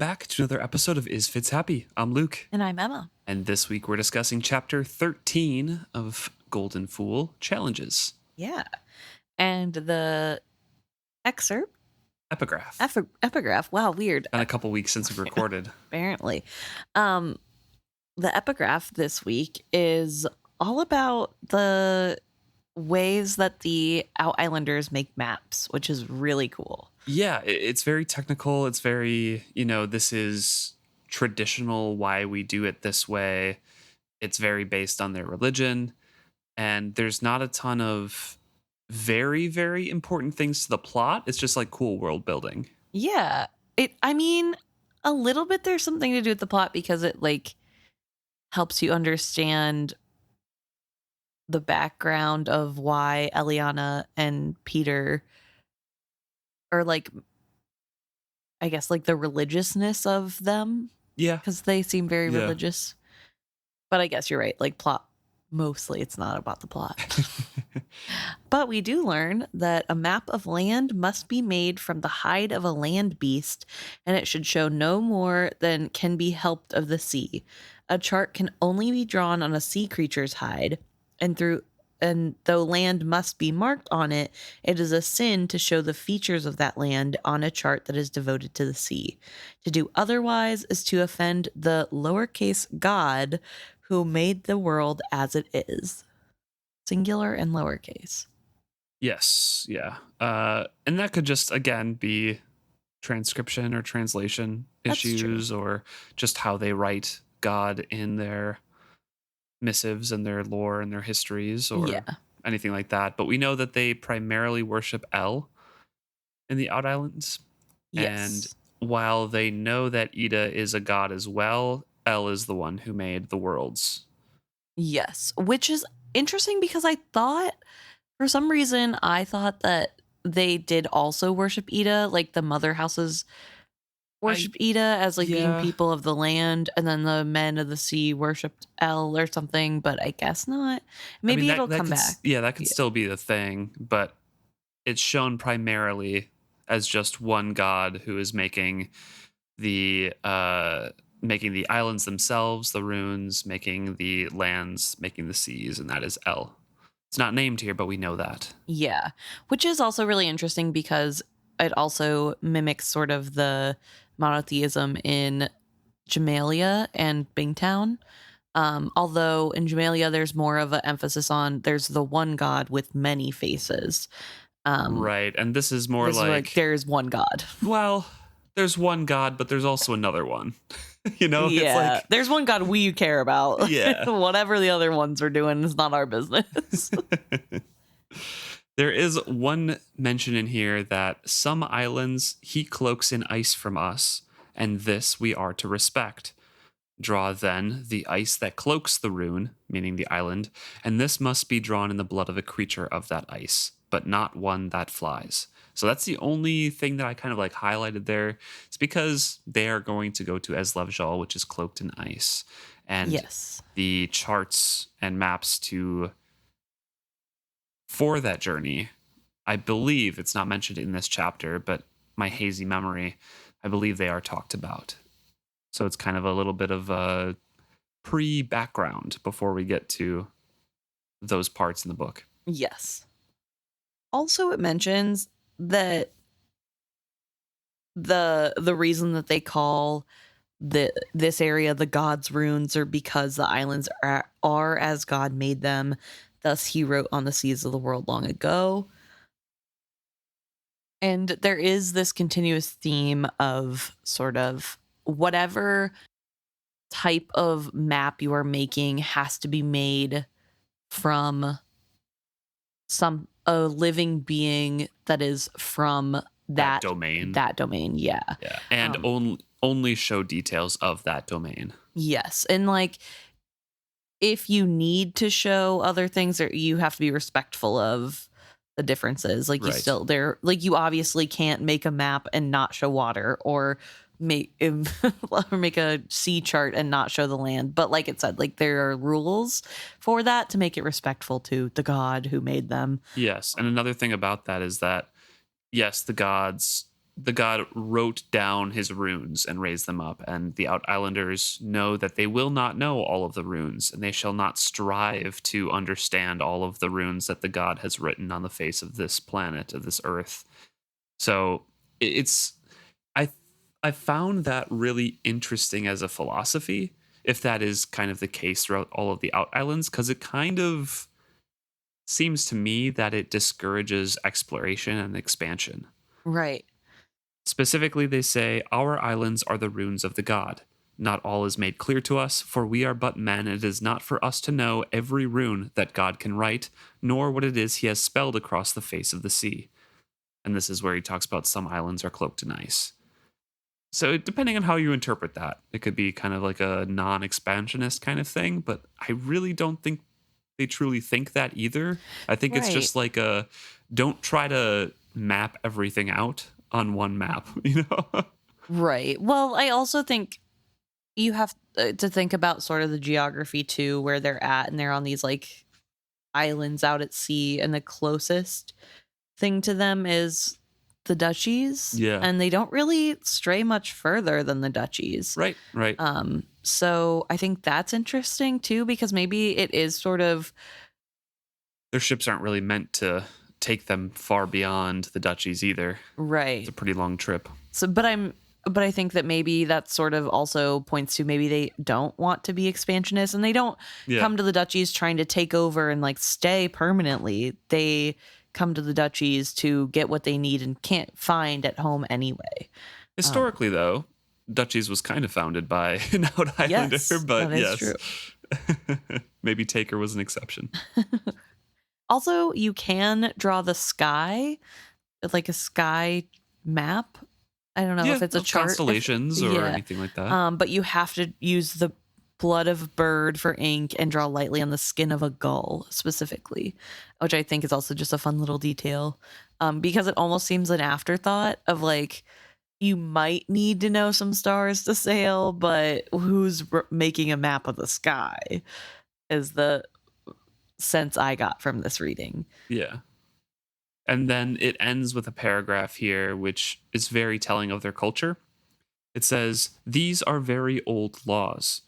back to another episode of Is Fitz Happy? I'm Luke. And I'm Emma. And this week we're discussing chapter 13 of Golden Fool Challenges. Yeah. And the excerpt. Epigraph. Epigraph. Wow, weird. Been a couple weeks since we recorded. Apparently. The epigraph this week is all about the ways that the OutIslanders make maps, which is really cool. Yeah, it's very technical. It's very, this is traditional why we do it this way. It's very based on their religion. And there's not a ton of very, very important things to the plot. It's just like cool world building. Yeah. A little bit there's something to do with the plot because it helps you understand the background of why Eliana and Peter are I guess the religiousness of them. Yeah. Because they seem very religious. But I guess you're right. Plot, mostly it's not about the plot. But we do learn that a map of land must be made from the hide of a land beast, and it should show no more than can be helped of the sea. A chart can only be drawn on a sea creature's hide, and though land must be marked on it, it is a sin to show the features of that land on a chart that is devoted to the sea. To do otherwise is to offend the lowercase God who made the world as it is. Singular and lowercase. Yes, yeah. And that could just, again, be transcription or translation issues or just how they write God in their missives and their lore and their histories or anything like that. But we know that they primarily worship El in the OutIslands. Yes. And while they know that Ida is a god as well, El is the one who made the worlds. Yes, which is interesting because for some reason, I thought that they did also worship Ida, the mother houses worshipped Ida as being people of the land, and then the men of the sea worshipped El or something, but I guess not. Maybe it'll come back. Yeah, that could still be the thing, but it's shown primarily as just one god who is making the islands themselves, the runes, making the lands, making the seas, and that is El. It's not named here, but we know that. Yeah, which is also really interesting because it also mimics sort of the monotheism in Jamalia and Bingtown. Although in Jamalia, there's more of an emphasis on there's the one god with many faces. Right, and this is more there's one god. Well, there's one god, but there's also another one. Yeah, it's there's one god we care about. Yeah. Whatever the other ones are doing is not our business. There is one mention in here that some islands he cloaks in ice from us, and this we are to respect. Draw then the ice that cloaks the rune, meaning the island, and this must be drawn in the blood of a creature of that ice, but not one that flies. So that's the only thing that I kind of highlighted there. It's because they are going to go to Eslevjal, which is cloaked in ice. And the charts and maps for that journey, I believe it's not mentioned in this chapter, but my hazy memory, I believe they are talked about. So it's kind of a little bit of a pre-background before we get to those parts in the book. Yes. Also, it mentions that the reason that they call this area the God's runes are because the islands are as God made them. Thus, he wrote on the seas of the world long ago. And there is this continuous theme of sort of whatever type of map you are making has to be made from a living being that is from that domain. That domain, yeah. And only show details of that domain. Yes. And if you need to show other things, you have to be respectful of the differences. You obviously can't make a map and not show water, or make a sea chart and not show the land. But like it said, there are rules for that to make it respectful to the god who made them. Yes. And another thing about that is that, yes, the gods the god wrote down his runes and raised them up, and the Out-Islanders know that they will not know all of the runes, and they shall not strive to understand all of the runes that the god has written on the face of this planet, of this earth. So it's I I found that really interesting as a philosophy, if that is kind of the case throughout all of the Out-Islands, because it kind of seems to me that it discourages exploration and expansion. Right. Specifically, they say, "Our islands are the runes of the god. Not all is made clear to us, for we are but men, and it is not for us to know every rune that God can write, nor what it is he has spelled across the face of the sea." And this is where he talks about some islands are cloaked in ice. So, depending on how you interpret that, it could be kind of like a non expansionist kind of thing, but I really don't think they truly think that either. I think it's Right. just like a don't try to map everything out on one map, you know? Right. Well, I also think you have to think about sort of the geography too, where they're at, and they're on these like islands out at sea, and the closest thing to them is the duchies. Yeah. And they don't really stray much further than the duchies. Right, right. So I think that's interesting too, because maybe it is sort of Their ships aren't really meant to take them far beyond the duchies either. right. It's a pretty long trip. So, but I think that maybe that sort of also points to maybe they don't want to be expansionists, and they don't Yeah. come to the duchies trying to take over and like stay permanently. They come to the duchies to get what they need and can't find at home anyway. Historically, though, duchies was kind of founded by an Out-Islander, Yes, but that is yes. true. Maybe Taker was an exception. Also, you can draw the sky, like a sky map. I don't know if it's a of chart. constellations or anything like that. But you have to use the blood of a bird for ink and draw lightly on the skin of a gull specifically, which I think is also just a fun little detail, because it almost seems an afterthought of like, you might need to know some stars to sail, but who's making a map of the sky is the sense I got from this reading. Yeah. And then it ends with a paragraph here, which is very telling of their culture. It says, "These are very old laws.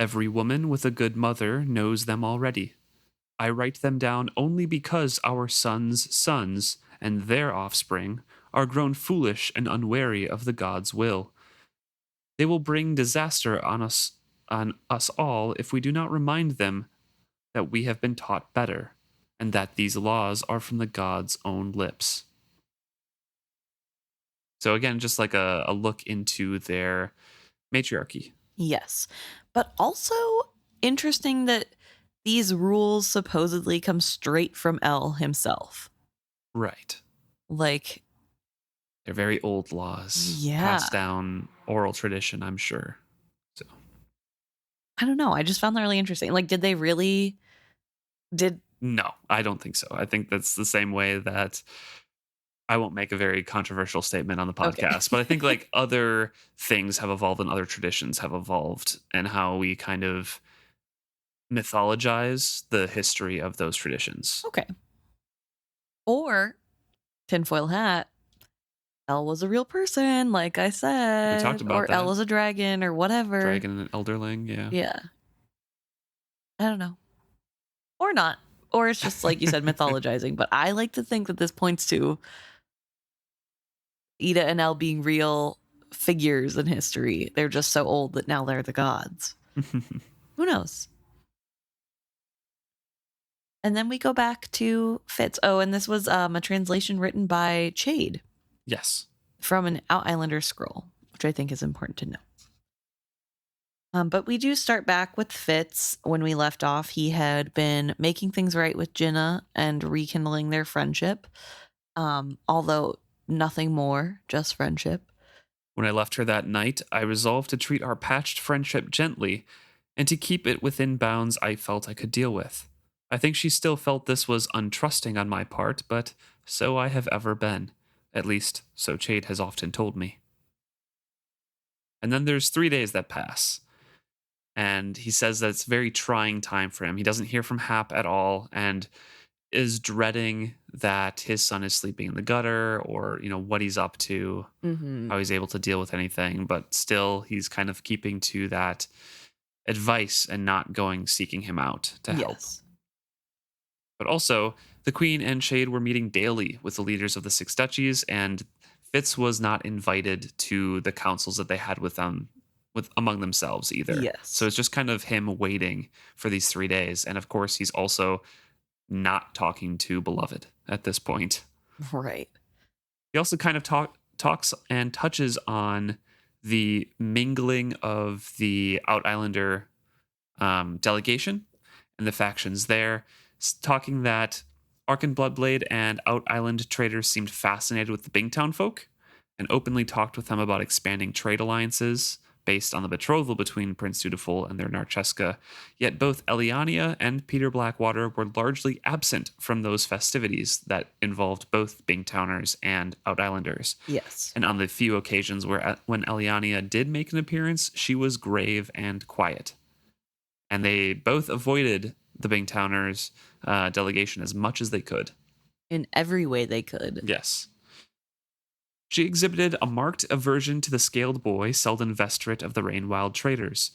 Every woman with a good mother knows them already. I write them down only because our sons' sons and their offspring are grown foolish and unwary of the God's will. They will bring disaster on us all if we do not remind them that we have been taught better, and that these laws are from the God's own lips." So again, just like a look into their matriarchy. Yes. But also interesting that these rules supposedly come straight from El himself. Right. Like, They're very old laws. Yeah. Passed down oral tradition, I'm sure. So I don't know. I just found that really interesting. Like, did they really no, I don't think so. I think that's the same way that I won't make a very controversial statement on the Okay. podcast, but I think like other things have evolved and other traditions have evolved, and how we kind of mythologize the history of those traditions. Okay. Or tinfoil hat, El was a real person, like I said. We talked about or that. El was a dragon or whatever. Dragon and Elderling, yeah. Yeah. I don't know. Or not. Or it's just like you said, mythologizing. But I like to think that this points to Ida and El being real figures in history. They're just so old that now they're the gods. Who knows? And then we go back to Fitz. Oh, and this was a translation written by Chade Yes. from an Out-Islander scroll, which I think is important to know. But we do start back with Fitz. When we left off, he had been making things right with Jinna and rekindling their friendship. Although nothing more, just friendship. When I left her that night, I resolved to treat our patched friendship gently and to keep it within bounds I felt I could deal with. I think she still felt this was untrusting on my part, but so I have ever been. At least, so Chade has often told me. And then there's 3 days that pass. And he says that it's a very trying time for him. He doesn't hear from Hap at all, and is dreading that his son is sleeping in the gutter, or, what he's up to, Mm-hmm. how he's able to deal with anything. But still, he's kind of keeping to that advice and not going seeking him out to help. Yes. But also, the Queen and Chade were meeting daily with the leaders of the Six Duchies, and Fitz was not invited to the councils that they had with them among themselves either. Yes. So it's just kind of him waiting for these 3 days. And of course, he's also not talking to Beloved at this point. Right. He also kind of talks and touches on the mingling of the OutIslander delegation and the factions there, talking that Arkan Bloodblade and OutIsland traders seemed fascinated with the Bingtown folk and openly talked with them about expanding trade alliances based on the betrothal between Prince Dutiful and their Narcheska. Yet both Elliania and Peter Blackwater were largely absent from those festivities that involved both Bingtowners and OutIslanders. Yes. And on the few occasions when Elliania did make an appearance, she was grave and quiet. And they both avoided the Bingtowners delegation as much as they could. In every way they could. Yes. She exhibited a marked aversion to the scaled boy, Selden Vestrit of the Rainwild Traders.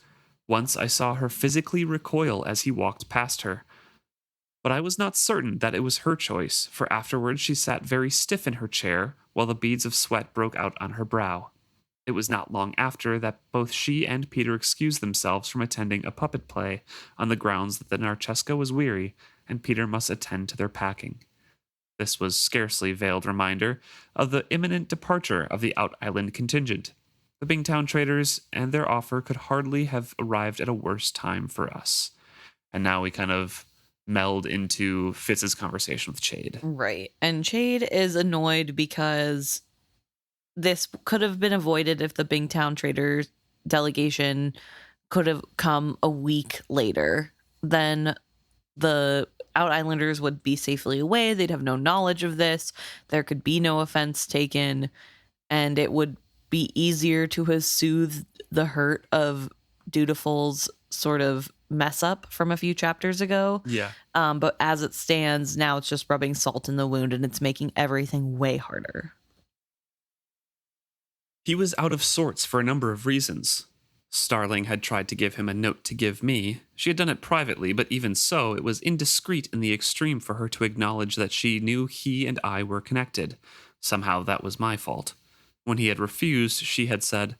Once I saw her physically recoil as he walked past her. But I was not certain that it was her choice, for afterwards she sat very stiff in her chair, while the beads of sweat broke out on her brow. It was not long after that both she and Peter excused themselves from attending a puppet play on the grounds that the Narcheska was weary and Peter must attend to their packing. This was scarcely veiled reminder of the imminent departure of the OutIsland contingent. The Bingtown traders and their offer could hardly have arrived at a worse time for us. And now we kind of meld into Fitz's conversation with Chade. Right. And Chade is annoyed because this could have been avoided if the Bingtown traders delegation could have come a week later. Then the OutIslanders would be safely away. They'd have no knowledge of this. There could be no offense taken. And it would be easier to have soothed the hurt of Dutiful's sort of mess up from a few chapters ago. Yeah. But as it stands, now it's just rubbing salt in the wound and it's making everything way harder. He was out of sorts for a number of reasons. Starling had tried to give him a note to give me. She had done it privately, but even so, it was indiscreet in the extreme for her to acknowledge that she knew he and I were connected. Somehow that was my fault. When he had refused, she had said,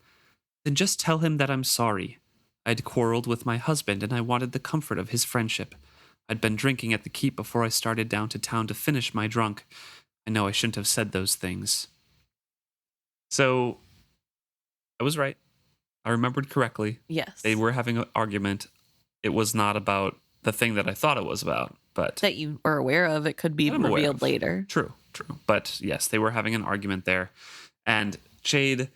"Then just tell him that I'm sorry. I'd quarreled with my husband and I wanted the comfort of his friendship. I'd been drinking at the keep before I started down to town to finish my drunk. I know I shouldn't have said those things." So, I was right. I remembered correctly. Yes. They were having an argument. It was not about the thing that I thought it was about, but that you are aware of. It could be revealed later. True. But yes, they were having an argument there. And Chade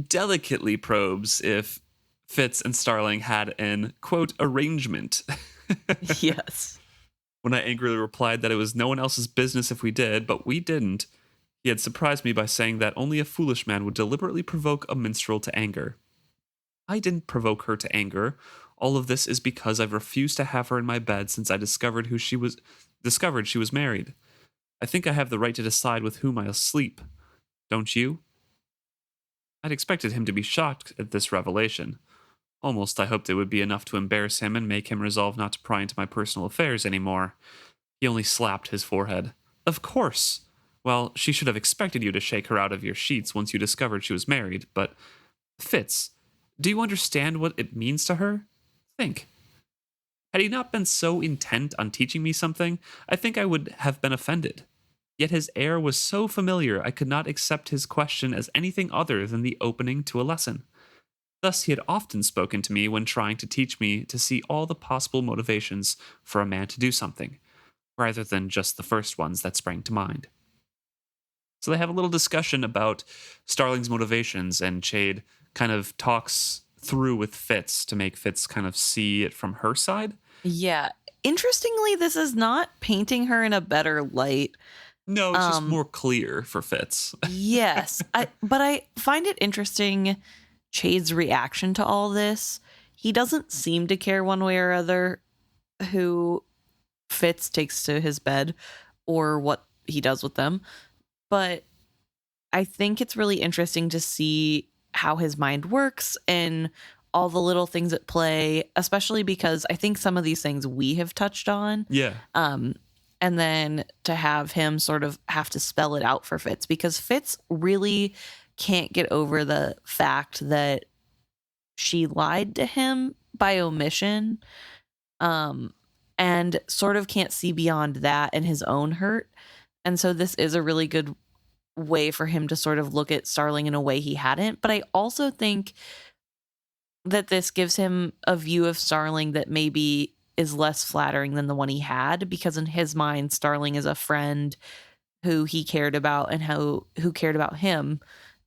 delicately probes if Fitz and Starling had an, quote, arrangement. Yes. When I angrily replied that it was no one else's business if we did, but we didn't, he had surprised me by saying that only a foolish man would deliberately provoke a minstrel to anger. I didn't provoke her to anger. All of this is because I've refused to have her in my bed since I discovered she was married. I think I have the right to decide with whom I'll sleep. Don't you? I'd expected him to be shocked at this revelation. Almost I hoped it would be enough to embarrass him and make him resolve not to pry into my personal affairs anymore. He only slapped his forehead. Of course. Well, she should have expected you to shake her out of your sheets once you discovered she was married, but Fitz, do you understand what it means to her? Think. Had he not been so intent on teaching me something, I think I would have been offended. Yet his air was so familiar I could not accept his question as anything other than the opening to a lesson. Thus he had often spoken to me when trying to teach me to see all the possible motivations for a man to do something, rather than just the first ones that sprang to mind. So they have a little discussion about Starling's motivations, and Chade kind of talks through with Fitz to make Fitz kind of see it from her side. Yeah. Interestingly, this is not painting her in a better light. No, it's just more clear for Fitz. Yes. But I find it interesting, Chade's reaction to all this. He doesn't seem to care one way or other who Fitz takes to his bed or what he does with them. But I think it's really interesting to see how his mind works and all the little things at play, especially because I think some of these things we have touched on. Yeah. And then to have him sort of have to spell it out for Fitz, because Fitz really can't get over the fact that she lied to him by omission, and sort of can't see beyond that and his own hurt. And so this is a really good way for him to sort of look at Starling in a way he hadn't. But I also think that this gives him a view of Starling that maybe is less flattering than the one he had, because in his mind, Starling is a friend who he cared about and who cared about him.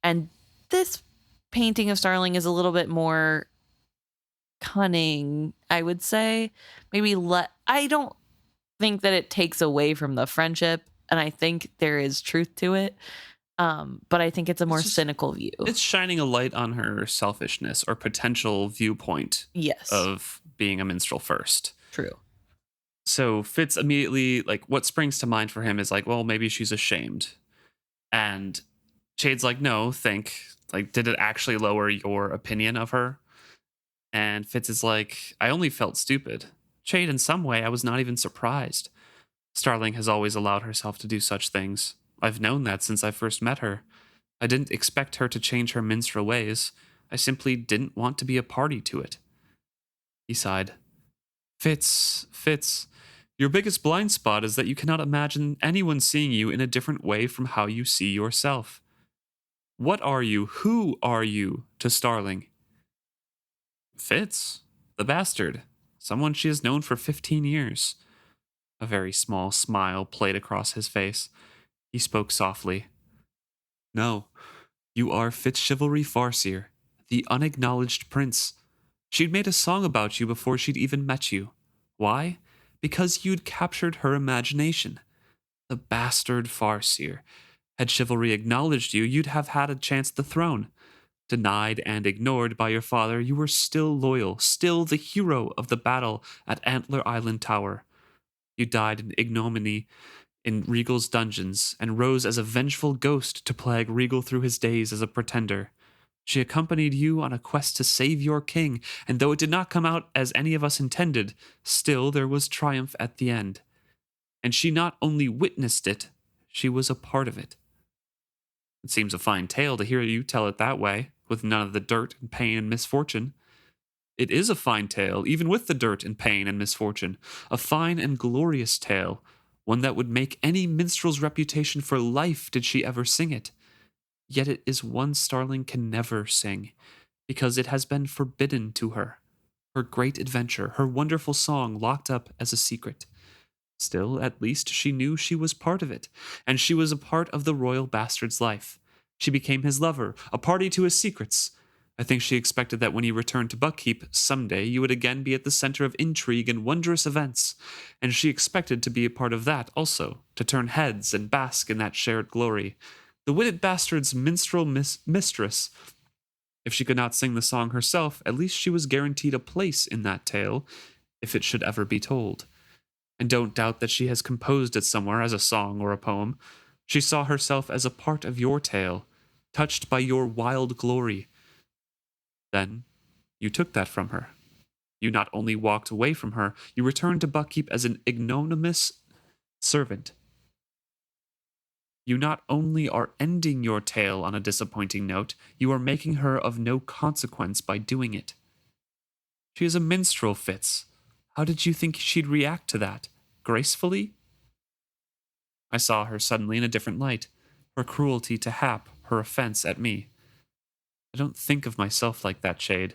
And this painting of Starling is a little bit more cunning, I would say. Maybe I don't think that it takes away from the friendship, and I think there is truth to it. But I think it's a more cynical view. It's shining a light on her selfishness or potential viewpoint of being a minstrel first. True. So Fitz immediately, like, what springs to mind for him is like, well, maybe she's ashamed. And Chade's like, no, did it actually lower your opinion of her? And Fitz is like, I only felt stupid. Chade, in some way, I was not even surprised. Starling has always allowed herself to do such things. I've known that since I first met her. I didn't expect her to change her minstrel ways. I simply didn't want to be a party to it. He sighed. Fitz, your biggest blind spot is that you cannot imagine anyone seeing you in a different way from how you see yourself. What are you? Who are you to Starling? Fitz, the bastard. Someone she has known for 15 years. A very small smile played across his face. He spoke softly. No, you are Fitz Chivalry Farseer, the unacknowledged prince. She'd made a song about you before she'd even met you. Why? Because you'd captured her imagination. The bastard Farseer. Had Chivalry acknowledged you, you'd have had a chance at the throne. Denied and ignored by your father, you were still loyal, still the hero of the battle at Antler Island Tower. You died in ignominy in Regal's dungeons and rose as a vengeful ghost to plague Regal through his days as a pretender. She accompanied you on a quest to save your king, and though it did not come out as any of us intended, still there was triumph at the end. And she not only witnessed it, she was a part of it. It seems a fine tale to hear you tell it that way, with none of the dirt and pain and misfortune. It is a fine tale, even with the dirt and pain and misfortune, a fine and glorious tale, one that would make any minstrel's reputation for life did she ever sing it. Yet it is one Starling can never sing, because it has been forbidden to her. Her great adventure, her wonderful song locked up as a secret. Still, at least she knew she was part of it, and she was a part of the royal bastard's life. She became his lover, a party to his secrets. I think she expected that when you returned to Buckkeep, someday you would again be at the center of intrigue and wondrous events, and she expected to be a part of that also, to turn heads and bask in that shared glory. The witted bastard's minstrel mistress. If she could not sing the song herself, at least she was guaranteed a place in that tale, if it should ever be told. And don't doubt that she has composed it somewhere as a song or a poem. She saw herself as a part of your tale, touched by your wild glory. Then you took that from her. You not only walked away from her, you returned to Buckkeep as an ignominious servant. You not only are ending your tale on a disappointing note, you are making her of no consequence by doing it. She is a minstrel, Fitz. How did you think she'd react to that? Gracefully? I saw her suddenly in a different light. Her cruelty to Hap, her offense at me. I don't think of myself like that, Chade.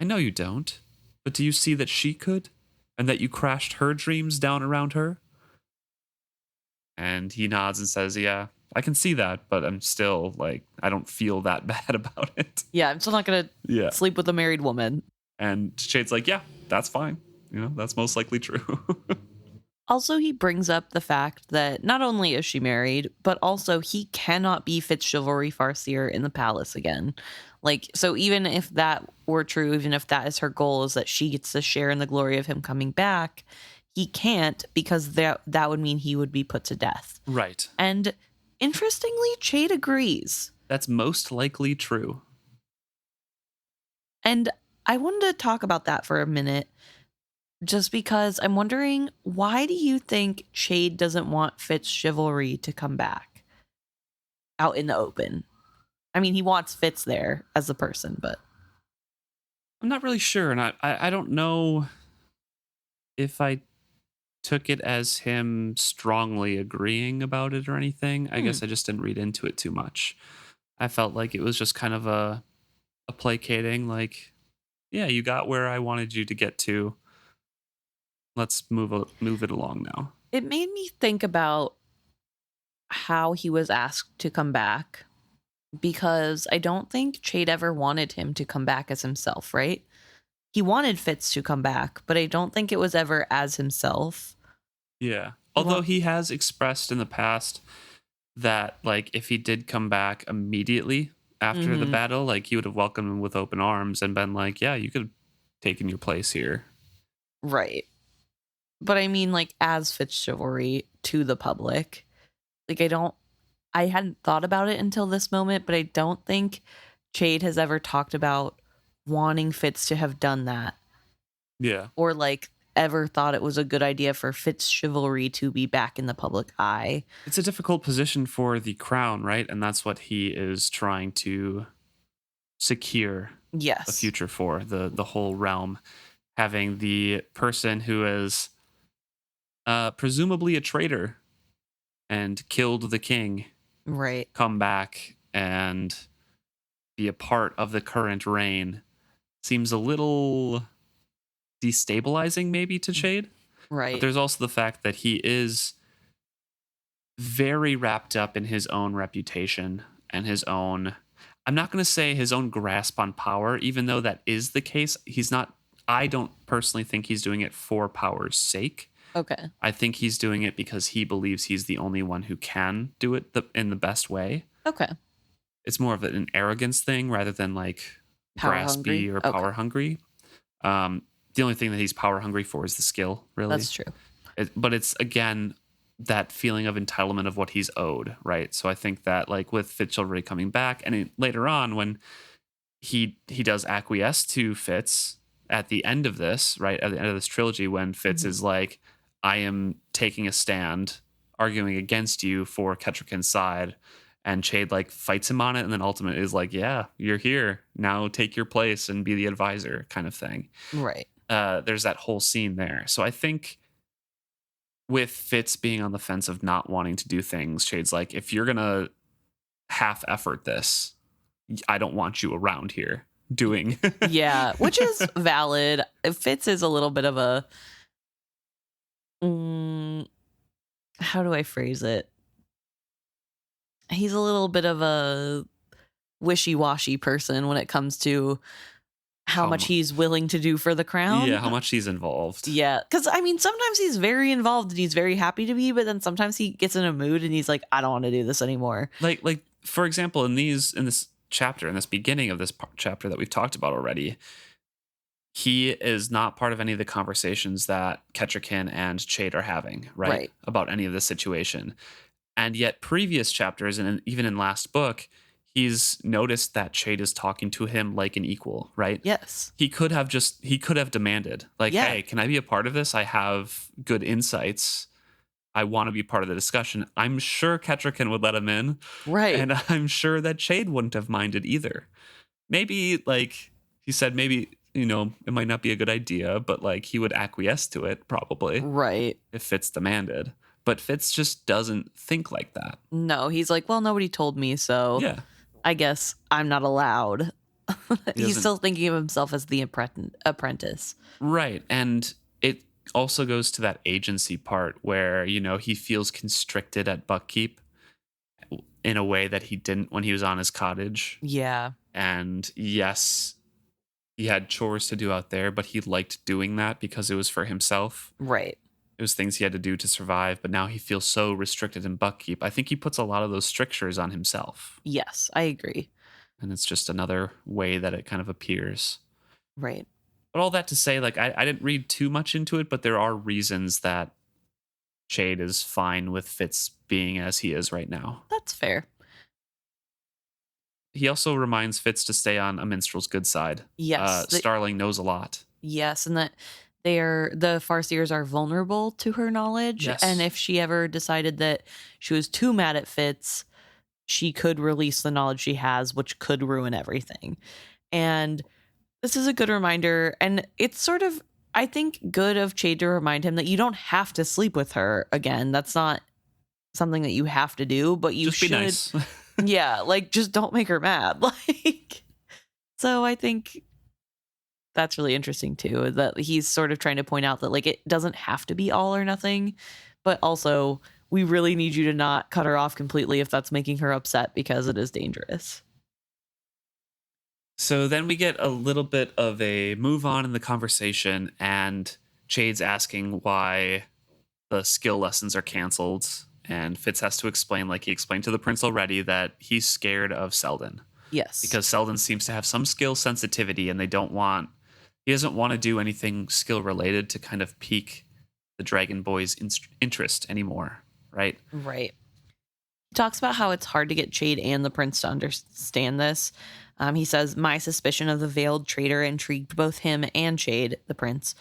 I know you don't, but do you see that she could? And that you crashed her dreams down around her? And he nods and says, yeah, I can see that, but I'm still, I don't feel that bad about it. Yeah, I'm still not going to sleep with a married woman. And Shade's like, yeah, that's fine. That's most likely true. Also, he brings up the fact that not only is she married, but also he cannot be Fitz Chivalry Farseer in the palace again. Like, so even if that were true, even if that is her goal, is that she gets to share in the glory of him coming back, he can't, because that would mean he would be put to death. Right. And interestingly, Chade agrees. That's most likely true. And I wanted to talk about that for a minute, just because I'm wondering, why do you think Chade doesn't want Fitz chivalry to come back out in the open? I mean, he wants Fitz there as a person, but I'm not really sure, and I don't know if I took it as him strongly agreeing about it or anything. I guess I just didn't read into it too much. I felt like it was just kind of a placating, like, yeah, you got where I wanted you to get to. Let's move it along now. it made me think about how he was asked to come back, because I don't think Chade ever wanted him to come back as himself, right? He wanted Fitz to come back, but I don't think it was ever as himself. Yeah. Although he has expressed in the past that, like, if he did come back immediately after the battle, like, he would have welcomed him with open arms and been like, yeah, you could have taken your place here. Right. But I mean, like, as Fitz chivalry to the public, like, I hadn't thought about it until this moment, but I don't think Chade has ever talked about wanting Fitz to have done that. Yeah. Or, like, ever thought it was a good idea for Fitz chivalry to be back in the public eye. It's a difficult position for the crown, right? And that's what he is trying to secure Yes. a future for, the whole realm. Having the person who is presumably a traitor and killed the king Right. come back and be a part of the current reign seems a little destabilizing maybe to Chade. Right. But there's also the fact that he is very wrapped up in his own reputation and his own, I'm not going to say his own grasp on power, even though that is the case. I don't personally think he's doing it for power's sake. Okay. I think he's doing it because he believes he's the only one who can do it in the best way. Okay. It's more of an arrogance thing rather than like Power graspy hungry? or Okay. power hungry. The only thing that he's power hungry for is the skill, really. That's true. But it's, again, that feeling of entitlement of what he's owed, right? So I think that, like, with Fitz already coming back, and later on when he does acquiesce to Fitz at the end of this, right, at the end of this trilogy, when Fitz is like, I am taking a stand, arguing against you for Kettrican's side, and Chade, like, fights him on it, and then ultimately is like, yeah, you're here, now take your place and be the advisor, kind of thing. Right. There's that whole scene there. So I think with Fitz being on the fence of not wanting to do things, Chade's like, if you're gonna half effort this, I don't want you around here doing. Yeah, which is valid. Fitz is a little bit of a how do I phrase it? He's a little bit of a wishy-washy person when it comes to how much he's willing to do for the crown. Yeah, how much he's involved. Yeah, because I mean, sometimes he's very involved and he's very happy to be, but then sometimes he gets in a mood and he's like, I don't want to do this anymore. Like for example, in this chapter, in this beginning of this chapter that we've talked about already, he is not part of any of the conversations that Kettrican and Chade are having, right? About any of this situation. And yet previous chapters, and even in last book, he's noticed that Chade is talking to him like an equal, right? Yes. He could have demanded, like, Yeah. hey, can I be a part of this? I have good insights. I want to be part of the discussion. I'm sure Kettrican would let him in. Right. And I'm sure that Chade wouldn't have minded either. Maybe, like, he said, maybe, it might not be a good idea, but, like, he would acquiesce to it, probably. Right. If Fitz demanded. But Fitz just doesn't think like that. No, he's like, well, nobody told me, so Yeah. I guess I'm not allowed. He's still thinking of himself as the apprentice. Right. And it also goes to that agency part where, he feels constricted at Buckkeep in a way that he didn't when he was on his cottage. Yeah. And yes, he had chores to do out there, but he liked doing that because it was for himself. Right. It was things he had to do to survive, but now he feels so restricted in Buckkeep. I think he puts a lot of those strictures on himself. Yes, I agree. and it's just another way that it kind of appears. Right. But all that to say, like, I didn't read too much into it, but there are reasons that Chade is fine with Fitz being as he is right now. That's fair. He also reminds Fitz to stay on a minstrel's good side. Yes. Starling knows a lot. Yes, and that the Farseers are vulnerable to her knowledge. Yes. And if she ever decided that she was too mad at Fitz, she could release the knowledge she has, which could ruin everything. And this is a good reminder. And it's sort of, I think, good of Chade to remind him that you don't have to sleep with her again. That's not something that you have to do, but you just should. Be nice. Yeah, like, just don't make her mad. Like, so I think that's really interesting too, that he's sort of trying to point out that, like, it doesn't have to be all or nothing, but also we really need you to not cut her off completely if that's making her upset, because it is dangerous. So then we get a little bit of a move on in the conversation, and Chade's asking why the skill lessons are canceled. And Fitz has to explain, like he explained to the prince already, that he's scared of Selden. Yes. Because Selden seems to have some skill sensitivity, and he doesn't want to do anything skill related to kind of pique the Dragon Boy's interest anymore, right? Right. He talks about how it's hard to get Chade and the prince to understand this. He says, my suspicion of the veiled traitor intrigued both him and Chade, the prince.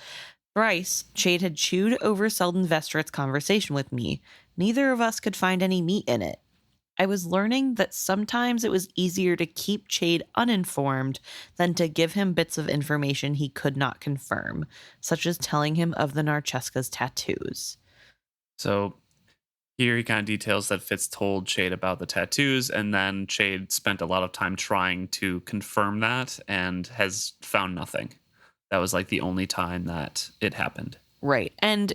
Thrice, Chade had chewed over Selden Vestrit's conversation with me. Neither of us could find any meat in it. I was learning that sometimes it was easier to keep Chade uninformed than to give him bits of information he could not confirm, such as telling him of the Narcheska's tattoos. So here he kind of details that Fitz told Chade about the tattoos, and then Chade spent a lot of time trying to confirm that and has found nothing. That was like the only time that it happened. Right. And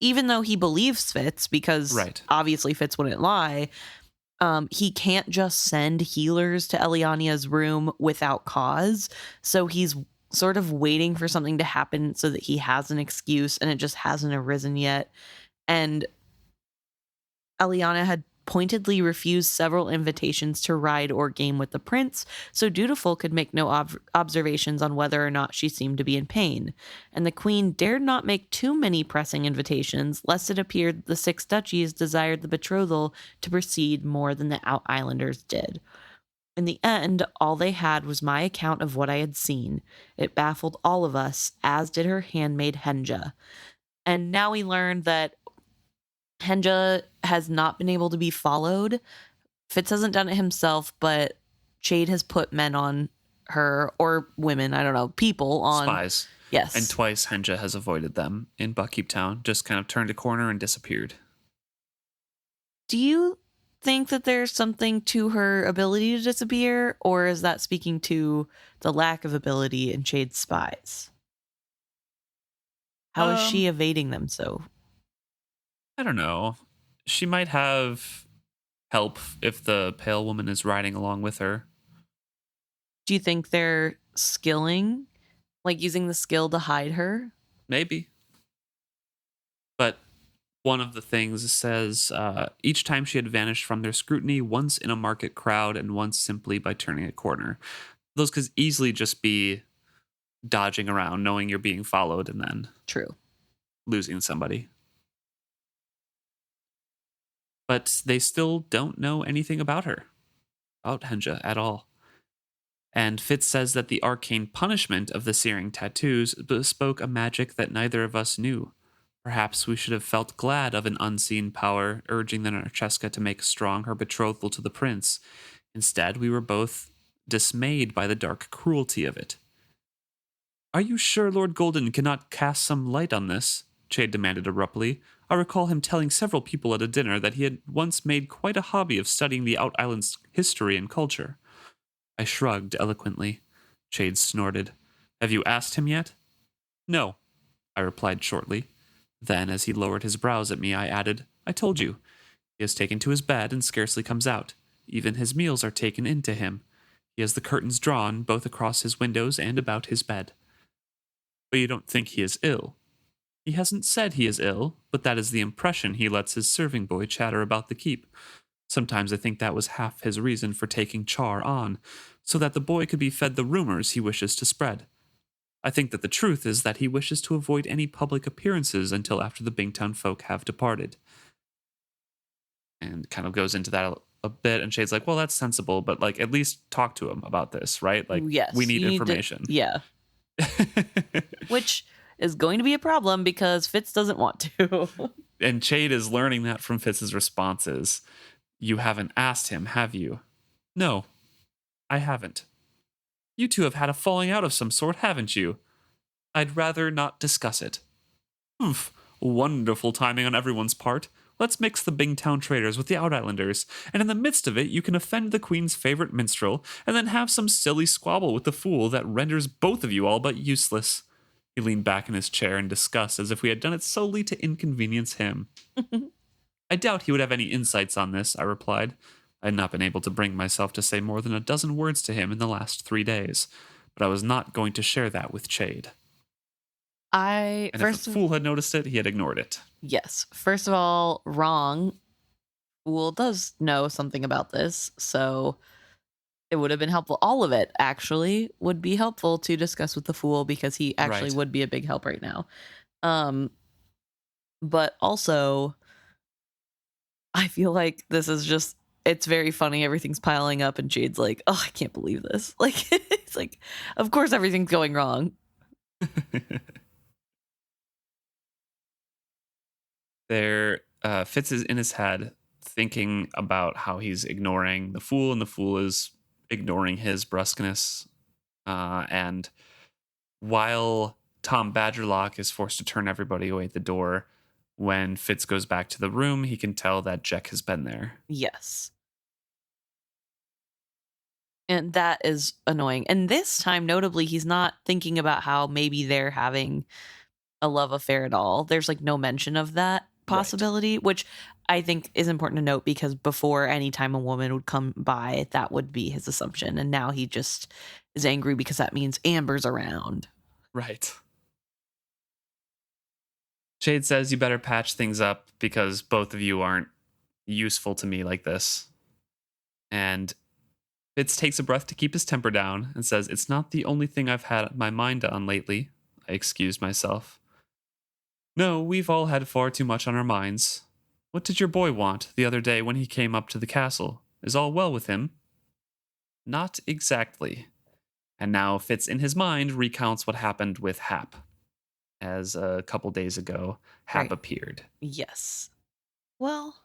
even though he believes Fitz, because obviously Fitz wouldn't lie, he can't just send healers to Elliania's room without cause. So he's sort of waiting for something to happen so that he has an excuse, and it just hasn't arisen yet. And Elliania had pointedly refused several invitations to ride or game with the prince, so Dutiful could make no observations on whether or not she seemed to be in pain. And the queen dared not make too many pressing invitations, lest it appeared the six duchies desired the betrothal to proceed more than the OutIslanders did. In the end, all they had was my account of what I had seen. It baffled all of us, as did her handmaid Henja. And now we learned that Henja has not been able to be followed. Fitz hasn't done it himself, but Chade has put men on her, or women, I don't know, people on. Spies. Yes. And twice Henja has avoided them in Buckkeep Town, just kind of turned a corner and disappeared. Do you think that there's something to her ability to disappear, or is that speaking to the lack of ability in Chade's spies? How is she evading them so? I don't know. She might have help if the pale woman is riding along with her. Do you think they're skilling? Like using the skill to hide her? Maybe. But one of the things says, each time she had vanished from their scrutiny, once in a market crowd and once simply by turning a corner. Those could easily just be dodging around, knowing you're being followed, and then losing somebody. But they still don't know anything about her, about Henja at all. And Fitz says that the arcane punishment of the searing tattoos bespoke a magic that neither of us knew. Perhaps we should have felt glad of an unseen power urging the Narcheska to make strong her betrothal to the prince. Instead, we were both dismayed by the dark cruelty of it. Are you sure Lord Golden cannot cast some light on this? Chade demanded abruptly. I recall him telling several people at a dinner that he had once made quite a hobby of studying the OutIsland's history and culture. I shrugged eloquently. Chade snorted. Have you asked him yet? No, I replied shortly. Then, as he lowered his brows at me, I added, I told you. He is taken to his bed and scarcely comes out. Even his meals are taken in to him. He has the curtains drawn both across his windows and about his bed. But you don't think he is ill? He hasn't said he is ill, but that is the impression he lets his serving boy chatter about the keep. Sometimes I think that was half his reason for taking Char on, so that the boy could be fed the rumors he wishes to spread. I think that the truth is that he wishes to avoid any public appearances until after the Bingtown folk have departed. And kind of goes into that a bit, and Shade's like, well, that's sensible, but like at least talk to him about this, right? Like, yes, we need information. Yeah. Which is going to be a problem because Fitz doesn't want to. And Chade is learning that from Fitz's responses. You haven't asked him, have you? No, I haven't. You two have had a falling out of some sort, haven't you? I'd rather not discuss it. Humph, wonderful timing on everyone's part. Let's mix the Bingtown traders with the OutIslanders, and in the midst of it, you can offend the Queen's favorite minstrel, and then have some silly squabble with the fool that renders both of you all but useless. He leaned back in his chair in disgust, as if we had done it solely to inconvenience him. I doubt he would have any insights on this, I replied. I had not been able to bring myself to say more than a dozen words to him in the last 3 days, but I was not going to share that with Chade. And if the fool had noticed it, he had ignored it. Yes. First of all, wrong. Fool does know something about this, so it would have been helpful. All of it, actually, would be helpful to discuss with the fool because he actually would be a big help right now. But also, I feel like this is just, it's very funny. Everything's piling up, and Jade's like, oh, I can't believe this. Like, it's like, of course everything's going wrong. Fitz is in his head thinking about how he's ignoring the fool, and the fool is ignoring his brusqueness. And while Tom Badgerlock is forced to turn everybody away at the door, when Fitz goes back to the room, he can tell that Jack has been there. Yes. And that is annoying. And this time, notably, he's not thinking about how maybe they're having a love affair at all. There's like no mention of that possibility, which I think is important to note because before any time a woman would come by, that would be his assumption. And now he just is angry because that means Amber's around. Right. Chade says you better patch things up because both of you aren't useful to me like this. And Fitz takes a breath to keep his temper down and says, it's not the only thing I've had my mind on lately. I excused myself. No, we've all had far too much on our minds. What did your boy want the other day when he came up to the castle? Is all well with him? Not exactly. And now Fitz in his mind recounts what happened with Hap. As a couple days ago, Hap appeared. Yes. Well,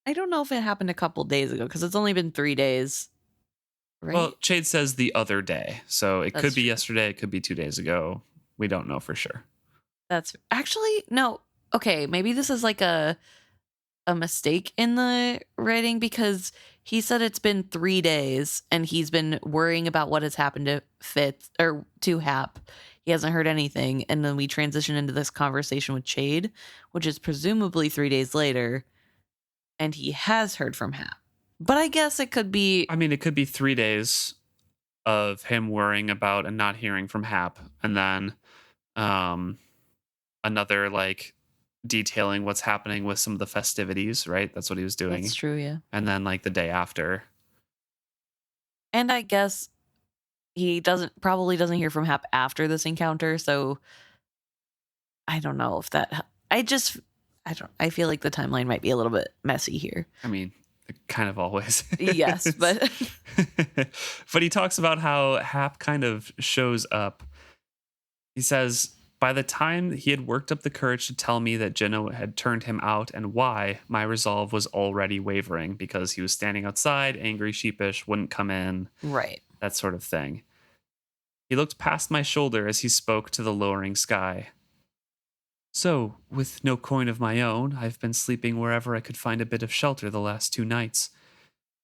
I don't know if it happened a couple days ago because it's only been 3 days. Right? Well, Chade says the other day. So it could be yesterday. It could be 2 days ago. We don't know for sure. That's actually, no. Okay, maybe this is like a mistake in the writing because he said it's been 3 days and he's been worrying about what has happened to Fitz or to Hap. He hasn't heard anything. And then we transition into this conversation with Chade, which is presumably 3 days later. And he has heard from Hap. But I guess it could be... I mean, it could be 3 days of him worrying about and not hearing from Hap. And then another, like, detailing what's happening with some of the festivities, right? That's what he was doing. That's true, yeah. And then, like, the day after. And I guess he probably doesn't hear from Hap after this encounter. So I don't know if that... I feel like the timeline might be a little bit messy here. I mean... It kind of always yes, but but he talks about how Hap kind of shows up. He says, by the time he had worked up the courage to tell me that Jenna had turned him out and why, my resolve was already wavering because he was standing outside, angry, sheepish, wouldn't come in. Right. That sort of thing. He looked past my shoulder as he spoke to the lowering sky. So, with no coin of my own, I've been sleeping wherever I could find a bit of shelter the last 2 nights.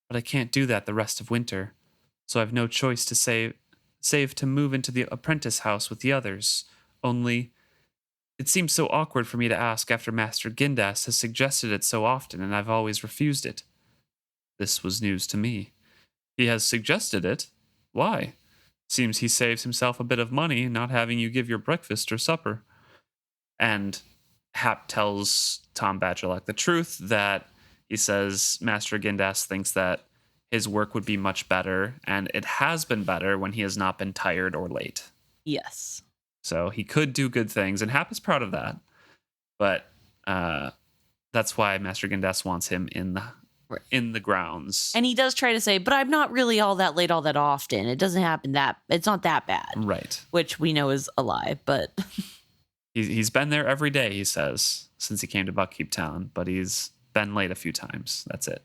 But I can't do that the rest of winter, so I've no choice to save to move into the apprentice house with the others. Only, it seems so awkward for me to ask after Master Gindas has suggested it so often, and I've always refused it. This was news to me. He has suggested it? Why? Seems he saves himself a bit of money not having you give your breakfast or supper. And Hap tells Tom Badgerlock the truth that he says Master Gindas thinks that his work would be much better, and it has been better when he has not been tired or late. Yes. So he could do good things, and Hap is proud of that. But that's why Master Gindas wants him in the grounds. And he does try to say, but I'm not really all that late all that often. It doesn't happen it's not that bad. Right. Which we know is a lie, but... He's been there every day, he says, since he came to Buckkeep Town, but he's been late a few times. That's it.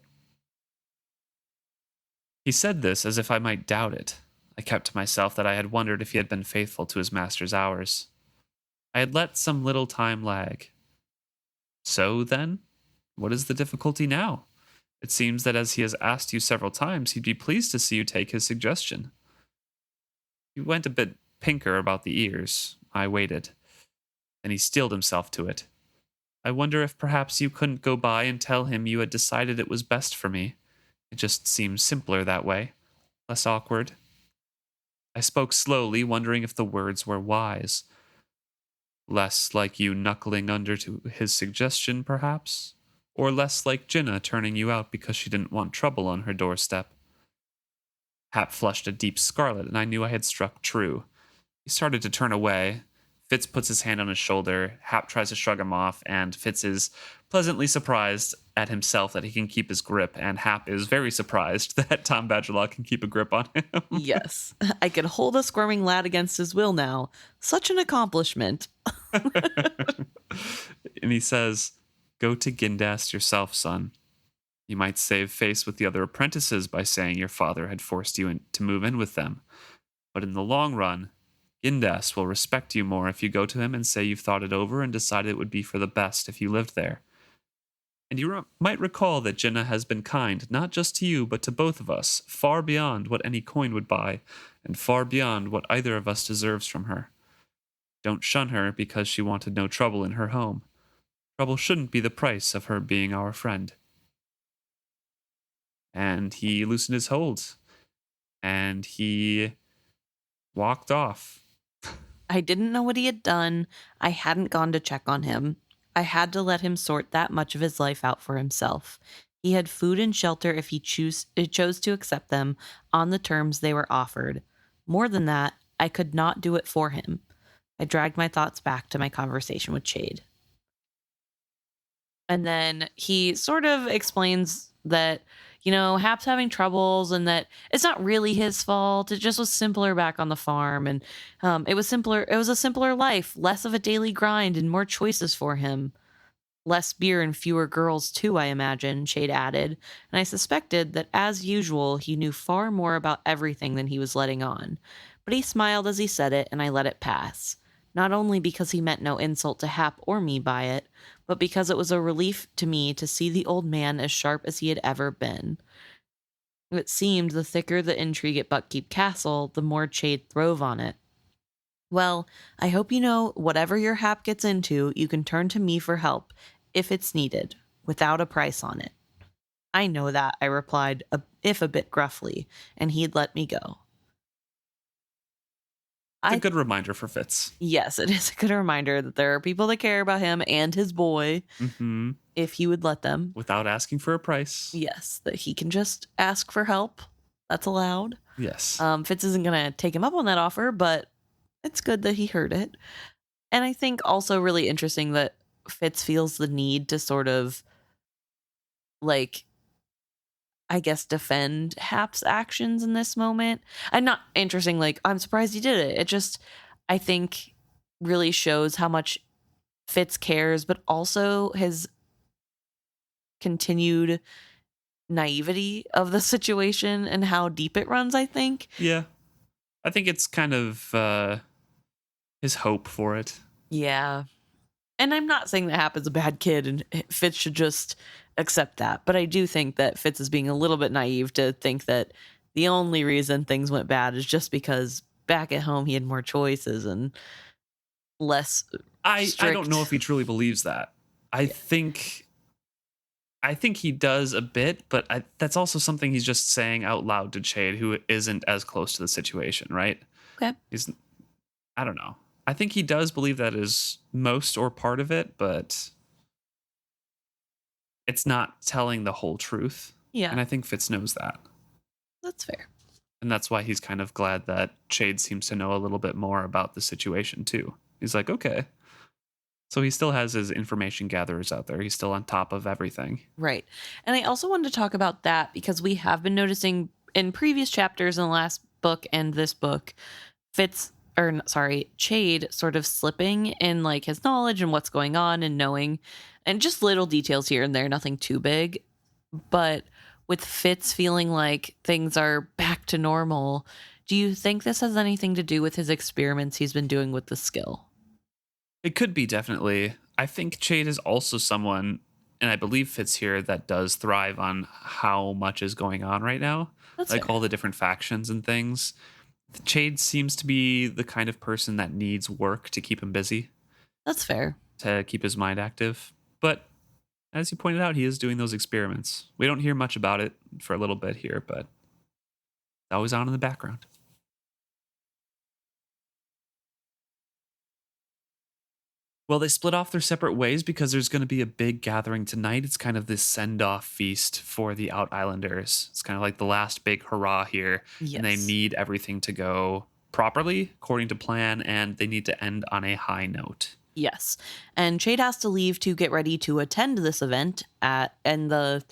He said this as if I might doubt it. I kept to myself that I had wondered if he had been faithful to his master's hours. I had let some little time lag. So, then, what is the difficulty now? It seems that as he has asked you several times, he'd be pleased to see you take his suggestion. He went a bit pinker about the ears. I waited. Then he steeled himself to it. I wonder if perhaps you couldn't go by and tell him you had decided it was best for me. It just seems simpler that way, less awkward. I spoke slowly, wondering if the words were wise. Less like you knuckling under to his suggestion, perhaps? Or less like Jinnah turning you out because she didn't want trouble on her doorstep. Hap flushed a deep scarlet, and I knew I had struck true. He started to turn away. Fitz puts his hand on his shoulder. Hap tries to shrug him off, and Fitz is pleasantly surprised at himself that he can keep his grip, and Hap is very surprised that Tom Badgerlaw can keep a grip on him. Yes. I can hold a squirming lad against his will now. Such an accomplishment. And he says, "Go to Gindas yourself, son. You might save face with the other apprentices by saying your father had forced you to move in with them. But in the long run, Gindas will respect you more if you go to him and say you've thought it over and decided it would be for the best if you lived there. And you might recall that Jinnah has been kind, not just to you, but to both of us, far beyond what any coin would buy, and far beyond what either of us deserves from her. Don't shun her because she wanted no trouble in her home. Trouble shouldn't be the price of her being our friend." And he loosened his hold, and he walked off. I didn't know what he had done. I hadn't gone to check on him. I had to let him sort that much of his life out for himself. He had food and shelter if he chose to accept them on the terms they were offered. More than that, I could not do it for him. I dragged my thoughts back to my conversation with Chade. And then he sort of explains that, Hap's having troubles and that it's not really his fault. It just was simpler back on the farm. And it was simpler. It was a simpler life, less of a daily grind and more choices for him. Less beer and fewer girls, too, I imagine, Chade added. And I suspected that, as usual, he knew far more about everything than he was letting on. But he smiled as he said it, and I let it pass. Not only because he meant no insult to Hap or me by it, but because it was a relief to me to see the old man as sharp as he had ever been. It seemed the thicker the intrigue at Buckkeep Castle, the more Chade throve on it. Well, I hope you know whatever your Hap gets into, you can turn to me for help, if it's needed, without a price on it. I know that, I replied, if a bit gruffly, and he'd let me go. It's a good reminder for Fitz. Yes, it is a good reminder that there are people that care about him and his boy, if he would let them. Without asking for a price. Yes, that he can just ask for help. That's allowed. Yes. Fitz isn't going to take him up on that offer, but it's good that he heard it. And I think also really interesting that Fitz feels the need to sort of, defend Hap's actions in this moment. And not interesting, I'm surprised he did it. It just, I think, really shows how much Fitz cares, but also his continued naivety of the situation and how deep it runs, I think. Yeah. I think it's kind of his hope for it. Yeah. And I'm not saying that Hap is a bad kid and Fitz should just accept that. But I do think that Fitz is being a little bit naive to think that the only reason things went bad is just because back at home he had more choices and less I don't know if he truly believes that. I think he does a bit, but that's also something he's just saying out loud to Chade, who isn't as close to the situation, right? Okay. I don't know. I think he does believe that is most or part of it, but it's not telling the whole truth. Yeah. And I think Fitz knows that. That's fair. And that's why he's kind of glad that Chade seems to know a little bit more about the situation too. He's like, okay. So he still has his information gatherers out there. He's still on top of everything. Right. And I also wanted to talk about that because we have been noticing in previous chapters in the last book and this book, Chade sort of slipping in like his knowledge and what's going on and knowing, and just little details here and there, nothing too big. But with Fitz feeling like things are back to normal, do you think this has anything to do with his experiments he's been doing with the skill? It could be, definitely. I think Chade is also someone, and I believe Fitz here, that does thrive on how much is going on right now. That's like fair. all the different factions and things. Chade seems to be the kind of person that needs work to keep him busy, That's fair. to keep his mind active. But as you pointed out, he is doing those experiments. We don't hear much about it for a little bit here, but it's always on in the background. Well, they split off their separate ways because there's going to be a big gathering tonight. It's kind of this send-off feast for the OutIslanders. It's kind of like the last big hurrah here. Yes. And they need everything to go properly, according to plan, and they need to end on a high note. Yes. And Chade has to leave to get ready to attend this event in the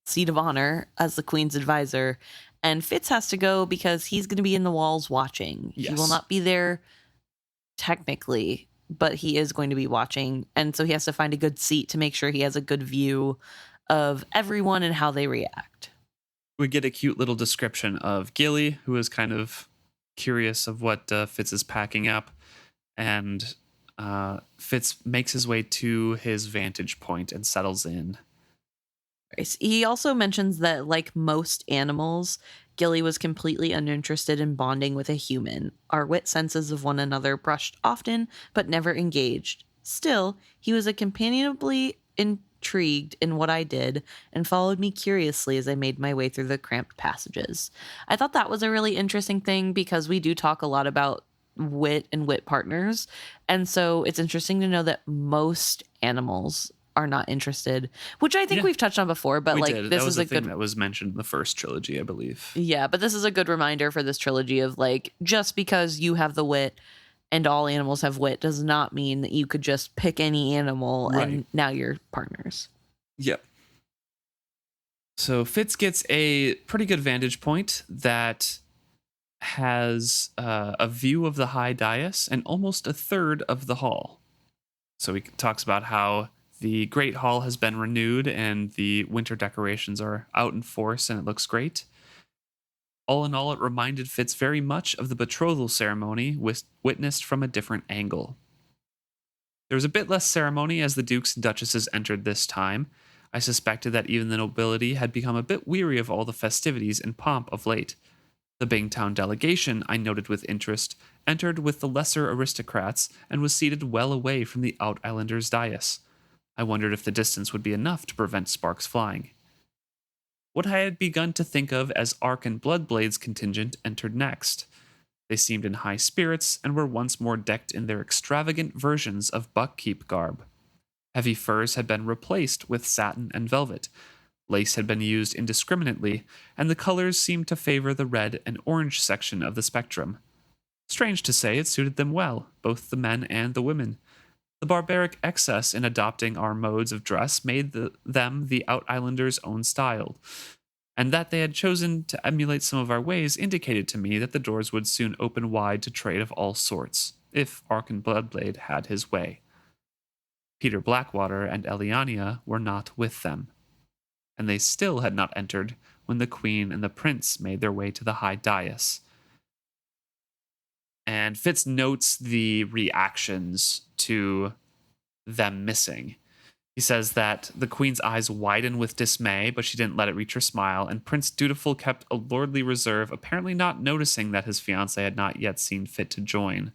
seat of honor as the Queen's advisor. And Fitz has to go because he's going to be in the walls watching. Yes. He will not be there technically, but he is going to be watching. And so he has to find a good seat to make sure he has a good view of everyone and how they react. We get a cute little description of Gilly, who is kind of curious of what Fitz is packing up. And Fitz makes his way to his vantage point and settles in. He also mentions that, like most animals, Gilly was completely uninterested in bonding with a human. Our wit senses of one another brushed often, but never engaged. Still, he was companionably intrigued in what I did and followed me curiously as I made my way through the cramped passages. I thought that was a really interesting thing because we do talk a lot about wit and wit partners. And so it's interesting to know that most animals are not interested, which I think we've touched on before, but this is a good thing that was mentioned in the first trilogy, I believe. Yeah, but this is a good reminder for this trilogy of like, just because you have the wit and all animals have wit does not mean that you could just pick any animal and now you're partners. Yep. So Fitz gets a pretty good vantage point that has a view of the high dais and almost a third of the hall. So he talks about how the Great Hall has been renewed and the winter decorations are out in force and it looks great. All in all, it reminded Fitz very much of the betrothal ceremony witnessed from a different angle. There was a bit less ceremony as the dukes and duchesses entered this time. I suspected that even the nobility had become a bit weary of all the festivities and pomp of late. The Bingtown delegation, I noted with interest, entered with the lesser aristocrats and was seated well away from the OutIslanders' dais. I wondered if the distance would be enough to prevent sparks flying. What I had begun to think of as Ark and Bloodblade's contingent entered next. They seemed in high spirits and were once more decked in their extravagant versions of Buckkeep garb. Heavy furs had been replaced with satin and velvet. Lace had been used indiscriminately, and the colors seemed to favor the red and orange section of the spectrum. Strange to say, it suited them well, both the men and the women. The barbaric excess in adopting our modes of dress made them the OutIslanders' own style, and that they had chosen to emulate some of our ways indicated to me that the doors would soon open wide to trade of all sorts, if Ark and Bloodblade had his way. Peter Blackwater and Elliania were not with them, and they still had not entered when the Queen and the Prince made their way to the high dais. And Fitz notes the reactions to them missing. He says that the Queen's eyes widened with dismay, but she didn't let it reach her smile, and Prince Dutiful kept a lordly reserve, apparently not noticing that his fiancée had not yet seen fit to join.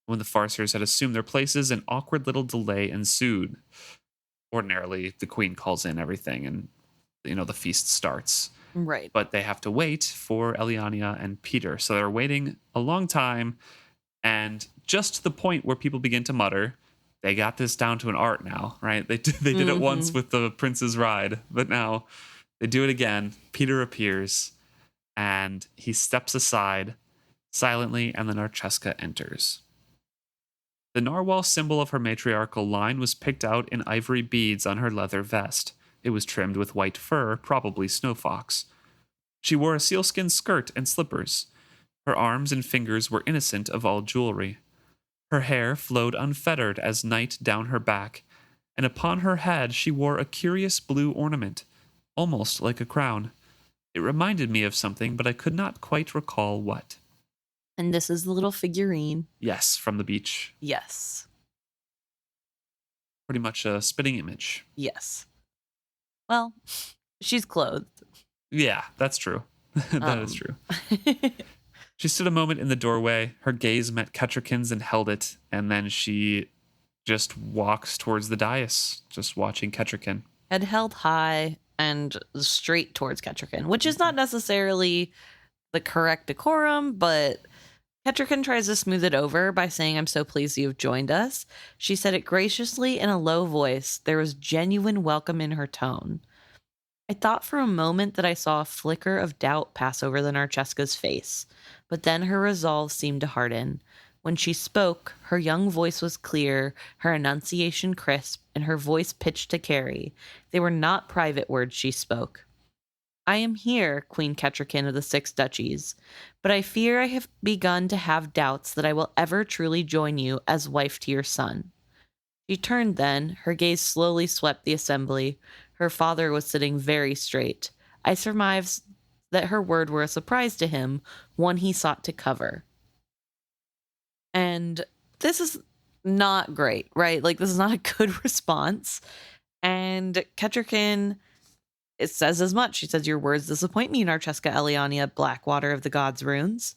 When the Farseers had assumed their places, an awkward little delay ensued. Ordinarily, the Queen calls in everything and, the feast starts. Right. But they have to wait for Elliania and Peter. So they're waiting a long time. And just to the point where people begin to mutter, they got this down to an art now, right? They did it once with the Prince's Ride. But now they do it again. Peter appears. and he steps aside silently, and the Narcheska enters. The narwhal symbol of her matriarchal line was picked out in ivory beads on her leather vest. It was trimmed with white fur, probably snowfox. She wore a sealskin skirt and slippers. Her arms and fingers were innocent of all jewelry. Her hair flowed unfettered as night down her back, and upon her head she wore a curious blue ornament, almost like a crown. It reminded me of something, but I could not quite recall what. And this is the little figurine. Yes, from the beach. Yes. Pretty much a spitting image. Yes. Well, she's clothed. Yeah, that's true. That is true. She stood a moment in the doorway. Her gaze met Kettrikin's and held it, and then she just walks towards the dais, just watching Kettrikin. Head held high and straight towards Kettrikin, which is not necessarily the correct decorum, but Kettrikin tries to smooth it over by saying, "I'm so pleased you've joined us." She said it graciously in a low voice. There was genuine welcome in her tone. I thought for a moment that I saw a flicker of doubt pass over the Narcheska's face, but then her resolve seemed to harden. When she spoke, her young voice was clear, her enunciation crisp, and her voice pitched to carry. They were not private words she spoke. "I am here, Queen Kettrikin of the Six Duchies, but I fear I have begun to have doubts that I will ever truly join you as wife to your son." She turned then, her gaze slowly swept the assembly. Her father was sitting very straight. I surmised that her words were a surprise to him, one he sought to cover. And this is not great, right? Like, this is not a good response. And Kettrikin, it says as much. She says, "Your words disappoint me, Narcheska Elliania, Blackwater of the Gods' Runes."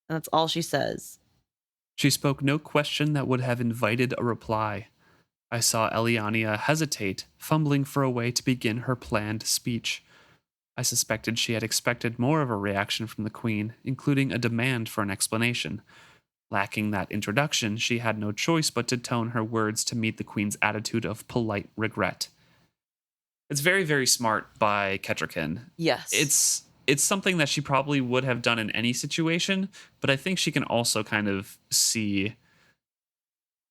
And that's all she says. She spoke no question that would have invited a reply. I saw Elliania hesitate, fumbling for a way to begin her planned speech. I suspected she had expected more of a reaction from the queen, including a demand for an explanation. Lacking that introduction, she had no choice but to tone her words to meet the queen's attitude of polite regret. It's very, very smart by Kettrikin. Yes. It's something that she probably would have done in any situation, but I think she can also kind of see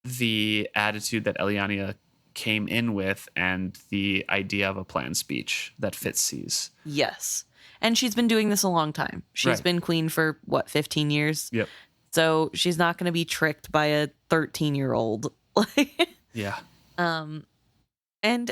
the attitude that Elliania came in with and the idea of a planned speech that Fitz sees. Yes. And she's been doing this a long time. She's been queen for, 15 years? Yep. So she's not going to be tricked by a 13-year-old. Yeah. And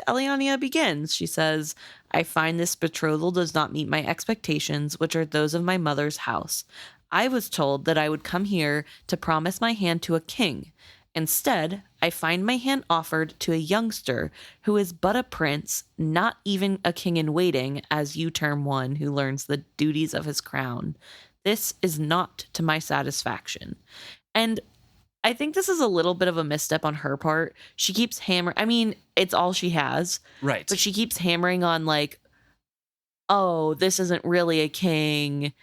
Elliania begins. She says, "I find this betrothal does not meet my expectations, which are those of my mother's house. I was told that I would come here to promise my hand to a king. Instead, I find my hand offered to a youngster who is but a prince, not even a king in waiting, as you term one who learns the duties of his crown. This is not to my satisfaction." And I think this is a little bit of a misstep on her part. She keeps hammering. I mean, it's all she has. Right. But she keeps hammering on, like, "Oh, this isn't really a king,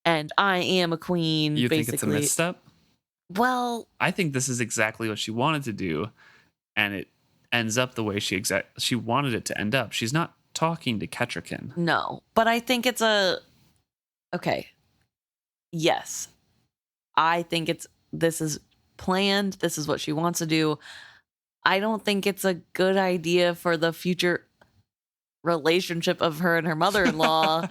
and I am a queen," You basically. think it's a misstep? Well, I think this is exactly what she wanted to do, and it ends up the way she wanted it to end up. She's not talking to Kettrikin. no. But I think it's okay. Yes. I think this is planned. This is what she wants to do. I don't think it's a good idea for the future relationship of her and her mother-in-law.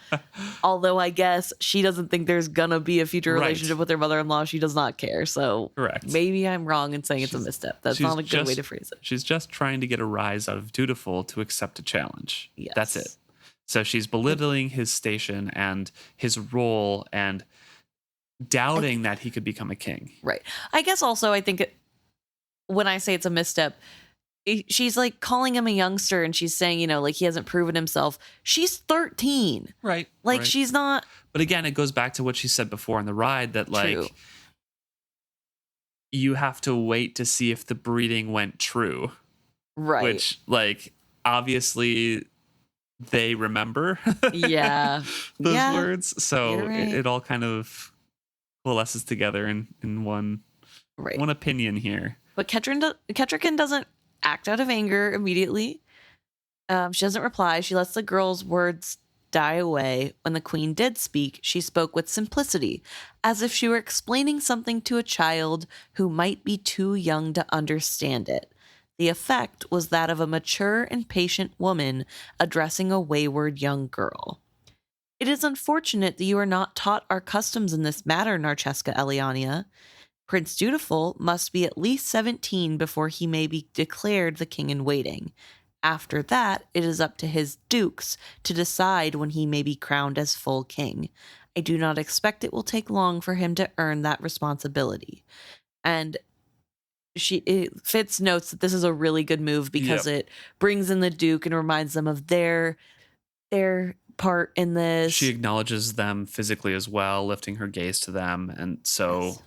Although I guess she doesn't think there's gonna be a future relationship with her mother-in-law. She does not care. So correct. Maybe I'm wrong in saying it's a misstep. That's not a good way to phrase it. She's just trying to get a rise out of Dutiful to accept a challenge. Yes. That's it. So she's belittling his station and his role and doubting that he could become a king. Right. I guess also I think when I say it's a misstep, she's like calling him a youngster and she's saying, like he hasn't proven himself. She's 13. Right. Like right. she's not. But again, it goes back to what she said before on the ride that like True. You have to wait to see if the breeding went true. Right. Which like obviously they remember. Yeah. Those words. So right. it all kind of coalesces together in one opinion here. But Kettrikin doesn't act out of anger immediately. She doesn't reply. She lets the girl's words die away. When the queen did speak, she spoke with simplicity, as if she were explaining something to a child who might be too young to understand it. The effect was that of a mature and patient woman addressing a wayward young girl. It is unfortunate that you are not taught our customs in this matter, Narcheska Elliania. Prince Dutiful must be at least 17 before he may be declared the king in waiting. After that, it is up to his dukes to decide when he may be crowned as full king. I do not expect it will take long for him to earn that responsibility. And Fitz notes that this is a really good move because it brings in the duke and reminds them of their part in this. She acknowledges them physically as well, lifting her gaze to them, and so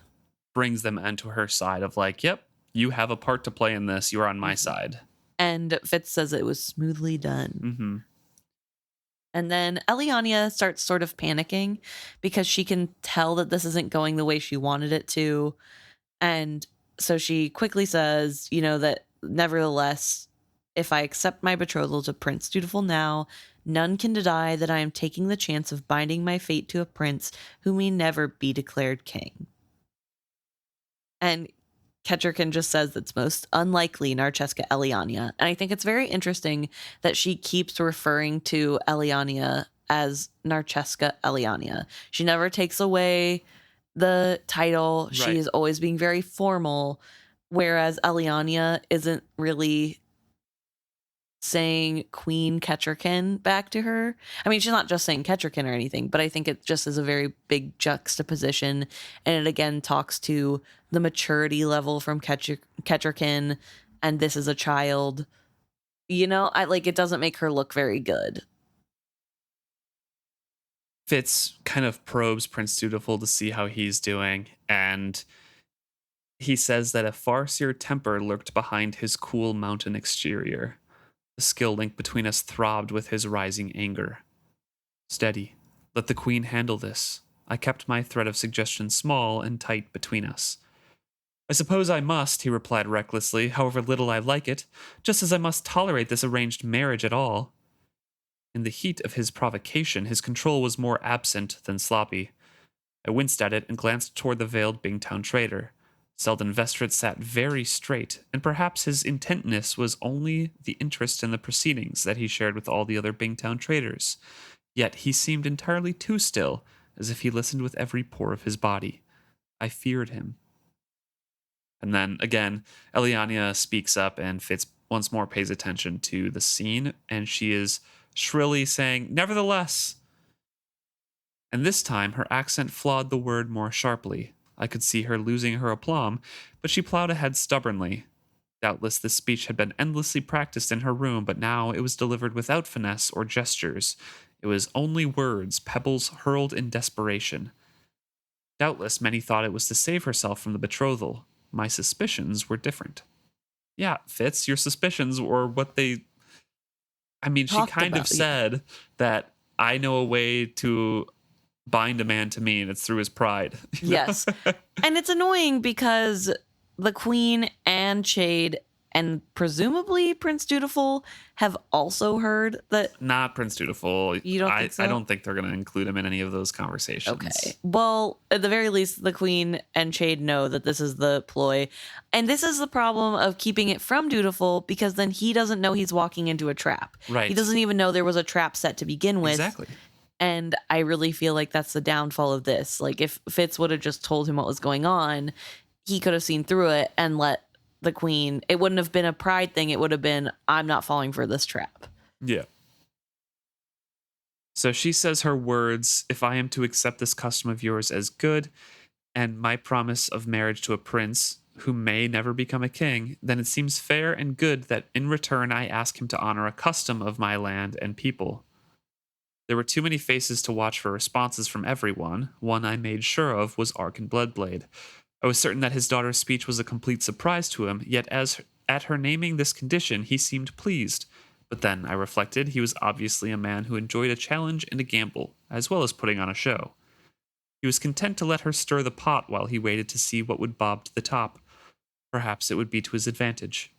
brings them into her side of like, yep, you have a part to play in this. You're on my side. And Fitz says it was smoothly done. And then Elliania starts sort of panicking because she can tell that this isn't going the way she wanted it to. And so she quickly says, that nevertheless, if I accept my betrothal to Prince Dutiful now, none can deny that I am taking the chance of binding my fate to a prince who may never be declared king. And Ketcherkin just says that's most unlikely Narcheska Elliania. And I think it's very interesting that she keeps referring to Elliania as Narcheska Elliania. She never takes away the title. Right. She is always being very formal, whereas Elliania isn't really saying Queen Ketcherkin back to her. I mean, she's not just saying Ketcherkin or anything, but I think it just is a very big juxtaposition, and it again talks to the maturity level from Ketcherkin, and this is a child. It doesn't make her look very good. Fitz kind of probes Prince Dutiful to see how he's doing, and he says that a Farseer temper lurked behind his cool mountain exterior. The skill link between us throbbed with his rising anger. Steady. Let the queen handle this. I kept my thread of suggestion small and tight between us. I suppose I must, he replied recklessly, however little I like it, just as I must tolerate this arranged marriage at all. In the heat of his provocation, his control was more absent than sloppy. I winced at it and glanced toward the veiled Bingtown trader. Selden Vestrit sat very straight, and perhaps his intentness was only the interest in the proceedings that he shared with all the other Bingtown traders. Yet he seemed entirely too still, as if he listened with every pore of his body. I feared him. And then, again, Elliania speaks up, and Fitz once more pays attention to the scene, and she is shrilly saying, "Nevertheless." And this time, her accent flawed the word more sharply. I could see her losing her aplomb, but she plowed ahead stubbornly. Doubtless this speech had been endlessly practiced in her room, but now it was delivered without finesse or gestures. It was only words, pebbles hurled in desperation. Doubtless many thought it was to save herself from the betrothal. My suspicions were different. Yeah, Fitz, your suspicions were what they... I mean, she kind of said that I know a way to bind a man to me, and it's through his pride. Yes. And it's annoying because the queen and Chade and presumably Prince Dutiful have also heard that. Not Prince Dutiful. You don't think so? I don't think they're going to include him in any of those conversations. Okay. Well, at the very least, the queen and Chade know that this is the ploy. And this is the problem of keeping it from Dutiful, because then he doesn't know he's walking into a trap. Right. He doesn't even know there was a trap set to begin with. Exactly. And I really feel like that's the downfall of this. Like, if Fitz would have just told him what was going on, he could have seen through it and let the queen... It wouldn't have been a pride thing. It would have been, I'm not falling for this trap. Yeah. So she says her words, "If I am to accept this custom of yours as good, and my promise of marriage to a prince who may never become a king, then it seems fair and good that in return I ask him to honor a custom of my land and people." There were too many faces to watch for responses from everyone. One I made sure of was Ark and Bloodblade. I was certain that his daughter's speech was a complete surprise to him, yet at her naming this condition, he seemed pleased. But then, I reflected, he was obviously a man who enjoyed a challenge and a gamble, as well as putting on a show. He was content to let her stir the pot while he waited to see what would bob to the top. Perhaps it would be to his advantage.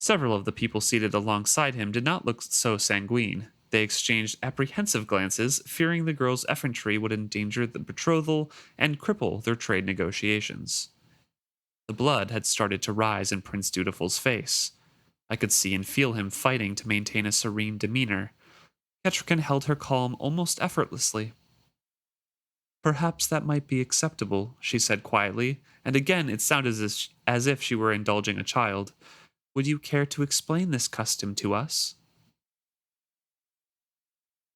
Several of the people seated alongside him did not look so sanguine. They exchanged apprehensive glances, fearing the girl's effrontery would endanger the betrothal and cripple their trade negotiations. The blood had started to rise in Prince Dutiful's face. I could see and feel him fighting to maintain a serene demeanor. Kettricken held her calm almost effortlessly. Perhaps that might be acceptable, she said quietly, and again it sounded as if she were indulging a child. Would you care to explain this custom to us?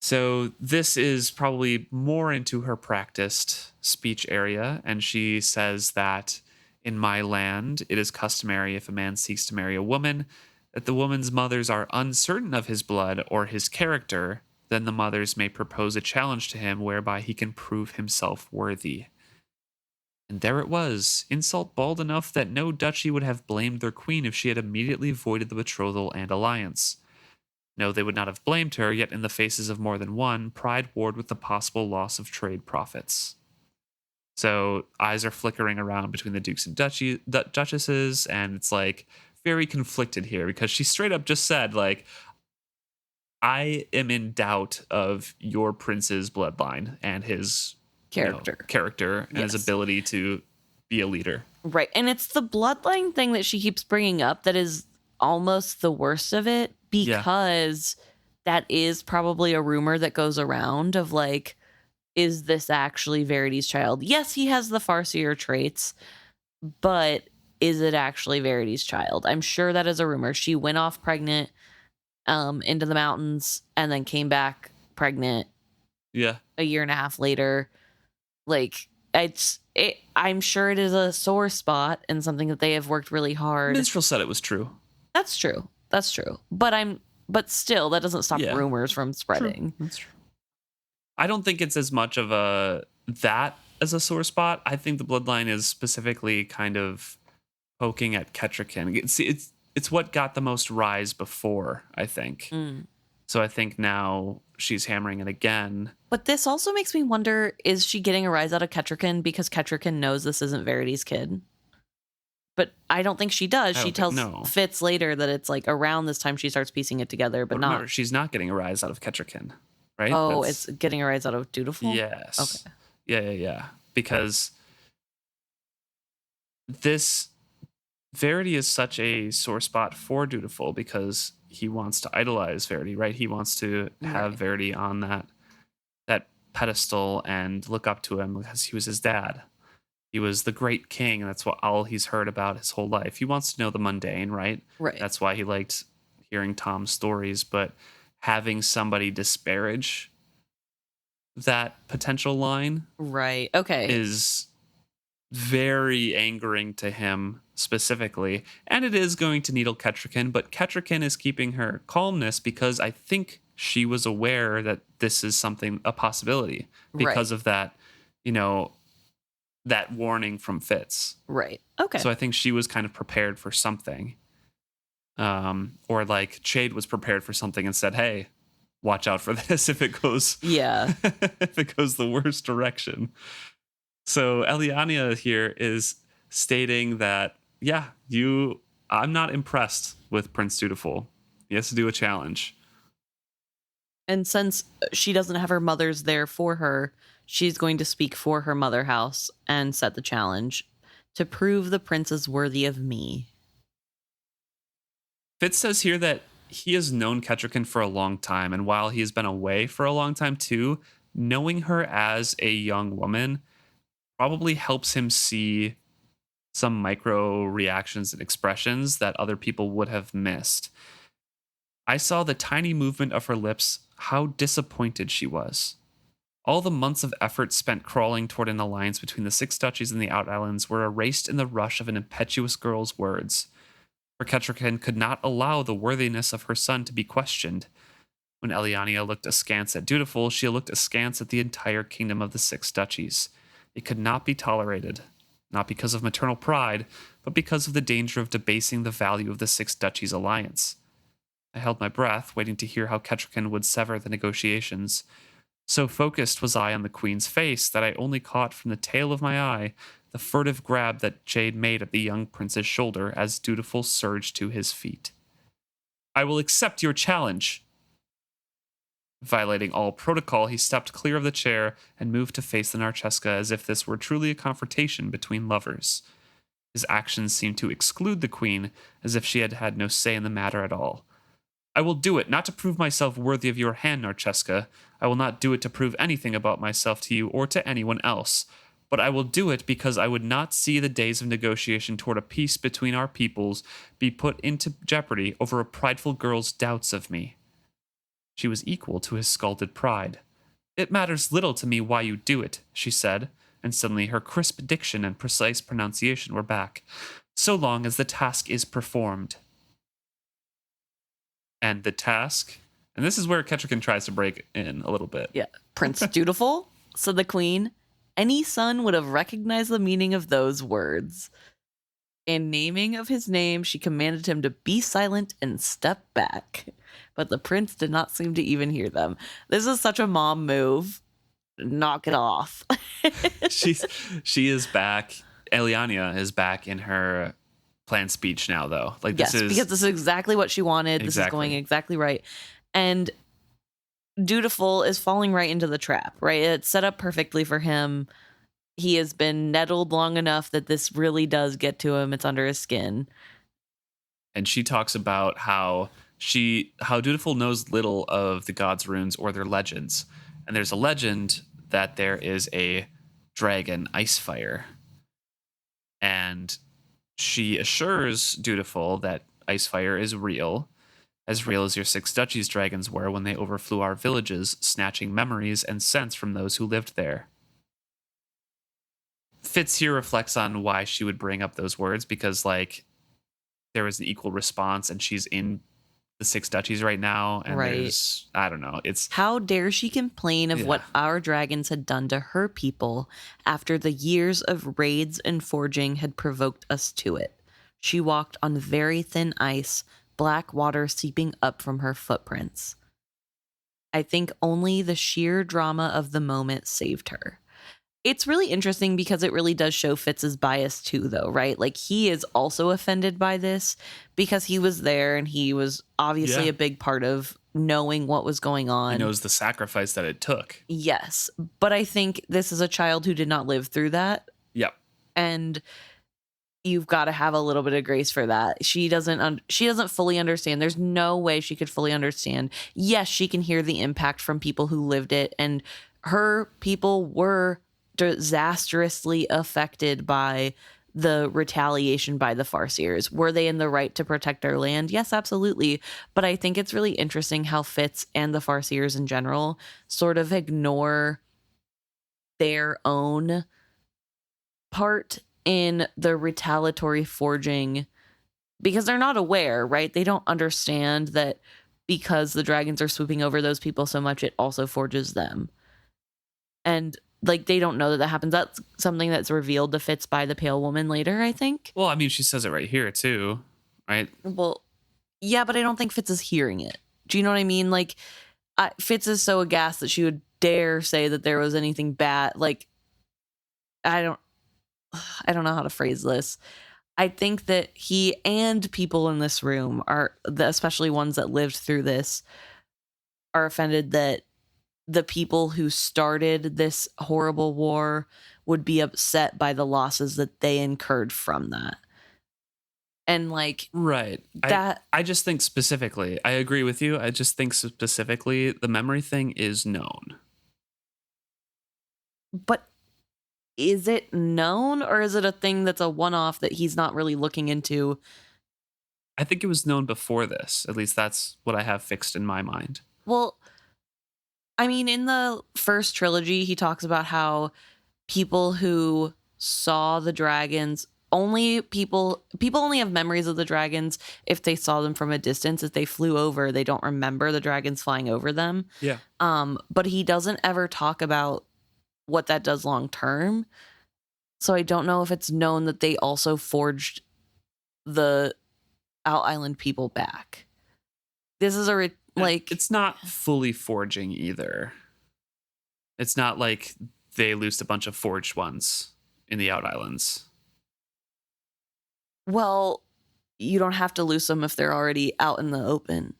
So this is probably more into her practiced speech area, and she says that in my land it is customary if a man seeks to marry a woman that the woman's mothers are uncertain of his blood or his character, then the mothers may propose a challenge to him whereby he can prove himself worthy. And there it was, insult bald enough that no duchy would have blamed their queen if she had immediately voided the betrothal and alliance. No, they would not have blamed her, yet in the faces of more than one, pride warred with the possible loss of trade profits. So eyes are flickering around between the dukes and duchesses, and it's like very conflicted here because she straight up just said, like, I am in doubt of your prince's bloodline and his character and his ability to be a leader. Right. And it's the bloodline thing that she keeps bringing up that is almost the worst of it, because that is probably a rumor that goes around of like, is this actually Verity's child? Yes, he has the Farseer traits, but is it actually Verity's child? I'm sure that is a rumor. She went off pregnant into the mountains and then came back pregnant a year and a half later. Like, I'm sure it is a sore spot and something that they have worked really hard. Minstrel said it was true. That's true. But still, that doesn't stop rumors from spreading. True. That's true. I don't think it's as much of that as a sore spot. I think the bloodline is specifically kind of poking at Kettricken. It's what got the most rise before, I think. So I think now she's hammering it again. But this also makes me wonder, is she getting a rise out of Kettricken because Kettricken knows this isn't Verity's kid? But I don't think she does. She tells Fitz later that it's like around this time she starts piecing it together, but remember, she's not getting a rise out of Kettricken, right? Oh, it's getting a rise out of Dutiful? Yes. Okay. Yeah. Because this Verity is such a sore spot for Dutiful because he wants to idolize Verity, right? He wants to have Verity on that pedestal and look up to him because he was his dad. He was the great king, and that's what all he's heard about his whole life. He wants to know the mundane, right? Right. That's why he liked hearing Tom's stories, but having somebody disparage that potential line is very angering to him specifically, and it is going to needle Kettricken, but Kettricken is keeping her calmness because I think she was aware that this is a possibility because of that, that warning from Fitz. Right. Okay. So I think she was kind of prepared for something. Or like Chade was prepared for something and said, hey, watch out for this if it goes if it goes the worst direction. So Elliania here is stating that, I'm not impressed with Prince Dutiful. He has to do a challenge. And since she doesn't have her mothers there for her, she's going to speak for her mother house and set the challenge to prove the prince is worthy of me. Fitz says here that he has known Kettricken for a long time, and while he has been away for a long time too, knowing her as a young woman probably helps him see some micro reactions and expressions that other people would have missed. I saw the tiny movement of her lips, how disappointed she was. All the months of effort spent crawling toward an alliance between the 6 duchies and the OutIslands were erased in the rush of an impetuous girl's words. For Kettricken could not allow the worthiness of her son to be questioned. When Elliania looked askance at Dutiful, she looked askance at the entire kingdom of the 6 duchies. It could not be tolerated, not because of maternal pride, but because of the danger of debasing the value of the 6 duchies' alliance. I held my breath, waiting to hear how Kettricken would sever the negotiations. So focused was I on the queen's face that I only caught from the tail of my eye the furtive grab that Chade made at the young prince's shoulder as Dutiful surged to his feet. I will accept your challenge. Violating all protocol, he stepped clear of the chair and moved to face the Narcheska as if this were truly a confrontation between lovers. His actions seemed to exclude the queen, as if she had had no say in the matter at all. I will do it, not to prove myself worthy of your hand, Narcheska. I will not do it to prove anything about myself to you or to anyone else. But I will do it because I would not see the days of negotiation toward a peace between our peoples be put into jeopardy over a prideful girl's doubts of me. She was equal to his scalded pride. It matters little to me why you do it, she said, and suddenly her crisp diction and precise pronunciation were back. So long as the task is performed. And the task, and this is where Kettrican tries to break in a little bit. Yeah. Prince Dutiful, said the queen. Any son would have recognized the meaning of those words. In naming of his name, she commanded him to be silent and step back. But the prince did not seem to even hear them. This is such a mom move. Knock it off. She is back. Elliania is back in her planned speech now, though. Like, yes, this is because this is exactly what she wanted. Exactly. This is going exactly right. And Dutiful is falling right into the trap, right? It's set up perfectly for him. He has been nettled long enough that this really does get to him. It's under his skin. And she talks about how Dutiful knows little of the gods' runes or their legends. And there's a legend that there is a dragon, Icefyre. And she assures Dutiful that Icefyre is real as your Six Duchies dragons were when they overflew our villages, snatching memories and sense from those who lived there. Fitz here reflects on why she would bring up those words, because, like, there was an equal response, and she's in the Six Duchies right now, and there's, I don't know, it's... How dare she complain of what our dragons had done to her people after the years of raids and forging had provoked us to it. She walked on very thin ice, black water seeping up from her footprints. I think only the sheer drama of the moment saved her. It's really interesting because it really does show Fitz's bias too, though, right? Like, he is also offended by this because he was there and he was obviously a big part of knowing what was going on. He knows the sacrifice that it took. Yes, but I think this is a child who did not live through that. Yep. And you've got to have a little bit of grace for that. She doesn't fully understand. There's no way she could fully understand. Yes, she can hear the impact from people who lived it, and her people were disastrously affected by the retaliation by the Farseers. Were they in the right to protect their land? Yes, absolutely. But I think it's really interesting how Fitz and the Farseers in general sort of ignore their own part in the retaliatory forging because they're not aware, right? They don't understand that because the dragons are swooping over those people so much, it also forges them. And like, they don't know that happens. That's something that's revealed to Fitz by the Pale Woman later, I think. Well, I mean, she says it right here, too, right? Well, yeah, but I don't think Fitz is hearing it. Do you know what I mean? Like, Fitz is so aghast that she would dare say that there was anything bad. Like, I don't know how to phrase this. I think that he and people in this room especially ones that lived through this, are offended that the people who started this horrible war would be upset by the losses that they incurred from that. And like, right. I just think specifically, I agree with you. I just think specifically the memory thing is known. But is it known, or is it a thing that's a one-off that he's not really looking into? I think it was known before this. At least that's what I have fixed in my mind. Well, I mean, in the first trilogy, he talks about how people who saw the dragons, people only have memories of the dragons if they saw them from a distance. If they flew over, they don't remember the dragons flying over them. Yeah. But he doesn't ever talk about what that does long term. So I don't know if it's known that they also forged the Out Island people back. This is it's not fully forging either. It's not like they loosed a bunch of forged ones in the Out Islands. Well, you don't have to loose them if they're already out in the open.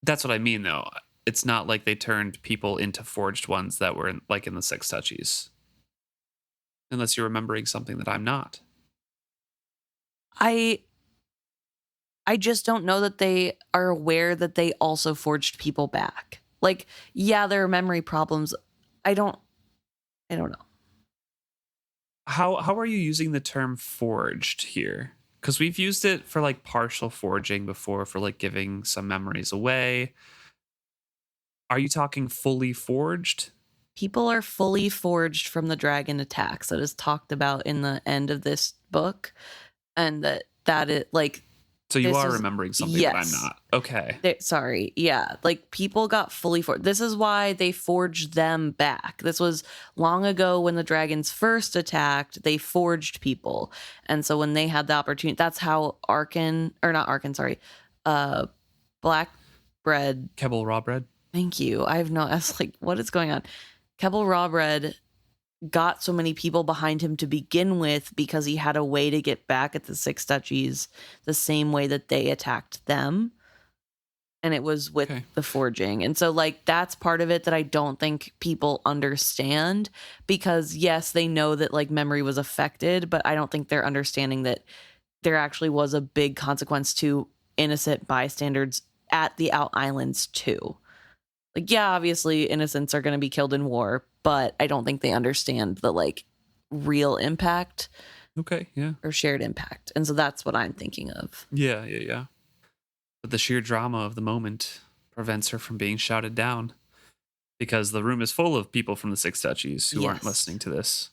That's what I mean, though. it's not like they turned people into forged ones that were in the Six Touchies. Unless you're remembering something that I'm not. I just don't know that they are aware that they also forged people back. Like, yeah, there are memory problems. I don't know. How are you using the term forged here? Because we've used it for like partial forging before, for like giving some memories away. Are you talking fully forged? People are fully forged from the dragon attacks that is talked about in the end of this book, and that it like. So you are is, remembering something that I'm not. Okay. Sorry. Yeah. Like people got fully forged. This is why they forged them back. This was long ago when the dragons first attacked, they forged people. And so when they had the opportunity, that's how Black Bread. Kebble raw bread. Thank you. I was like, what is going on? Kebble Raw Bread got so many people behind him to begin with because he had a way to get back at the Six Duchies the same way that they attacked them. And it was with the forging. And so like that's part of it that I don't think people understand, because yes, they know that like memory was affected, but I don't think they're understanding that there actually was a big consequence to innocent bystanders at the Out Islands too. Like, yeah, obviously innocents are going to be killed in war, but I don't think they understand the like real impact. Okay, yeah. Or shared impact. And so that's what I'm thinking of. Yeah. But the sheer drama of the moment prevents her from being shouted down, because the room is full of people from the Six Duchies who aren't listening to this.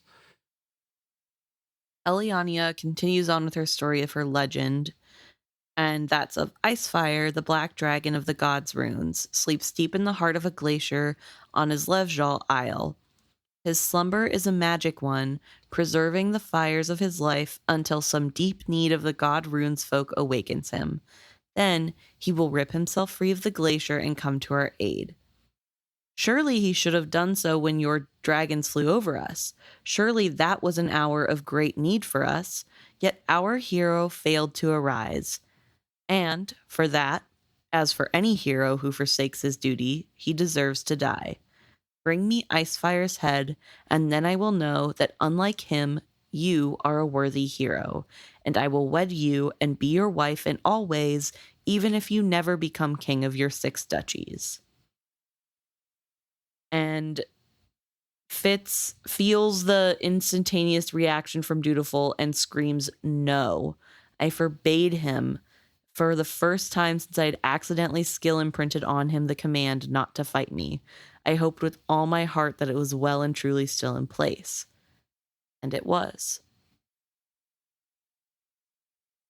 Elliania continues on with her story of her legend, and that's of Icefyre, the black dragon of the gods' runes, sleeps deep in the heart of a glacier on his Levjal Isle. His slumber is a magic one, preserving the fires of his life until some deep need of the god runes folk awakens him. Then he will rip himself free of the glacier and come to our aid. Surely he should have done so when your dragons flew over us. Surely that was an hour of great need for us, yet our hero failed to arise. And, for that, as for any hero who forsakes his duty, he deserves to die. Bring me Icefyre's head, and then I will know that unlike him, you are a worthy hero, and I will wed you and be your wife in all ways, even if you never become king of your Six Duchies. And Fitz feels the instantaneous reaction from Dutiful and screams, "No. I forbade him for the first time since I'd accidentally skill imprinted on him the command not to fight me. I hoped with all my heart that it was well and truly still in place." And it was.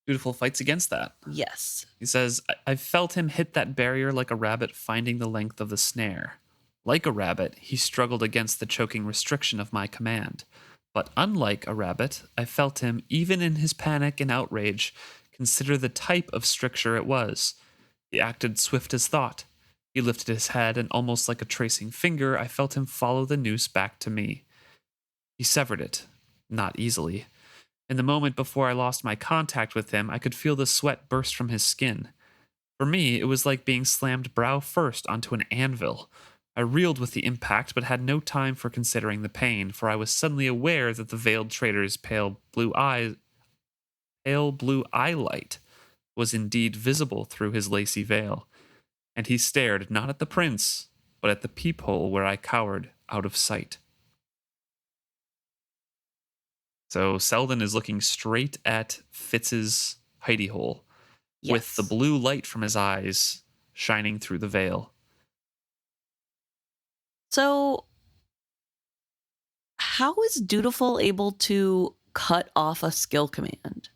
Dutiful fights against that. Yes. He says, I felt him hit that barrier like a rabbit finding the length of the snare. Like a rabbit, he struggled against the choking restriction of my command. But unlike a rabbit, I felt him, even in his panic and outrage, consider the type of stricture it was. He acted swift as thought. He lifted his head, and almost like a tracing finger, I felt him follow the noose back to me. He severed it, not easily. In the moment before I lost my contact with him, I could feel the sweat burst from his skin. For me, it was like being slammed brow first onto an anvil. I reeled with the impact, but had no time for considering the pain, for I was suddenly aware that the veiled trader's pale blue eye light was indeed visible through his lacy veil, and he stared not at the prince, but at the peephole where I cowered out of sight. So Selden is looking straight at Fitz's hidey hole, with the blue light from his eyes shining through the veil. So, how is Dutiful able to cut off a skill command?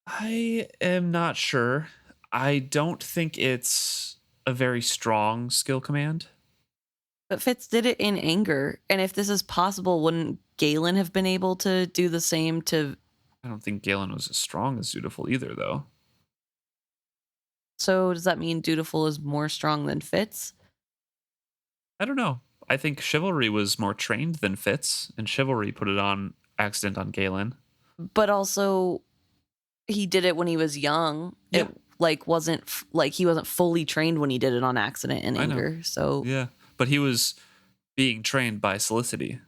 I am not sure. I don't think it's a very strong skill command. But Fitz did it in anger. And if this is possible, wouldn't Galen have been able to do the same to... I don't think Galen was as strong as Dutiful either, though. So does that mean Dutiful is more strong than Fitz? I don't know. I think Chivalry was more trained than Fitz, and Chivalry put it on accident on Galen. But also, he did it when he was young. Yeah. like he wasn't fully trained when he did it on accident and anger. So yeah, but he was being trained by Solicity.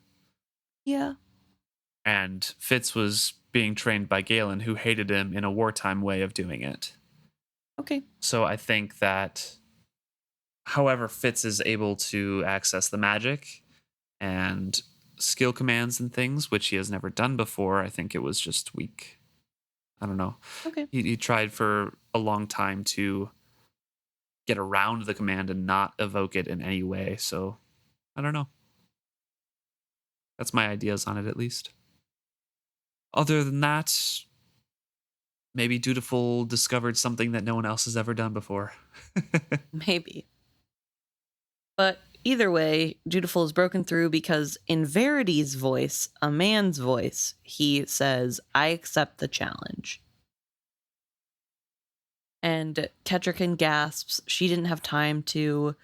Yeah. And Fitz was being trained by Galen, who hated him in a wartime way of doing it. Okay. So I think that however Fitz is able to access the magic and skill commands and things, which he has never done before, I think it was just weak. I don't know. Okay. He tried for a long time to get around the command and not evoke it in any way. So I don't know. That's my ideas on it, at least. Other than that, maybe Dutiful discovered something that no one else has ever done before. Maybe. But either way, Dutiful is broken through because in Verity's voice, a man's voice, he says, "I accept the challenge." And Kettrican gasps. She didn't have time to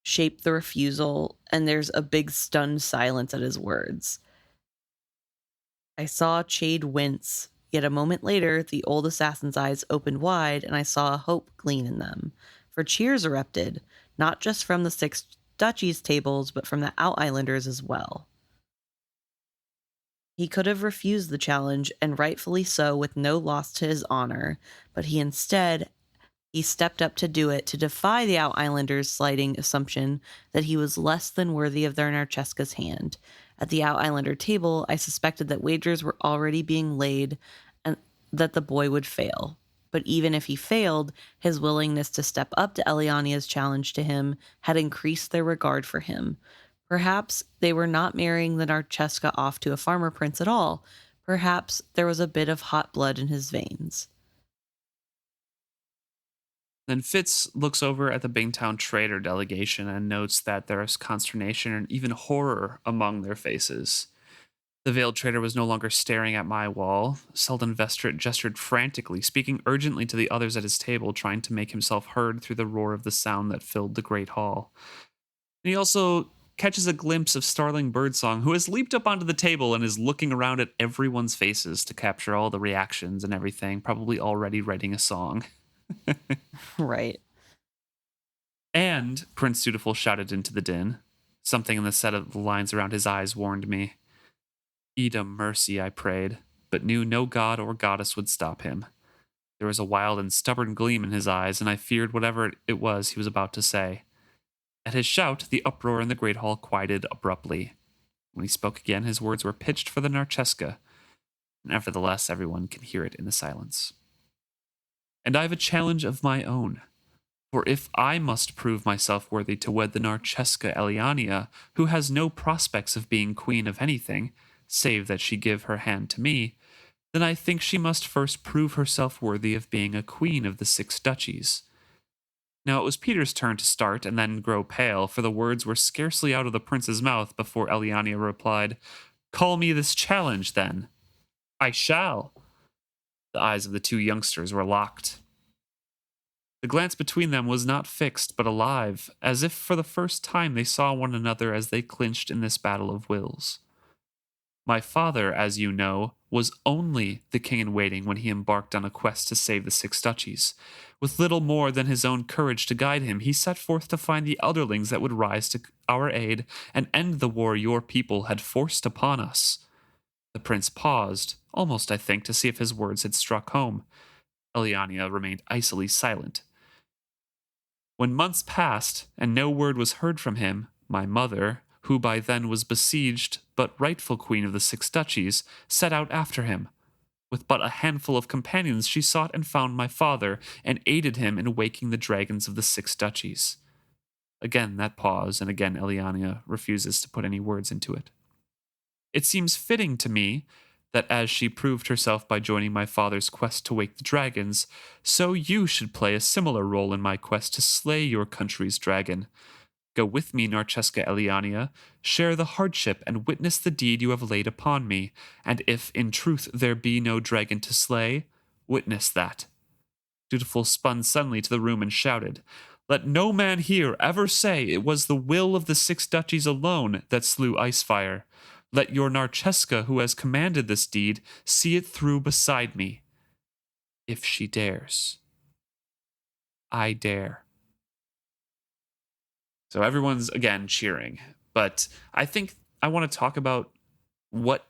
shape the refusal, and there's a big stunned silence at his words. I saw Chade wince, yet a moment later, the old assassin's eyes opened wide, and I saw a hope gleam in them. For cheers erupted, not just from the 6 duchies tables, but from the OutIslanders as well. He could have refused the challenge, and rightfully so, with no loss to his honor, but he stepped up to do it, to defy the OutIslanders' slighting assumption that he was less than worthy of their Narcheska's hand. At the OutIslander table, I suspected that wagers were already being laid and that the boy would fail. But even if he failed, his willingness to step up to Elliania's challenge to him had increased their regard for him. Perhaps they were not marrying the Narcheska off to a farmer prince at all. Perhaps there was a bit of hot blood in his veins. Then Fitz looks over at the Bingtown trader delegation and notes that there is consternation and even horror among their faces. The veiled trader was no longer staring at my wall. Selden Vestrit gestured frantically, speaking urgently to the others at his table, trying to make himself heard through the roar of the sound that filled the great hall. And he also catches a glimpse of Starling Birdsong, who has leaped up onto the table and is looking around at everyone's faces to capture all the reactions and everything, probably already writing a song. Right. And Prince Dutiful shouted into the din. Something in the set of the lines around his eyes warned me. Edom mercy, I prayed, but knew no god or goddess would stop him. There was a wild and stubborn gleam in his eyes, and I feared whatever it was he was about to say. At his shout, the uproar in the great hall quieted abruptly. When he spoke again, his words were pitched for the Narcheska. Nevertheless, everyone can hear it in the silence. And I have a challenge of my own. For if I must prove myself worthy to wed the Narcheska Elliania, who has no prospects of being queen of anything, save that she give her hand to me, then I think she must first prove herself worthy of being a queen of the 6 duchies. Now it was Peter's turn to start and then grow pale, for the words were scarcely out of the prince's mouth before Elliania replied, "Call me this challenge, then." "I shall." The eyes of the 2 youngsters were locked. The glance between them was not fixed, but alive, as if for the first time they saw one another as they clinched in this battle of wills. My father, as you know, was only the king-in-waiting when he embarked on a quest to save the 6 duchies. With little more than his own courage to guide him, he set forth to find the Elderlings that would rise to our aid and end the war your people had forced upon us. The prince paused, almost, I think, to see if his words had struck home. Elliania remained icily silent. When months passed, and no word was heard from him, my mother, who by then was besieged but rightful queen of the 6 duchies, set out after him. With but a handful of companions, she sought and found my father, and aided him in waking the dragons of the 6 duchies. Again that pause, and again Elliania refuses to put any words into it. It seems fitting to me that as she proved herself by joining my father's quest to wake the dragons, so you should play a similar role in my quest to slay your country's dragon. Go with me, Narcheska Elliania, share the hardship and witness the deed you have laid upon me, and if in truth there be no dragon to slay, witness that. Dutiful spun suddenly to the room and shouted, "Let no man here ever say it was the will of the 6 duchies alone that slew Icefyre. Let your Narcheska, who has commanded this deed, see it through beside me, if she dares." I dare. So everyone's, again, cheering. But I think I want to talk about what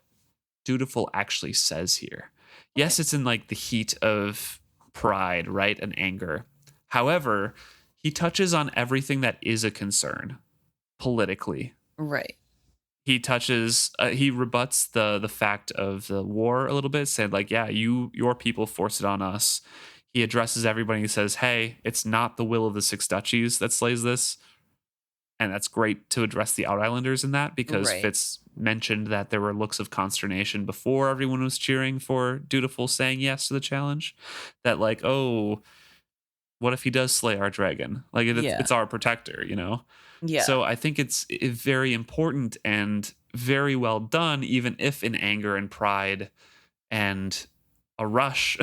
Dutiful actually says here. Yes, it's in like the heat of pride, right? And anger. However, he touches on everything that is a concern politically. Right. He touches, he rebuts the fact of the war a little bit, said like, yeah, your people forced it on us. He addresses everybody. He says, hey, it's not the will of the Six Duchies that slays this. And that's great to address the OutIslanders in that, because Right. Fitz mentioned that there were looks of consternation before everyone was cheering for Dutiful saying yes to the challenge. That like, oh, what if he does slay our dragon? Like it's our protector, you know? Yeah. So I think it's very important and very well done, even if in anger and pride and a rush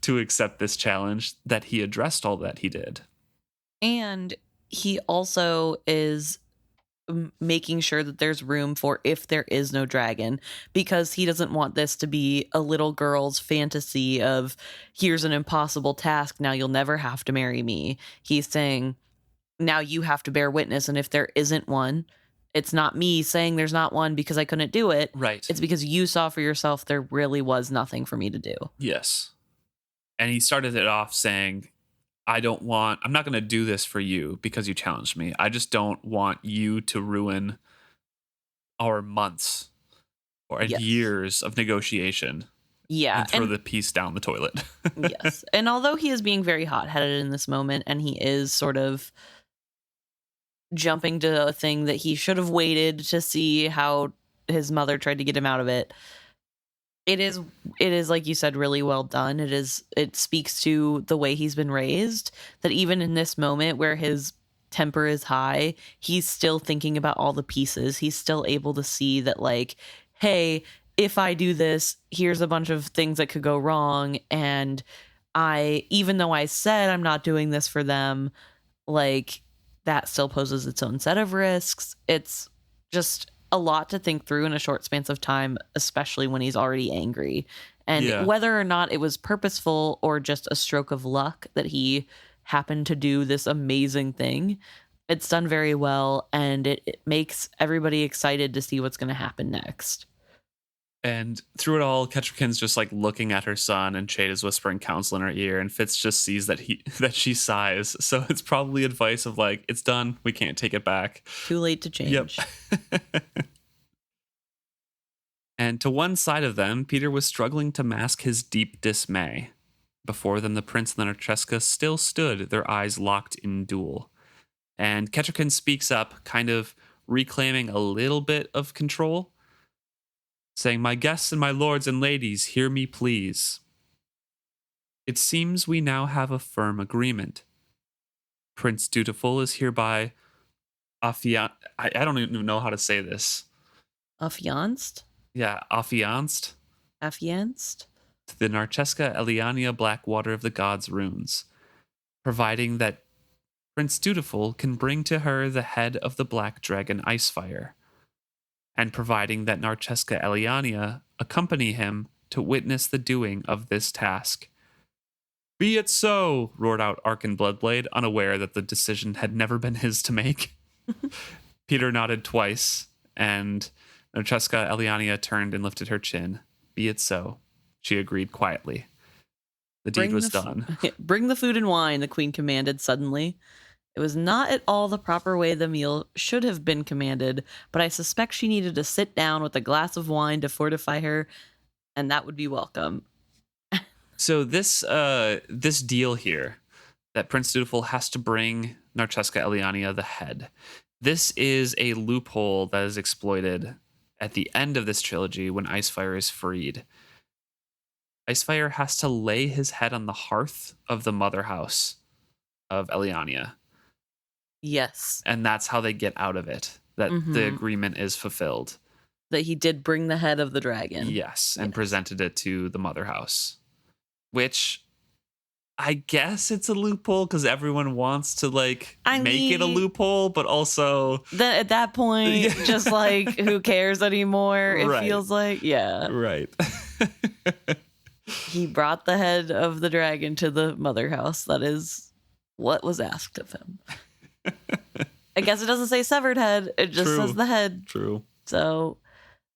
to accept this challenge, that he addressed all that he did. And he also is making sure that there's room for if there is no dragon, because he doesn't want this to be a little girl's fantasy of here's an impossible task, now you'll never have to marry me. He's saying now you have to bear witness, and if there isn't one, it's not me saying there's not one because I couldn't do it. Right. It's because you saw for yourself there really was nothing for me to do. Yes. And he started it off saying, I'm not going to do this for you because you challenged me. I just don't want you to ruin our months or years of negotiation. Yeah. And throw the peace down the toilet. Yes. And although he is being very hot-headed in this moment, and he is sort of jumping to a thing that he should have waited to see how his mother tried to get him out of it, it is like you said, really well done. It speaks to the way he's been raised, that even in this moment where his temper is high, he's still thinking about all the pieces. He's still able to see that, like, hey, if I do this, here's a bunch of things that could go wrong, and even though I said I'm not doing this for them, like, that still poses its own set of risks. It's just a lot to think through in a short span of time, especially when he's already angry. And whether or not it was purposeful or just a stroke of luck that he happened to do this amazing thing, it's done very well, and it makes everybody excited to see what's going to happen next. And through it all, Ketcherkin's just like looking at her son, and Chade is whispering counsel in her ear, and Fitz just sees that she sighs. So it's probably advice of like, it's done, we can't take it back. Too late to change. Yep. And to one side of them, Peter was struggling to mask his deep dismay. Before them, the prince and the Narcheska still stood, their eyes locked in duel. And Ketcherkin speaks up, kind of reclaiming a little bit of control, saying, "My guests and my lords and ladies, hear me please. It seems we now have a firm agreement. Prince Dutiful is hereby I don't even know how to say this. Affianced? Yeah, affianced. Affianced? To the Narcheska Elliania Blackwater of the Gods runes, providing that Prince Dutiful can bring to her the head of the black dragon Icefyre, and providing that Narcheska Elliania accompany him to witness the doing of this task." "Be it so," roared out Arkin Bloodblade, unaware that the decision had never been his to make. Peter nodded twice, and Narcheska Elliania turned and lifted her chin. "Be it so," she agreed quietly. The deed was done. "Bring the food and wine," the queen commanded suddenly. It was not at all the proper way the meal should have been commanded, but I suspect she needed to sit down with a glass of wine to fortify her, and that would be welcome. So this deal here, that Prince Dutiful has to bring Narcheska Elliania the head, this is a loophole that is exploited at the end of this trilogy when Icefyre is freed. Icefyre has to lay his head on the hearth of the mother house of Elliania. Yes. And that's how they get out of it, that the agreement is fulfilled. That he did bring the head of the dragon. Yes, and presented it to the mother house. Which, I guess it's a loophole because everyone wants to make it a loophole, but also... At that point, just like, who cares anymore? It feels like, yeah. Right. He brought the head of the dragon to the mother house. That is what was asked of him. I guess it doesn't say severed head. It just says the head. True. So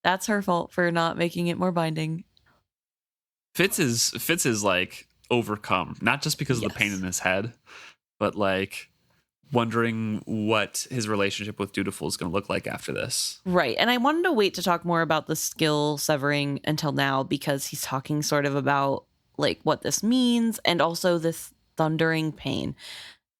that's her fault for not making it more binding. Fitz is like overcome, not just because of the pain in his head, but like wondering what his relationship with Dutiful is going to look like after this. Right. And I wanted to wait to talk more about the skill severing until now, because he's talking sort of about like what this means and also this thundering pain.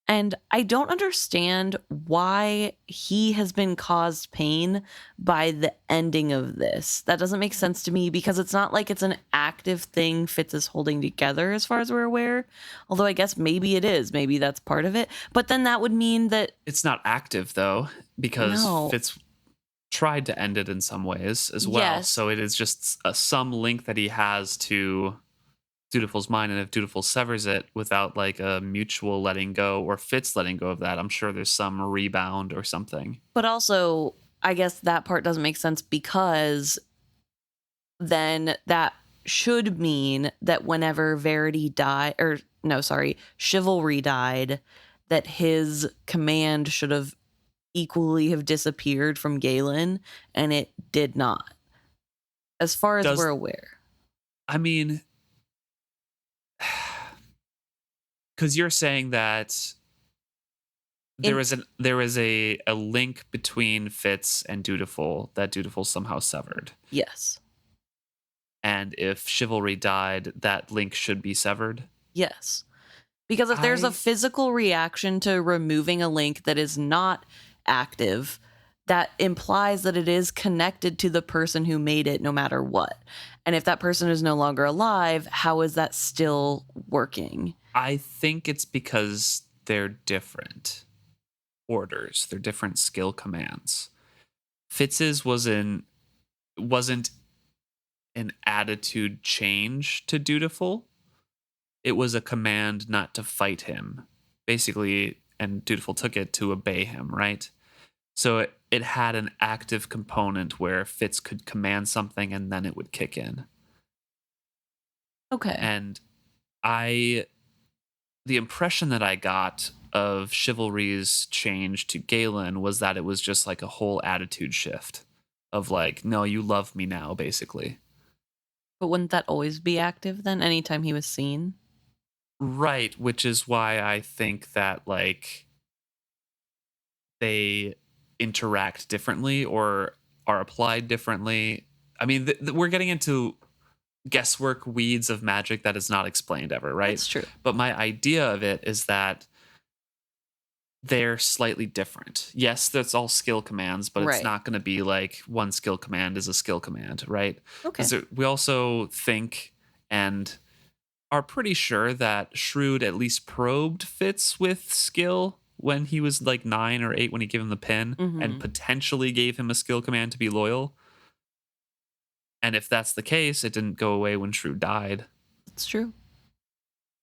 And I don't understand why he has been caused pain by the ending of this. That doesn't make sense to me, because it's not like it's an active thing Fitz is holding together as far as we're aware. Although I guess maybe it is. Maybe that's part of it. But then that would mean that... It's not active, though, because Fitz tried to end it in some ways as well. Yes. So it is just some link that he has to Dutiful's mind, and if Dutiful severs it without like a mutual letting go or Fitz letting go of that, I'm sure there's some rebound or something. But also, I guess that part doesn't make sense, because then that should mean that whenever Chivalry died, that his command should have equally have disappeared from Galen, and it did not, as far as we're aware. I mean, because you're saying that there is a link between Fitz and Dutiful that Dutiful somehow severed. Yes. And if Chivalry died, that link should be severed? Yes. Because if there's a physical reaction to removing a link that is not active, that implies that it is connected to the person who made it no matter what. And if that person is no longer alive, how is that still working? I think it's because they're different orders. They're different skill commands. Fitz's wasn't an attitude change to Dutiful. It was a command not to fight him, basically, and Dutiful took it to obey him, right? So it had an active component where Fitz could command something and then it would kick in. Okay. And the impression that I got of Chivalry's change to Galen was that it was just like a whole attitude shift of like, no, you love me now, basically. But wouldn't that always be active then, anytime he was seen? Right, which is why I think that like they interact differently or are applied differently. I mean, we're getting into guesswork weeds of magic that is not explained ever, right? That's true. But my idea of it is that they're slightly different. Yes, that's all skill commands, but it's not going to be like one skill command is a skill command, right? Okay. We also think and are pretty sure that Shrewd at least probed Fitz with skill when he was like 9 or 8 when he gave him the pin, and potentially gave him a skill command to be loyal. And if that's the case, it didn't go away when Shrewd died. That's true.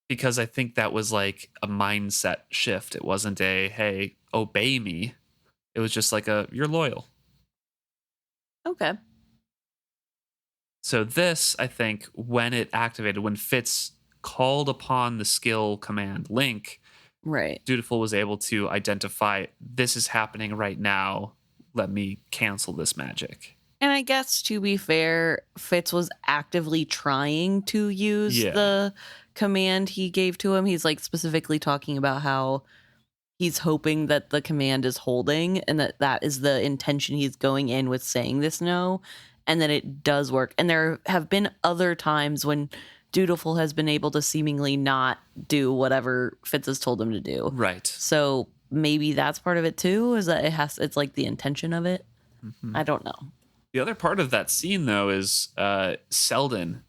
Because I think that was like a mindset shift. It wasn't a, hey, obey me. It was just like you're loyal. Okay. So this, I think, when it activated, when Fitz called upon the skill command link, right, Dutiful was able to identify, this is happening right now. Let me cancel this magic. And I guess, to be fair, Fitz was actively trying to use the command he gave to him. He's like specifically talking about how he's hoping that the command is holding, and that is the intention he's going in with saying this no, and that it does work. And there have been other times when Dutiful has been able to seemingly not do whatever Fitz has told him to do. Right. So maybe that's part of it too, is that it's like the intention of it. Mm-hmm. I don't know. The other part of that scene, though, is Selden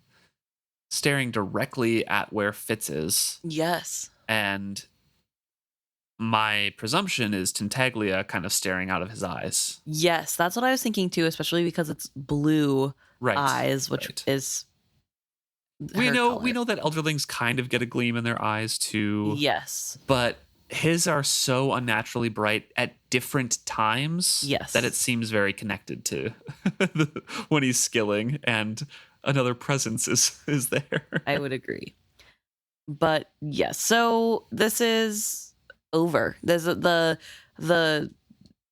staring directly at where Fitz is. Yes. And my presumption is Tintaglia kind of staring out of his eyes. Yes, that's what I was thinking too, especially because it's blue eyes, which is we know that Elderlings kind of get a gleam in their eyes too. Yes. But his are so unnaturally bright at different times that it seems very connected to when he's skilling, and another presence is there. I would agree. But yes, so this is over. The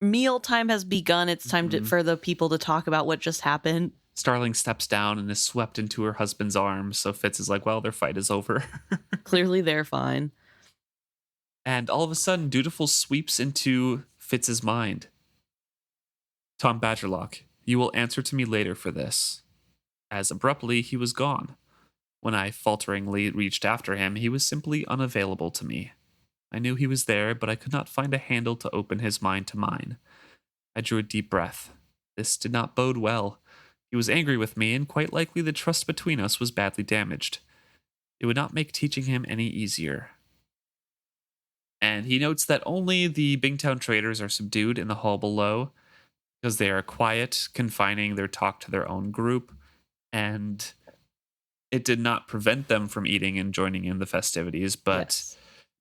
meal time has begun. It's time for the people to talk about what just happened. Starling steps down and is swept into her husband's arms. So Fitz is like, well, their fight is over. Clearly they're fine. And all of a sudden, Dutiful sweeps into Fitz's mind. Tom Badgerlock, you will answer to me later for this. As abruptly, he was gone. When I falteringly reached after him, he was simply unavailable to me. I knew he was there, but I could not find a handle to open his mind to mine. I drew a deep breath. This did not bode well. He was angry with me, and quite likely the trust between us was badly damaged. It would not make teaching him any easier. And he notes that only the Bingtown traders are subdued in the hall below, because they are quiet, confining their talk to their own group, and it did not prevent them from eating and joining in the festivities, but... Yes.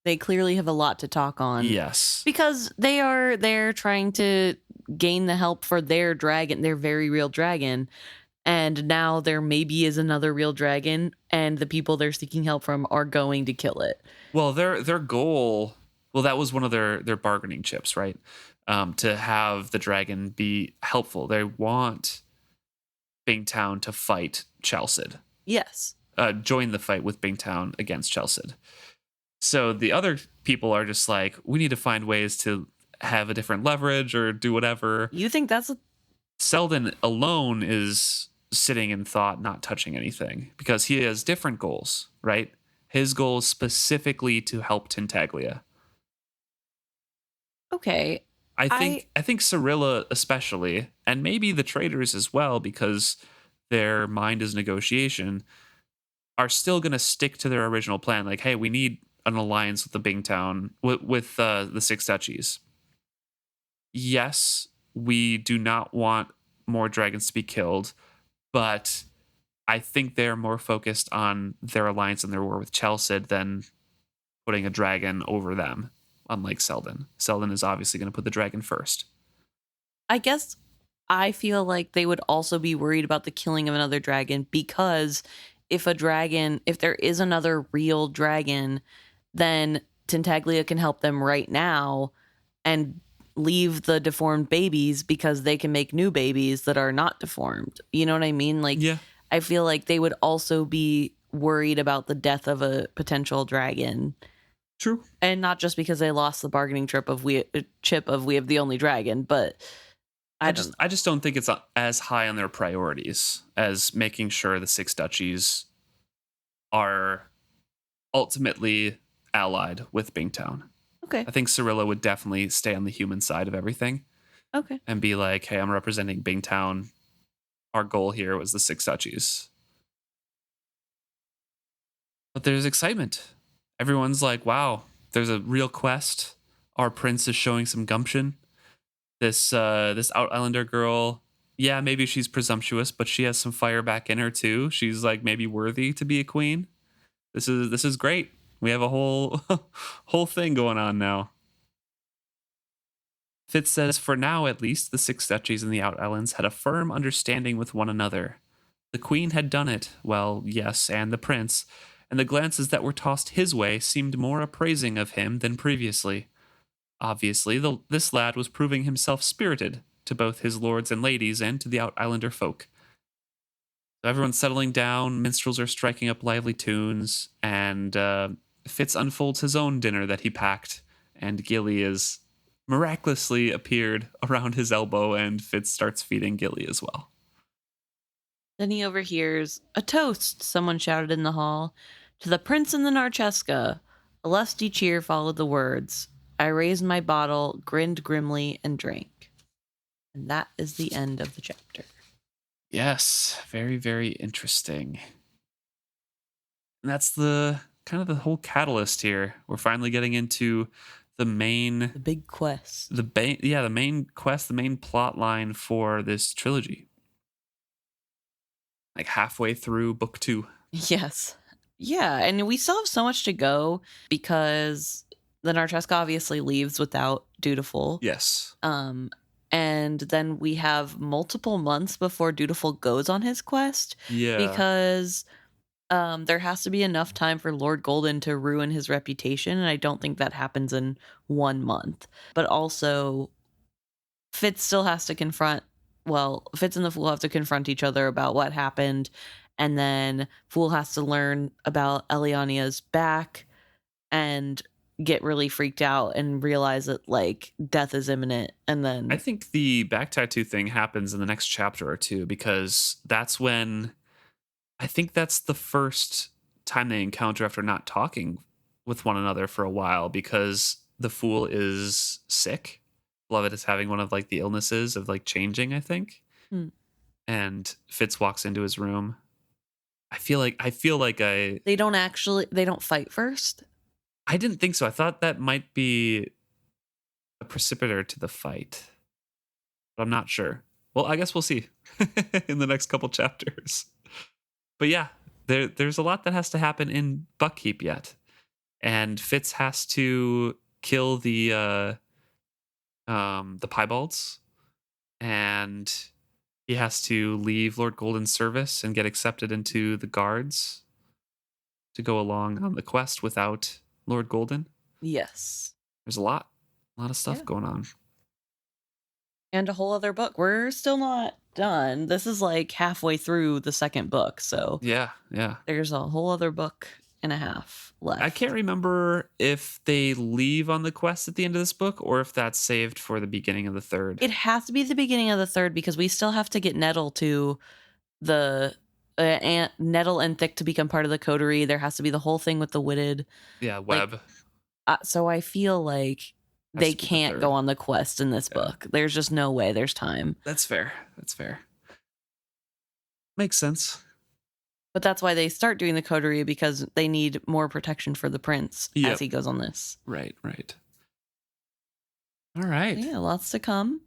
They clearly have a lot to talk on. Yes. Because they're trying to gain the help for their dragon, their very real dragon, and now there maybe is another real dragon, and the people they're seeking help from are going to kill it. Well, their goal... Well, that was one of their bargaining chips, right? To have the dragon be helpful. They want Bingtown to fight Chalced. Yes. Join the fight with Bingtown against Chalced. So the other people are just like, we need to find ways to have a different leverage or do whatever. You think that's Selden alone is sitting in thought, not touching anything, because he has different goals, right? His goal is specifically to help Tintaglia. Okay. I think Cirilla especially, and maybe the traders as well, because their mind is negotiation, are still going to stick to their original plan. Like, hey, we need an alliance with the Bingtown, with the Six Duchies. Yes, we do not want more dragons to be killed, but I think they're more focused on their alliance and their war with Chalced than putting a dragon over them, unlike Selden. Selden is obviously going to put the dragon first. I guess I feel like they would also be worried about the killing of another dragon, because if there is another real dragon, then Tintaglia can help them right now and leave the deformed babies, because they can make new babies that are not deformed. You know what I mean? Like, yeah. I feel like they would also be worried about the death of a potential dragon. True. And not just because they lost the bargaining chip of we have the only dragon, but I just don't think it's as high on their priorities as making sure the Six Duchies are ultimately allied with Bingtown. Okay. I think Cirilla would definitely stay on the human side of everything. Okay. And be like, hey, I'm representing Bingtown. Our goal here was the Six Duchies. But there's excitement. Everyone's like, wow, there's a real quest. Our prince is showing some gumption. This OutIslander girl, yeah, maybe she's presumptuous, but she has some fire back in her too. She's like maybe worthy to be a queen. This is great. We have a whole thing going on now. Fitz says, for now at least, the Six Duchies and the OutIslands had a firm understanding with one another. The queen had done it, well, yes, and the prince, and the glances that were tossed his way seemed more appraising of him than previously. Obviously, this lad was proving himself spirited to both his lords and ladies and to the OutIslander folk. So everyone's settling down, minstrels are striking up lively tunes, and Fitz unfolds his own dinner that he packed, and Gilly is miraculously appeared around his elbow, and Fitz starts feeding Gilly as well. Then he overhears, "A toast," someone shouted in the hall. "To the prince and the Narcheska." A lusty cheer followed the words. I raised my bottle, grinned grimly, and drank. And that is the end of the chapter. Yes, very, very interesting. And that's the kind of the whole catalyst here. We're finally getting into the big quest. The main quest, the main plot line for this trilogy. Like halfway through book 2. Yes. Yeah, and we still have so much to go, because the Narcheska obviously leaves without Dutiful. Yes. And then we have multiple months before Dutiful goes on his quest. Yeah. Because There has to be enough time for Lord Golden to ruin his reputation, and I don't think that happens in 1 month. But also, Fitz still has to Fitz and the Fool have to confront each other about what happened, and then Fool has to learn about Elliania's back and get really freaked out and realize that, like, death is imminent. And then I think the back tattoo thing happens in the next chapter or two, because that's when I think that's the first time they encounter after not talking with one another for a while, because the Fool is sick. Lovett is having one of like the illnesses of like changing, I think. Hmm. And Fitz walks into his room. I feel like they don't fight first. I didn't think so. I thought that might be a precipitator to the fight, but I'm not sure. Well, I guess we'll see in the next couple chapters. But yeah, there's a lot that has to happen in Buckkeep yet, and Fitz has to kill the piebalds, and he has to leave Lord Golden's service and get accepted into the guards to go along on the quest without Lord Golden. Yes. There's a lot of stuff going on. And a whole other book. We're still not done. This is like halfway through the second book, so yeah. There's a whole other book and a half left. I can't remember if they leave on the quest at the end of this book or if that's saved for the beginning of the third. It has to be the beginning of the third, because we still have to get Nettle to the Nettle and Thick to become part of the coterie. There has to be the whole thing with the Witted. Yeah, Web. So I feel like they can't go on the quest in this book. There's just no way. There's time. That's fair. Makes sense. But that's why they start doing the coterie, because they need more protection for the prince as he goes on this. Right. All right. Yeah, lots to come.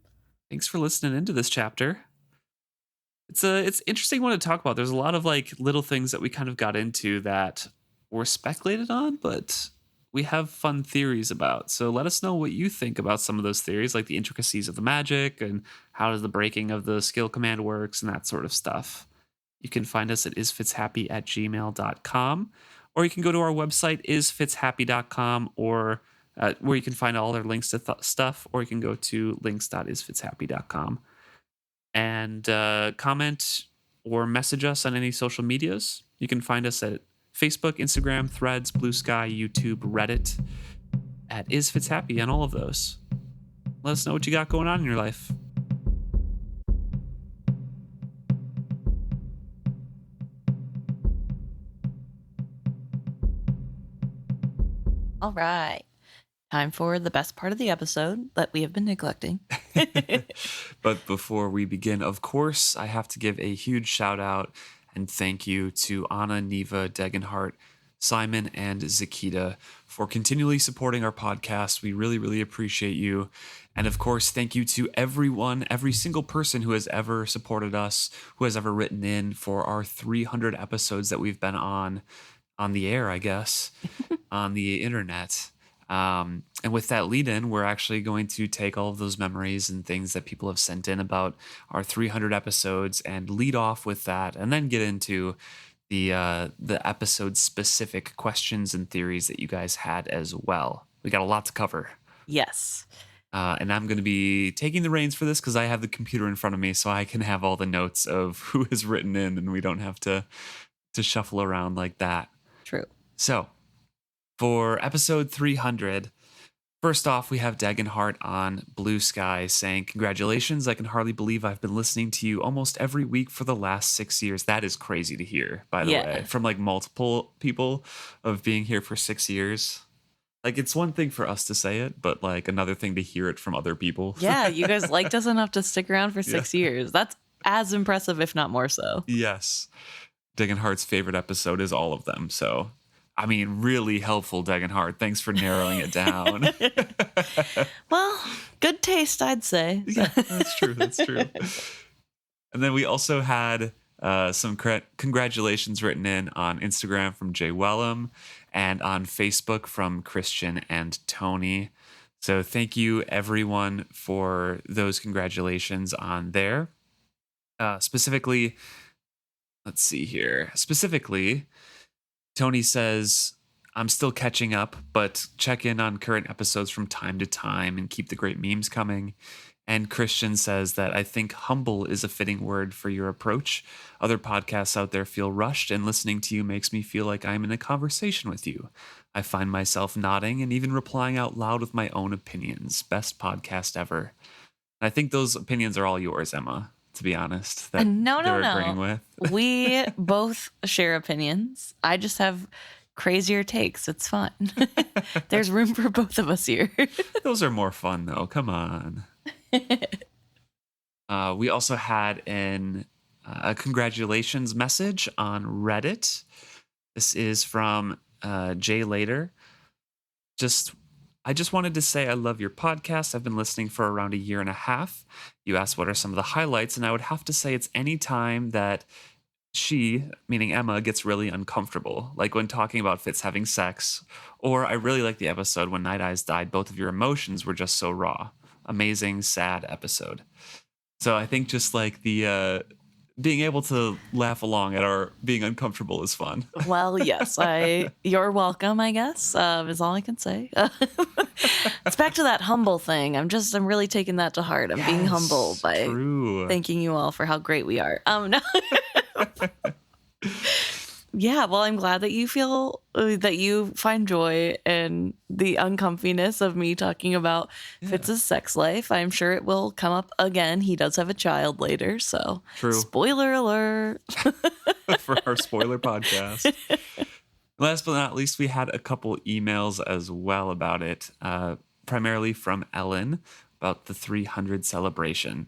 Thanks for listening into this chapter. It's an interesting one to talk about. There's a lot of like little things that we kind of got into that were speculated on, but we have fun theories about. So let us know what you think about some of those theories, like the intricacies of the magic and how does the breaking of the skill command works and that sort of stuff. You can find us at isfitzhappy@gmail.com, or you can go to our website, isfitzhappy.com, or where you can find all our links to stuff, or you can go to links.isfitzhappy.com and comment or message us on any social medias. You can find us at Facebook, Instagram, Threads, Blue Sky, YouTube, Reddit, at isfitzhappy on all of those. Let us know what you got going on in your life. All right. Time for the best part of the episode that we have been neglecting. But before we begin, of course, I have to give a huge shout out and thank you to Anna, Neva, Degenhart, Simon, and Zakita for continually supporting our podcast. We really, really appreciate you. And of course, thank you to everyone, every single person who has ever supported us, who has ever written in for our 300 episodes that we've been on the air, I guess, on the internet. And with that lead in, we're actually going to take all of those memories and things that people have sent in about our 300 episodes and lead off with that, and then get into the episode specific questions and theories that you guys had as well. We got a lot to cover. Yes. And I'm going to be taking the reins for this because I have the computer in front of me, so I can have all the notes of who has written in, and we don't have to shuffle around like that. True. So, for episode 300, first off, we have Degenhart on Blue Sky saying, "Congratulations, I can hardly believe I've been listening to you almost every week for the last 6 years." That is crazy to hear, by the way, from like multiple people of being here for 6 years. Like, it's one thing for us to say it, but like another thing to hear it from other people. Yeah, you guys liked us enough to stick around for 6 years. That's as impressive, if not more so. Yes. Degenhart's favorite episode is all of them, so... I mean, really helpful, Degenhart. Thanks for narrowing it down. Well, good taste, I'd say. Yeah, that's true. And then we also had some congratulations written in on Instagram from Jay Wellham and on Facebook from Christian and Tony. So thank you, everyone, for those congratulations on there. Specifically, let's see here. Specifically... Tony says, I'm still catching up, but check in on current episodes from time to time and keep the great memes coming. And Christian says that I think humble is a fitting word for your approach. Other podcasts out there feel rushed, and listening to you makes me feel like I'm in a conversation with you. I find myself nodding and even replying out loud with my own opinions. Best podcast ever. And I think those opinions are all yours, Emma, to be honest. That No. agreeing with. We both share opinions. I just have crazier takes. It's fun. There's room for both of us here. Those are more fun, though. Come on. We also had a congratulations message on Reddit. This is from Jay Later. I just wanted to say I love your podcast. I've been listening for around a year and a half. You asked what are some of the highlights, and I would have to say it's any time that she, meaning Emma, gets really uncomfortable, like when talking about Fitz having sex, or I really like the episode when Night Eyes died. Both of your emotions were just so raw. Amazing, sad episode. So I think just like the being able to laugh along at our being uncomfortable is fun. Well, yes, you're welcome, I guess, is all I can say. It's back to that humble thing. I'm really taking that to heart. I'm being humble by thanking you all for how great we are. No. Yeah, well, I'm glad that you feel that you find joy in the uncomfiness of me talking about Fitz's sex life. I'm sure it will come up again. He does have a child later, so true. Spoiler alert for our spoiler podcast. Last but not least, we had a couple emails as well about it, primarily from Ellen about the 300 celebration.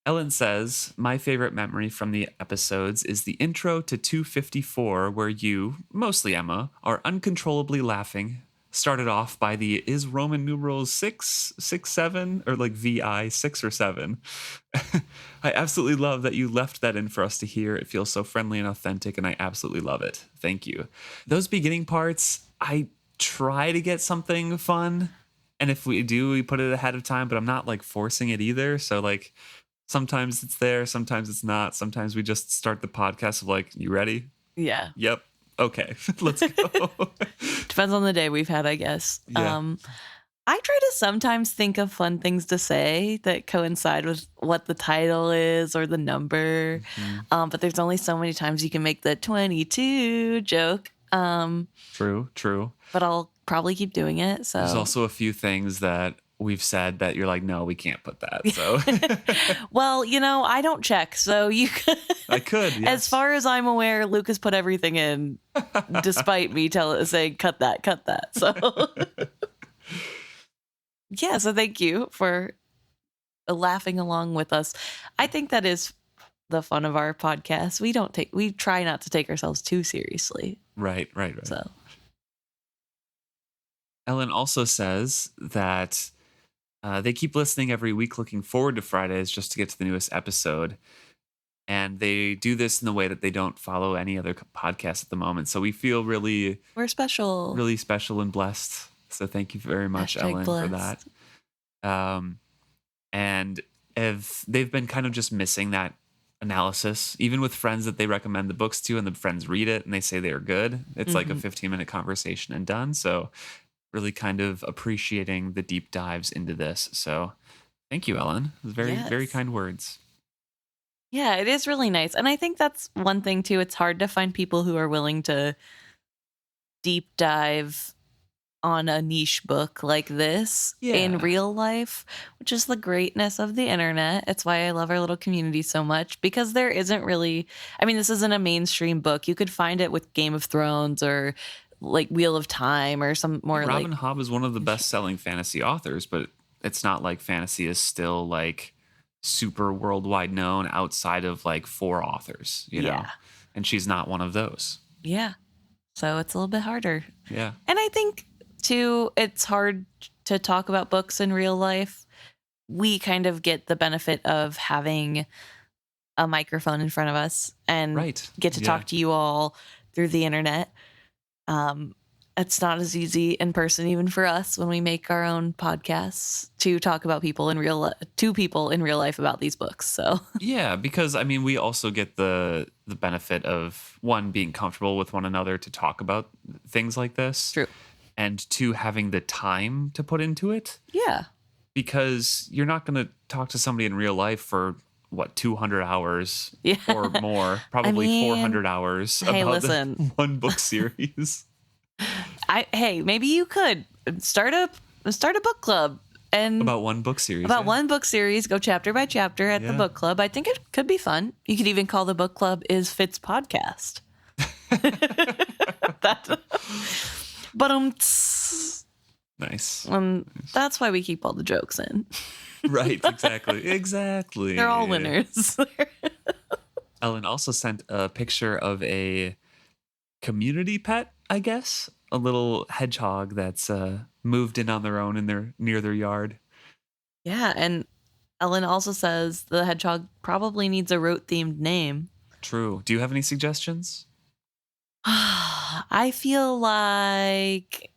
Ellen says, my favorite memory from the episodes is the intro to 254, where you, mostly Emma, are uncontrollably laughing. Started off by the is Roman numerals 6, 7, or like VI 6 or 7. I absolutely love that you left that in for us to hear. It feels so friendly and authentic, and I absolutely love it. Thank you. Those beginning parts, I try to get something fun, and if we do, we put it ahead of time, but I'm not like forcing it either. So like, sometimes it's there, sometimes it's not. Sometimes we just start the podcast of like, you ready? Yeah. Yep. Okay. Let's go. Depends on the day we've had, I guess. Yeah. I try to sometimes think of fun things to say that coincide with what the title is or the number. Mm-hmm. But there's only so many times you can make the 22 joke. True. But I'll probably keep doing it. So there's also a few things that we've said that you're like, no, we can't put that. So, well, I don't check. So you could. I could. Yes. As far as I'm aware, Lucas put everything in, despite me saying cut that. So, yeah. So thank you for laughing along with us. I think that is the fun of our podcast. We try not to take ourselves too seriously. Right. So, Ellen also says that they keep listening every week, looking forward to Fridays just to get to the newest episode. And they do this in the way that they don't follow any other podcast at the moment. So we feel we're special, really special and blessed. So thank you very much, Ellen, for that. And if they've been kind of just missing that analysis, even with friends that they recommend the books to and the friends read it and they say they are good. It's like a 15-minute conversation and done. So really kind of appreciating the deep dives into this. So thank you, Ellen. Very kind words. Yeah, it is really nice. And I think that's one thing too. It's hard to find people who are willing to deep dive on a niche book like this in real life, which is the greatness of the internet. It's why I love our little community so much, because there isn't really, this isn't a mainstream book. You could find it with Game of Thrones or like Wheel of Time or some more Robin Hobb is one of the best-selling fantasy authors, but it's not like fantasy is still like super worldwide known outside of like 4 authors, you know? And she's not one of those. Yeah. So it's a little bit harder. Yeah. And I think too, it's hard to talk about books in real life. We kind of get the benefit of having a microphone in front of us and get to talk to you all through the internet. it's not as easy in person, even for us, when we make our own podcasts, to talk about people in real life about these books. So yeah, because I mean, we also get the benefit of one, being comfortable with one another to talk about things like this. True. And two, having the time to put into it. Yeah. Because you're not going to talk to somebody in real life for 200 hours or more, probably 400 hours about the one book series. Hey, maybe you could start a book club and about one book series. One book series, go chapter by chapter at the book club. I think it could be fun. You could even call the book club Is Fitz Podcast. Nice. That's why we keep all the jokes in. Right, exactly. They're all winners. Ellen also sent a picture of a community pet, I guess. A little hedgehog that's moved in on their own near their yard. Yeah, and Ellen also says the hedgehog probably needs a rote-themed name. True. Do you have any suggestions? I feel like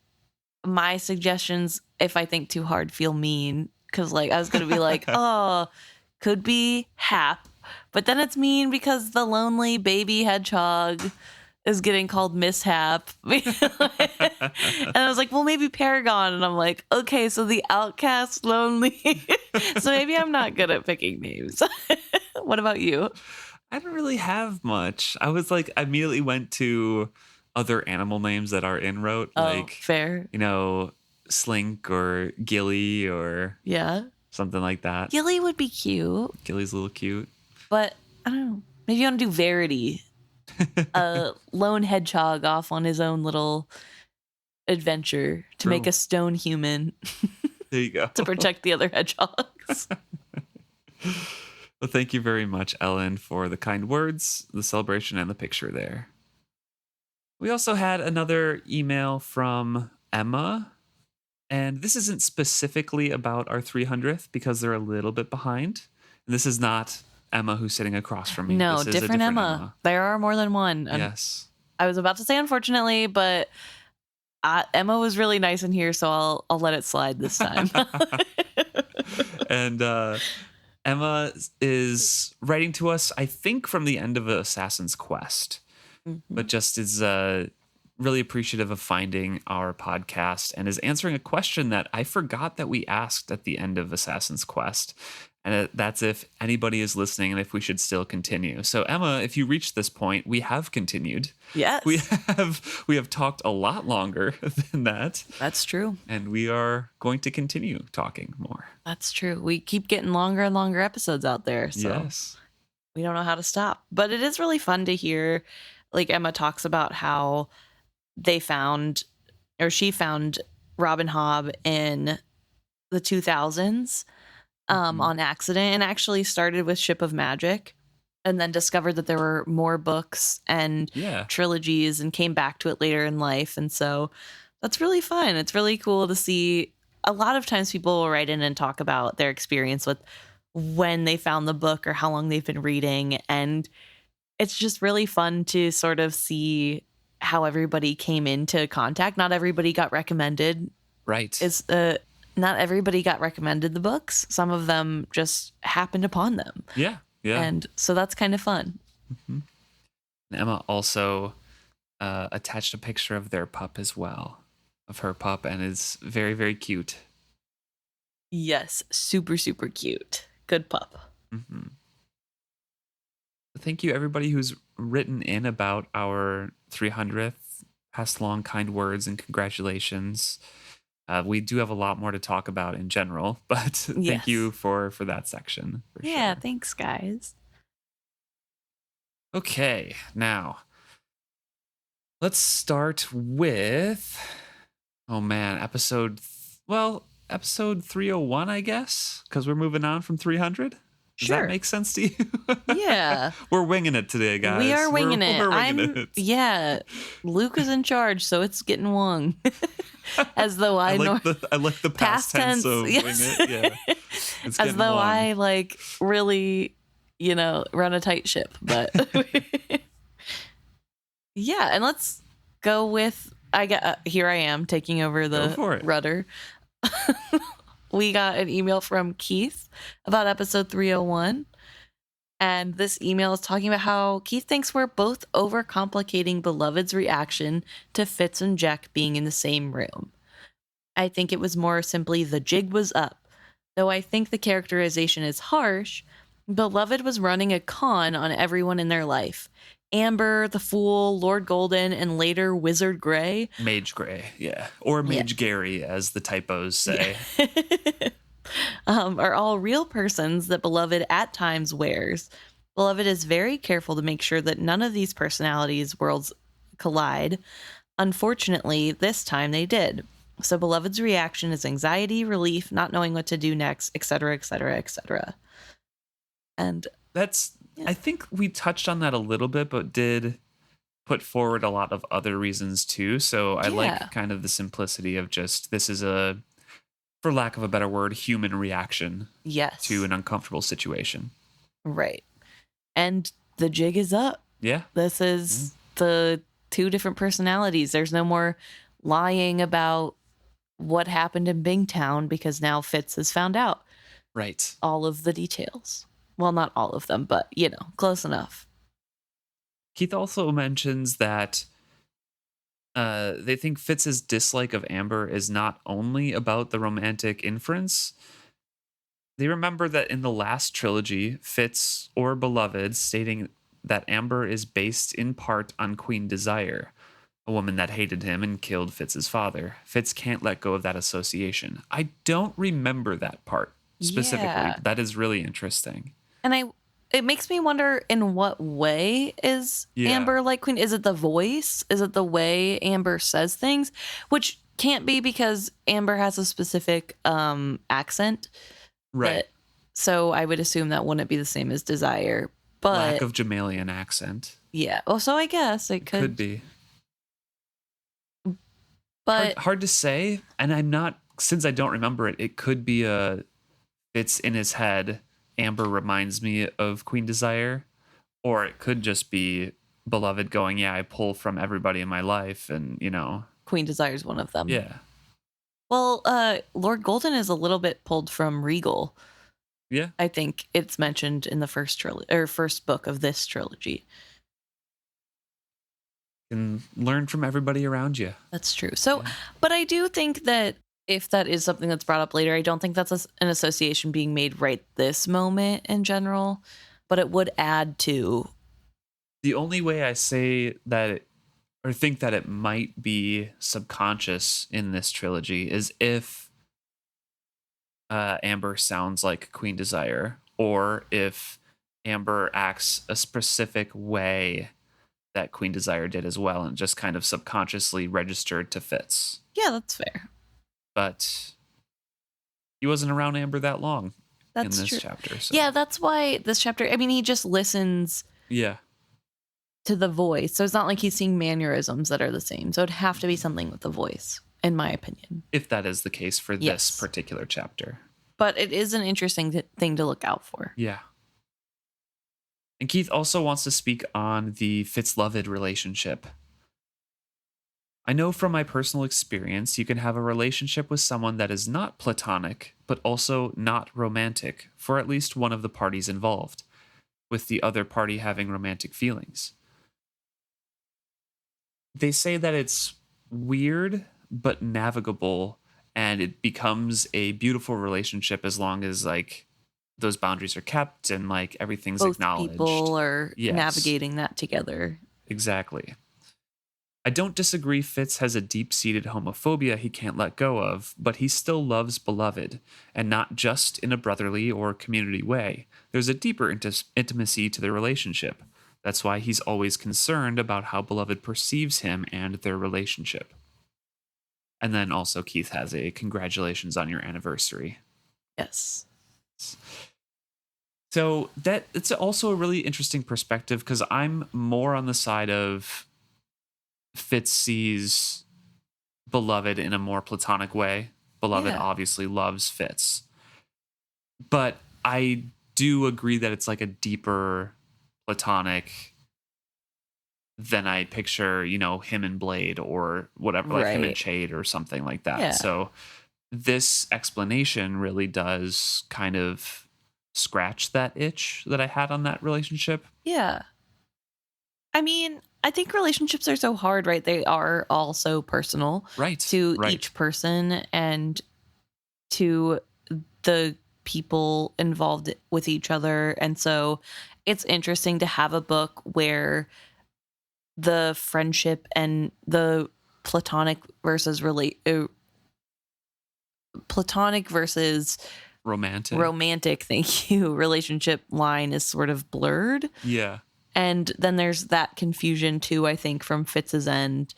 my suggestions, if I think too hard, feel mean. Because I was going to be like, oh, could be Hap. But then it's mean because the lonely baby hedgehog is getting called Mishap. And I was like, well, maybe Paragon. And I'm like, okay, so the outcast lonely. So maybe I'm not good at picking names. What about you? I don't really have much. I was like, I immediately went to other animal names that are in Rote. Fair. Slink or Gilly or something like that. Gilly would be cute. Gilly's a little cute. But I don't know. Maybe you want to do Verity. A lone hedgehog off on his own little adventure to make a stone human. There you go. To protect the other hedgehogs. Well, thank you very much, Ellen, for the kind words, the celebration, and the picture there. We also had another email from Emma. And this isn't specifically about our 300th because they're a little bit behind. And this is not Emma who's sitting across from me. No, this is different Emma. There are more than one. Yes. I was about to say unfortunately, but Emma was really nice in here, so I'll let it slide this time. And Emma is writing to us, I think, from the end of Assassin's Quest, but just is really appreciative of finding our podcast and is answering a question that I forgot that we asked at the end of Assassin's Quest. And that's if anybody is listening and if we should still continue. So Emma, if you reached this point, we have continued. Yes. We have talked a lot longer than that. That's true. And we are going to continue talking more. That's true. We keep getting longer and longer episodes out there. So yes. We don't know how to stop. But it is really fun to hear, like Emma talks about how she found Robin Hobb in the 2000s on accident, and actually started with Ship of Magic and then discovered that there were more books and trilogies and came back to it later in life. And so that's really fun. It's really cool to see. A lot of times people will write in and talk about their experience with when they found the book or how long they've been reading. And it's just really fun to sort of see how everybody came into contact. Not everybody got recommended. Right. Not everybody got recommended the books. Some of them just happened upon them. Yeah. Yeah. And so that's kind of fun. Mm-hmm. And Emma also attached a picture of their pup as well, of her pup, and is very, very cute. Yes. Super, super cute. Good pup. Mm-hmm. Thank you, everybody who's written in about our 300th. Passed along kind words and congratulations. We do have a lot more to talk about in general, but thank you for that section. Yeah, sure. Thanks, guys. Okay, now let's start with, episode 301, I guess, because we're moving on from 300. Does that make sense to you? Yeah. We're winging it today, guys. We are winging it. Yeah. Luke is in charge, so it's getting wung. As though I like the past tense of wing it. Yeah. As though I really, run a tight ship. But yeah, and let's go with here I am taking over Go for the it. rudder. We got an email from Keith about episode 301. And this email is talking about how Keith thinks we're both overcomplicating Beloved's reaction to Fitz and Jack being in the same room. I think it was more simply the jig was up. Though I think the characterization is harsh, Beloved was running a con on everyone in their life. Amber, the Fool, Lord Golden, and later Wizard Grey. Mage Grey, yeah. Or Mage Gary, as the typos say. Yeah. Are all real persons that Beloved at times wears. Beloved is very careful to make sure that none of these personalities' worlds collide. Unfortunately, this time they did. So Beloved's reaction is anxiety, relief, not knowing what to do next, etc., etc., etc. And I think we touched on that a little bit, but did put forward a lot of other reasons too. So I like kind of the simplicity of just, this is a, for lack of a better word, human reaction to an uncomfortable situation. Right. And the jig is up. Yeah. This is the two different personalities. There's no more lying about what happened in Bingtown because now Fitz has found out. Right. All of the details. Well, not all of them, but, close enough. Keith also mentions that they think Fitz's dislike of Amber is not only about the romantic inference. They remember that in the last trilogy, Fitz or Beloved stating that Amber is based in part on Queen Desire, a woman that hated him and killed Fitz's father. Fitz can't let go of that association. I don't remember that part specifically, but that is really interesting. And it makes me wonder, in what way is Amber like Queen? Is it the voice? Is it the way Amber says things? Which can't be, because Amber has a specific accent. Right. So I would assume that wouldn't be the same as Desire. But lack of Jamalian accent. Yeah. Well, so I guess it could be. But hard to say. And I'm not, since I don't remember it, it could be it's in his head. Amber reminds me of Queen Desire, or it could just be Beloved going, I pull from everybody in my life, and Queen Desire is one of them. Yeah. Well, Lord Golden is a little bit pulled from Regal. Yeah. I think it's mentioned in the first book of this trilogy. And learn from everybody around you. That's true. So, but I do think that if that is something that's brought up later, I don't think that's an association being made right this moment in general, but it would add to. The only way I say that, or think that it might be subconscious in this trilogy, is if Amber sounds like Queen Desire, or if Amber acts a specific way that Queen Desire did as well, and just kind of subconsciously registered to Fitz. Yeah, that's fair. But he wasn't around Amber that long in this chapter. So. Yeah, that's why this chapter, I mean, he just listens to the voice. So it's not like he's seeing mannerisms that are the same. So it'd have to be something with the voice, in my opinion. If that is the case for this particular chapter. But it is an interesting thing to look out for. Yeah. And Keith also wants to speak on the Fitz-Loved relationship. I know from my personal experience, you can have a relationship with someone that is not platonic, but also not romantic, for at least one of the parties involved, with the other party having romantic feelings. They say that it's weird, but navigable, and it becomes a beautiful relationship as long as, those boundaries are kept and, everything's both acknowledged. People are navigating that together. Exactly. I don't disagree Fitz has a deep-seated homophobia he can't let go of, but he still loves Beloved, and not just in a brotherly or community way. There's a deeper intimacy to the relationship. That's why he's always concerned about how Beloved perceives him and their relationship. And then also Keith has a congratulations on your anniversary. Yes. So it's also a really interesting perspective, because I'm more on the side of Fitz sees Beloved in a more platonic way. Beloved obviously loves Fitz. But I do agree that it's a deeper platonic then I picture, him and Blade or whatever, like him and Right. Chade or something like that. Yeah. So this explanation really does kind of scratch that itch that I had on that relationship. Yeah. I mean, I think relationships are so hard, right? They are all so personal Right. to Right. each person and to the people involved with each other. And so it's interesting to have a book where the friendship and the platonic versus romantic, thank you, relationship line is sort of blurred. Yeah. And then there's that confusion too, I think, from Fitz's end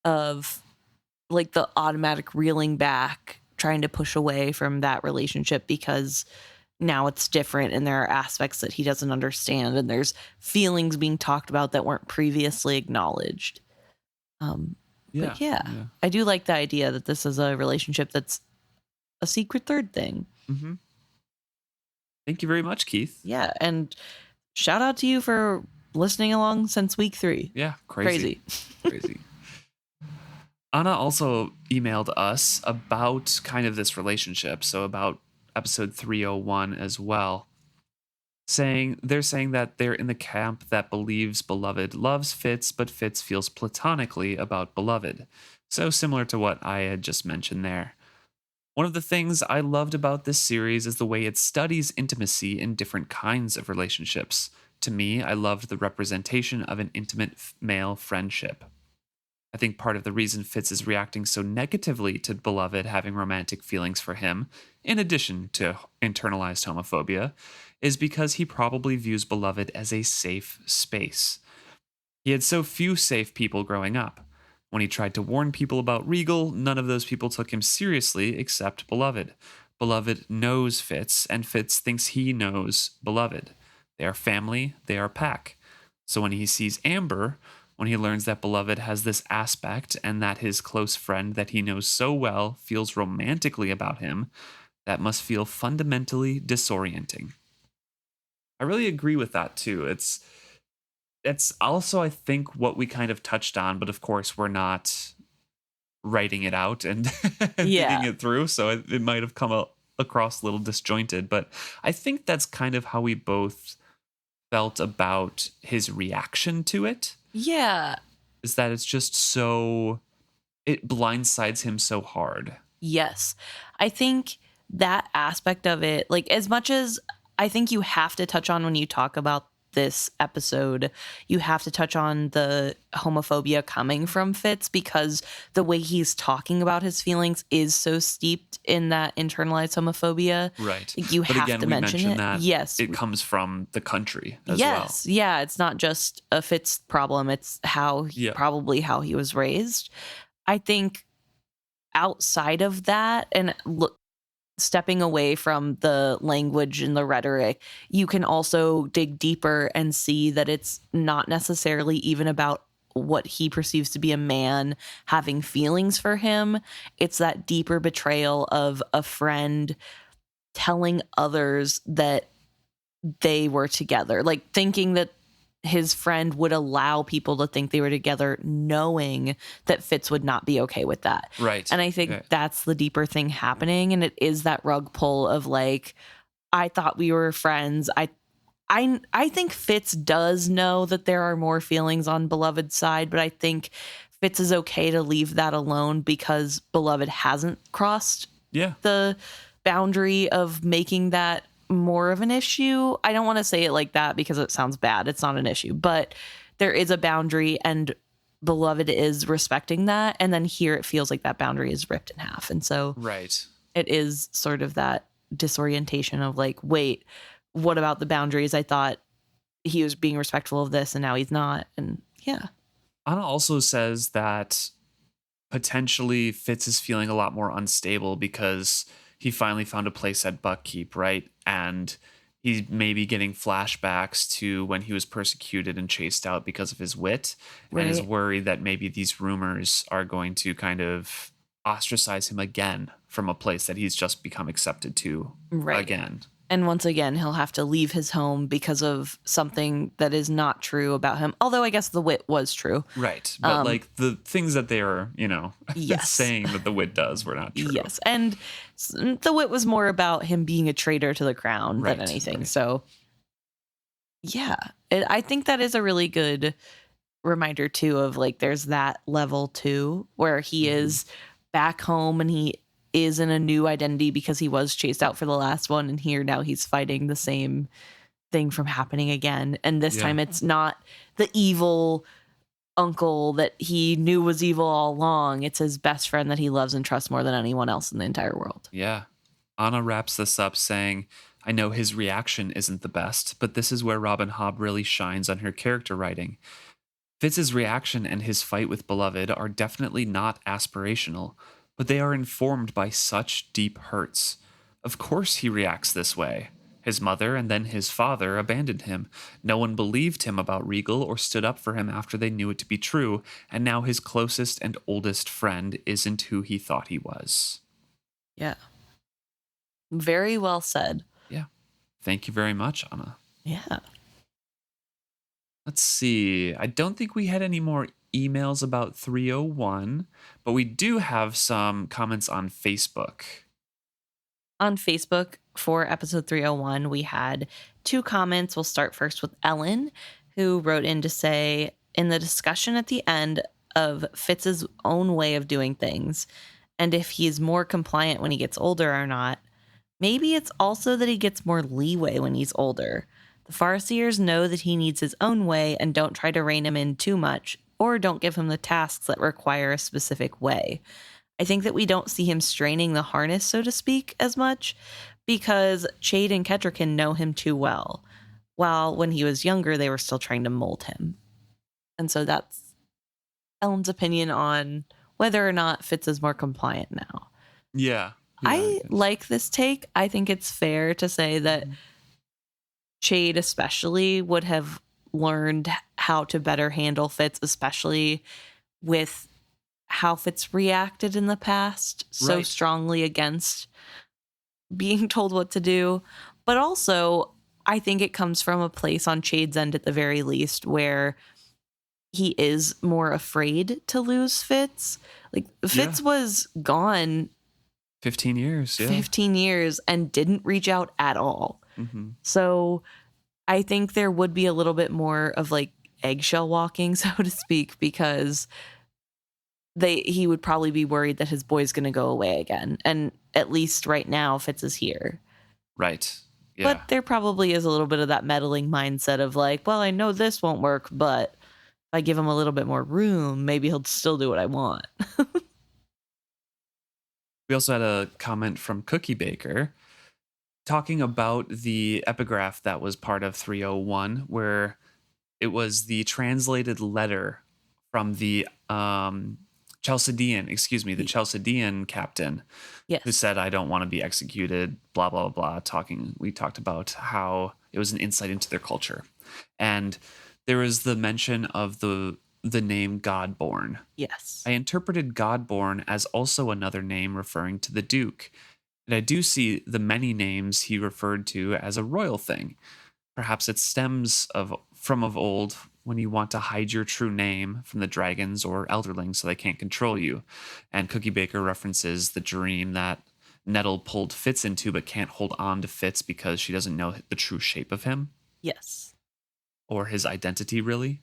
of like the automatic reeling back, trying to push away from that relationship because now it's different and there are aspects that he doesn't understand and there's feelings being talked about that weren't previously acknowledged. But yeah, I do like the idea that this is a relationship that's a secret third thing. Mm-hmm. Thank you very much, Keith. Yeah, and shout out to you for listening along since week 3. Yeah, crazy. Anna also emailed us about kind of this relationship, so about episode 301 as well. They're saying that they're in the camp that believes Beloved loves Fitz, but Fitz feels platonically about Beloved. So similar to what I had just mentioned there. One of the things I loved about this series is the way it studies intimacy in different kinds of relationships. To me, I loved the representation of an intimate male friendship. I think part of the reason Fitz is reacting so negatively to Beloved having romantic feelings for him, in addition to internalized homophobia, is because he probably views Beloved as a safe space. He had so few safe people growing up. When he tried to warn people about Regal, none of those people took him seriously except Beloved. Beloved knows Fitz, and Fitz thinks he knows Beloved. They are family, they are pack. So when he sees Amber, when he learns that Beloved has this aspect and that his close friend that he knows so well feels romantically about him, that must feel fundamentally disorienting. I really agree with that too. It's also, I think, what we kind of touched on, but of course we're not writing it out and thinking it through, so it might have come across a little disjointed, but I think that's kind of how we both felt about his reaction to it. Yeah. Is that it's just so, it blindsides him so hard. Yes. I think that aspect of it, like as much as I think you have to touch on when you talk about this episode, you have to touch on the homophobia coming from Fitz because the way he's talking about his feelings is so steeped in that internalized homophobia. Right. You have to mention it. That yes. It comes from the country as well. Yes. Yeah. It's not just a Fitz problem. It's probably how he was raised. I think outside of that, and look, stepping away from the language and the rhetoric, you can also dig deeper and see that it's not necessarily even about what he perceives to be a man having feelings for him. It's that deeper betrayal of a friend telling others that they were together, like thinking that his friend would allow people to think they were together, knowing that Fitz would not be okay with that. Right. And I think that's the deeper thing happening. And it is that rug pull of like, I thought we were friends. I think Fitz does know that there are more feelings on Beloved's side, but I think Fitz is okay to leave that alone because Beloved hasn't crossed the boundary of making that more of an issue. I don't want to say it like that because it sounds bad. It's not an issue, but there is a boundary and Beloved is respecting that. And then here it feels like that boundary is ripped in half. And so it is sort of that disorientation of like, wait, what about the boundaries? I thought he was being respectful of this and now he's not. And yeah. Anna also says that potentially Fitz is feeling a lot more unstable because he finally found a place at Buckkeep, right? And he's maybe getting flashbacks to when he was persecuted and chased out because of his wit, and is worried that maybe these rumors are going to kind of ostracize him again from a place that he's just become accepted to again. And once again, he'll have to leave his home because of something that is not true about him. Although I guess the wit was true. Right. But like the things that they are, Yes. saying that the wit does were not true. Yes. And the wit was more about him being a traitor to the crown than anything. Right. So, yeah, I think that is a really good reminder, too, of like there's that level, too, where he is back home and he is in a new identity because he was chased out for the last one, and here now he's fighting the same thing from happening again. And this time it's not the evil uncle that he knew was evil all along. It's his best friend that he loves and trusts more than anyone else in the entire world. Yeah. Anna wraps this up saying, I know his reaction isn't the best, but this is where Robin Hobb really shines on her character writing. Fitz's reaction and his fight with Beloved are definitely not aspirational, but they are informed by such deep hurts. Of course he reacts this way. His mother and then his father abandoned him. No one believed him about Regal or stood up for him after they knew it to be true, and now his closest and oldest friend isn't who he thought he was. Yeah. Very well said. Yeah. Thank you very much, Anna. Yeah. Let's see. I don't think we had any more emails about 301, but we do have some comments on Facebook. On Facebook for episode 301, we had 2 comments. We'll start first with Ellen, who wrote in to say, in the discussion at the end of Fitz's own way of doing things, and if he's more compliant when he gets older or not, maybe it's also that he gets more leeway when he's older. The Farseers know that he needs his own way and don't try to rein him in too much, or don't give him the tasks that require a specific way. I think that we don't see him straining the harness, so to speak, as much, because Chade and Kettrican know him too well, while when he was younger, they were still trying to mold him. And so that's Ellen's opinion on whether or not Fitz is more compliant now. Yeah. I like this take. I think it's fair to say that Chade especially would have learned how to better handle Fitz, especially with how Fitz reacted in the past so strongly against being told what to do. But also, I think it comes from a place on Chade's end at the very least where he is more afraid to lose Fitz. Like, Fitz was gone 15 years. Yeah. 15 years and didn't reach out at all. Mm-hmm. So I think there would be a little bit more of like eggshell walking, so to speak, because he would probably be worried that his boy's going to go away again. And at least right now, Fitz is here. Right. Yeah. But there probably is a little bit of that meddling mindset of like, well, I know this won't work, but if I give him a little bit more room, maybe he'll still do what I want. We also had a comment from Cookie Baker talking about the epigraph that was part of 301, where it was the translated letter from the Chalcedean captain, who said, I don't want to be executed, blah, blah, blah, we talked about how it was an insight into their culture. And there was the mention of the name Godborn. Yes. I interpreted Godborn as also another name referring to the Duke. And I do see the many names he referred to as a royal thing. Perhaps it stems from of old when you want to hide your true name from the dragons or elderlings so they can't control you. And Cookie Baker references the dream that Nettle pulled Fitz into but can't hold on to Fitz because she doesn't know the true shape of him. Yes. Or his identity, really.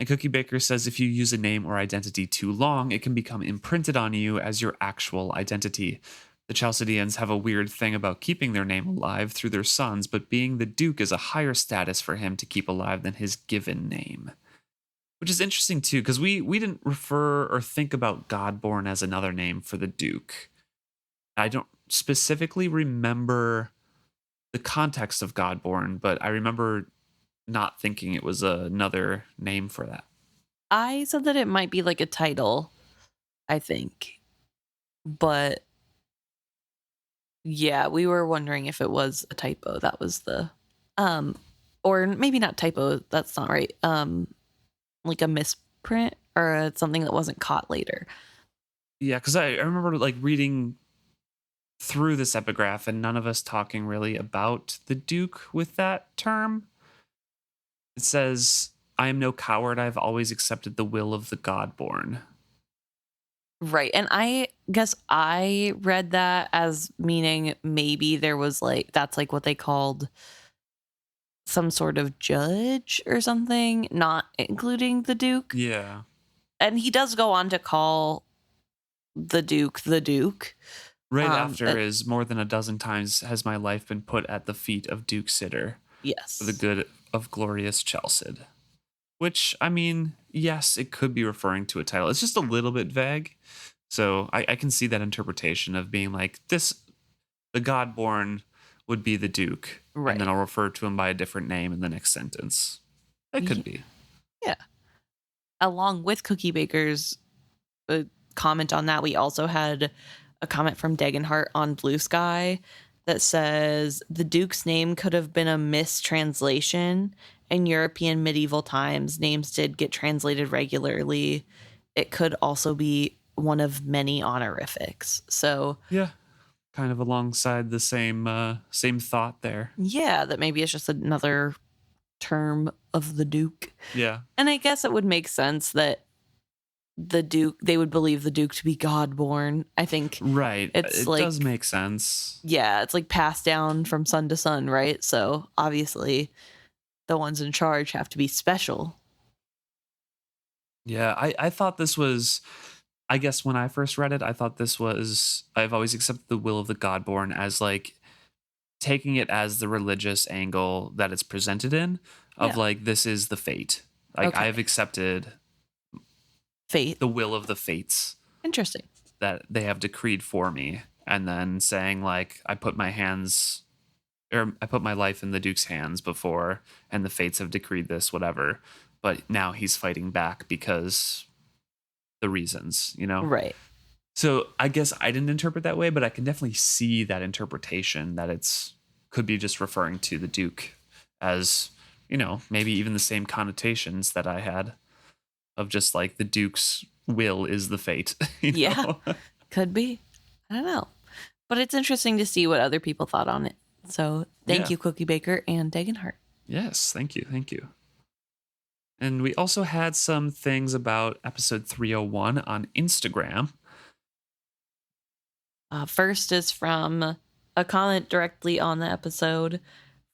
And Cookie Baker says if you use a name or identity too long, it can become imprinted on you as your actual identity. The Chalcedeans have a weird thing about keeping their name alive through their sons, but being the Duke is a higher status for him to keep alive than his given name. Which is interesting, too, because we didn't refer or think about Godborn as another name for the Duke. I don't specifically remember the context of Godborn, but I remember not thinking it was another name for that. I said that it might be like a title, I think. But yeah, we were wondering if it was a typo. That was the or maybe not typo, that's not right. Like a misprint or something that wasn't caught later. Yeah, because I remember like reading through this epigraph and none of us talking really about the Duke with that term. It says, I am no coward. I've always accepted the will of the Godborn. Right. And I guess I read that as meaning maybe there was like, that's like what they called some sort of judge or something, not including the Duke. Yeah. And he does go on to call the Duke the Duke. Right after is more than a dozen times has my life been put at the feet of Duke Sitter. Yes. For the good of glorious Chelsea. Which, I mean, yes, it could be referring to a title. It's just a little bit vague. So I can see that interpretation of being like, the Godborn would be the Duke. Right. And then I'll refer to him by a different name in the next sentence. That could be. Yeah. Along with Cookie Baker's comment on that, we also had a comment from Degenhart on Blue Sky that says the Duke's name could have been a mistranslation. In European medieval times, names did get translated regularly. It could also be one of many honorifics. So yeah, kind of alongside the same thought there. Yeah, that maybe it's just another term of the Duke. Yeah. And I guess it would make sense that the Duke, they would believe the Duke to be God-born. I think right. It does make sense. Yeah, it's like passed down from son to son, right? So obviously the ones in charge have to be special. Yeah, I thought this was, I guess when I first read it, I thought this was, I've always accepted the will of the Godborn as like taking it as the religious angle that it's presented in of like, this is the fate. Like I have accepted fate, the will of the fates. Interesting. That they have decreed for me. And then saying like, I put my life in the Duke's hands before, and the fates have decreed this, whatever. But now he's fighting back because the reasons, you know? Right. So I guess I didn't interpret that way, but I can definitely see that interpretation that could be just referring to the Duke as, you know, maybe even the same connotations that I had of just like the Duke's will is the fate. You know? Could be. I don't know. But it's interesting to see what other people thought on it. So thank you, Cookie Baker and Degenhart. Yes, thank you. Thank you. And we also had some things about episode 301 on Instagram. First is from a comment directly on the episode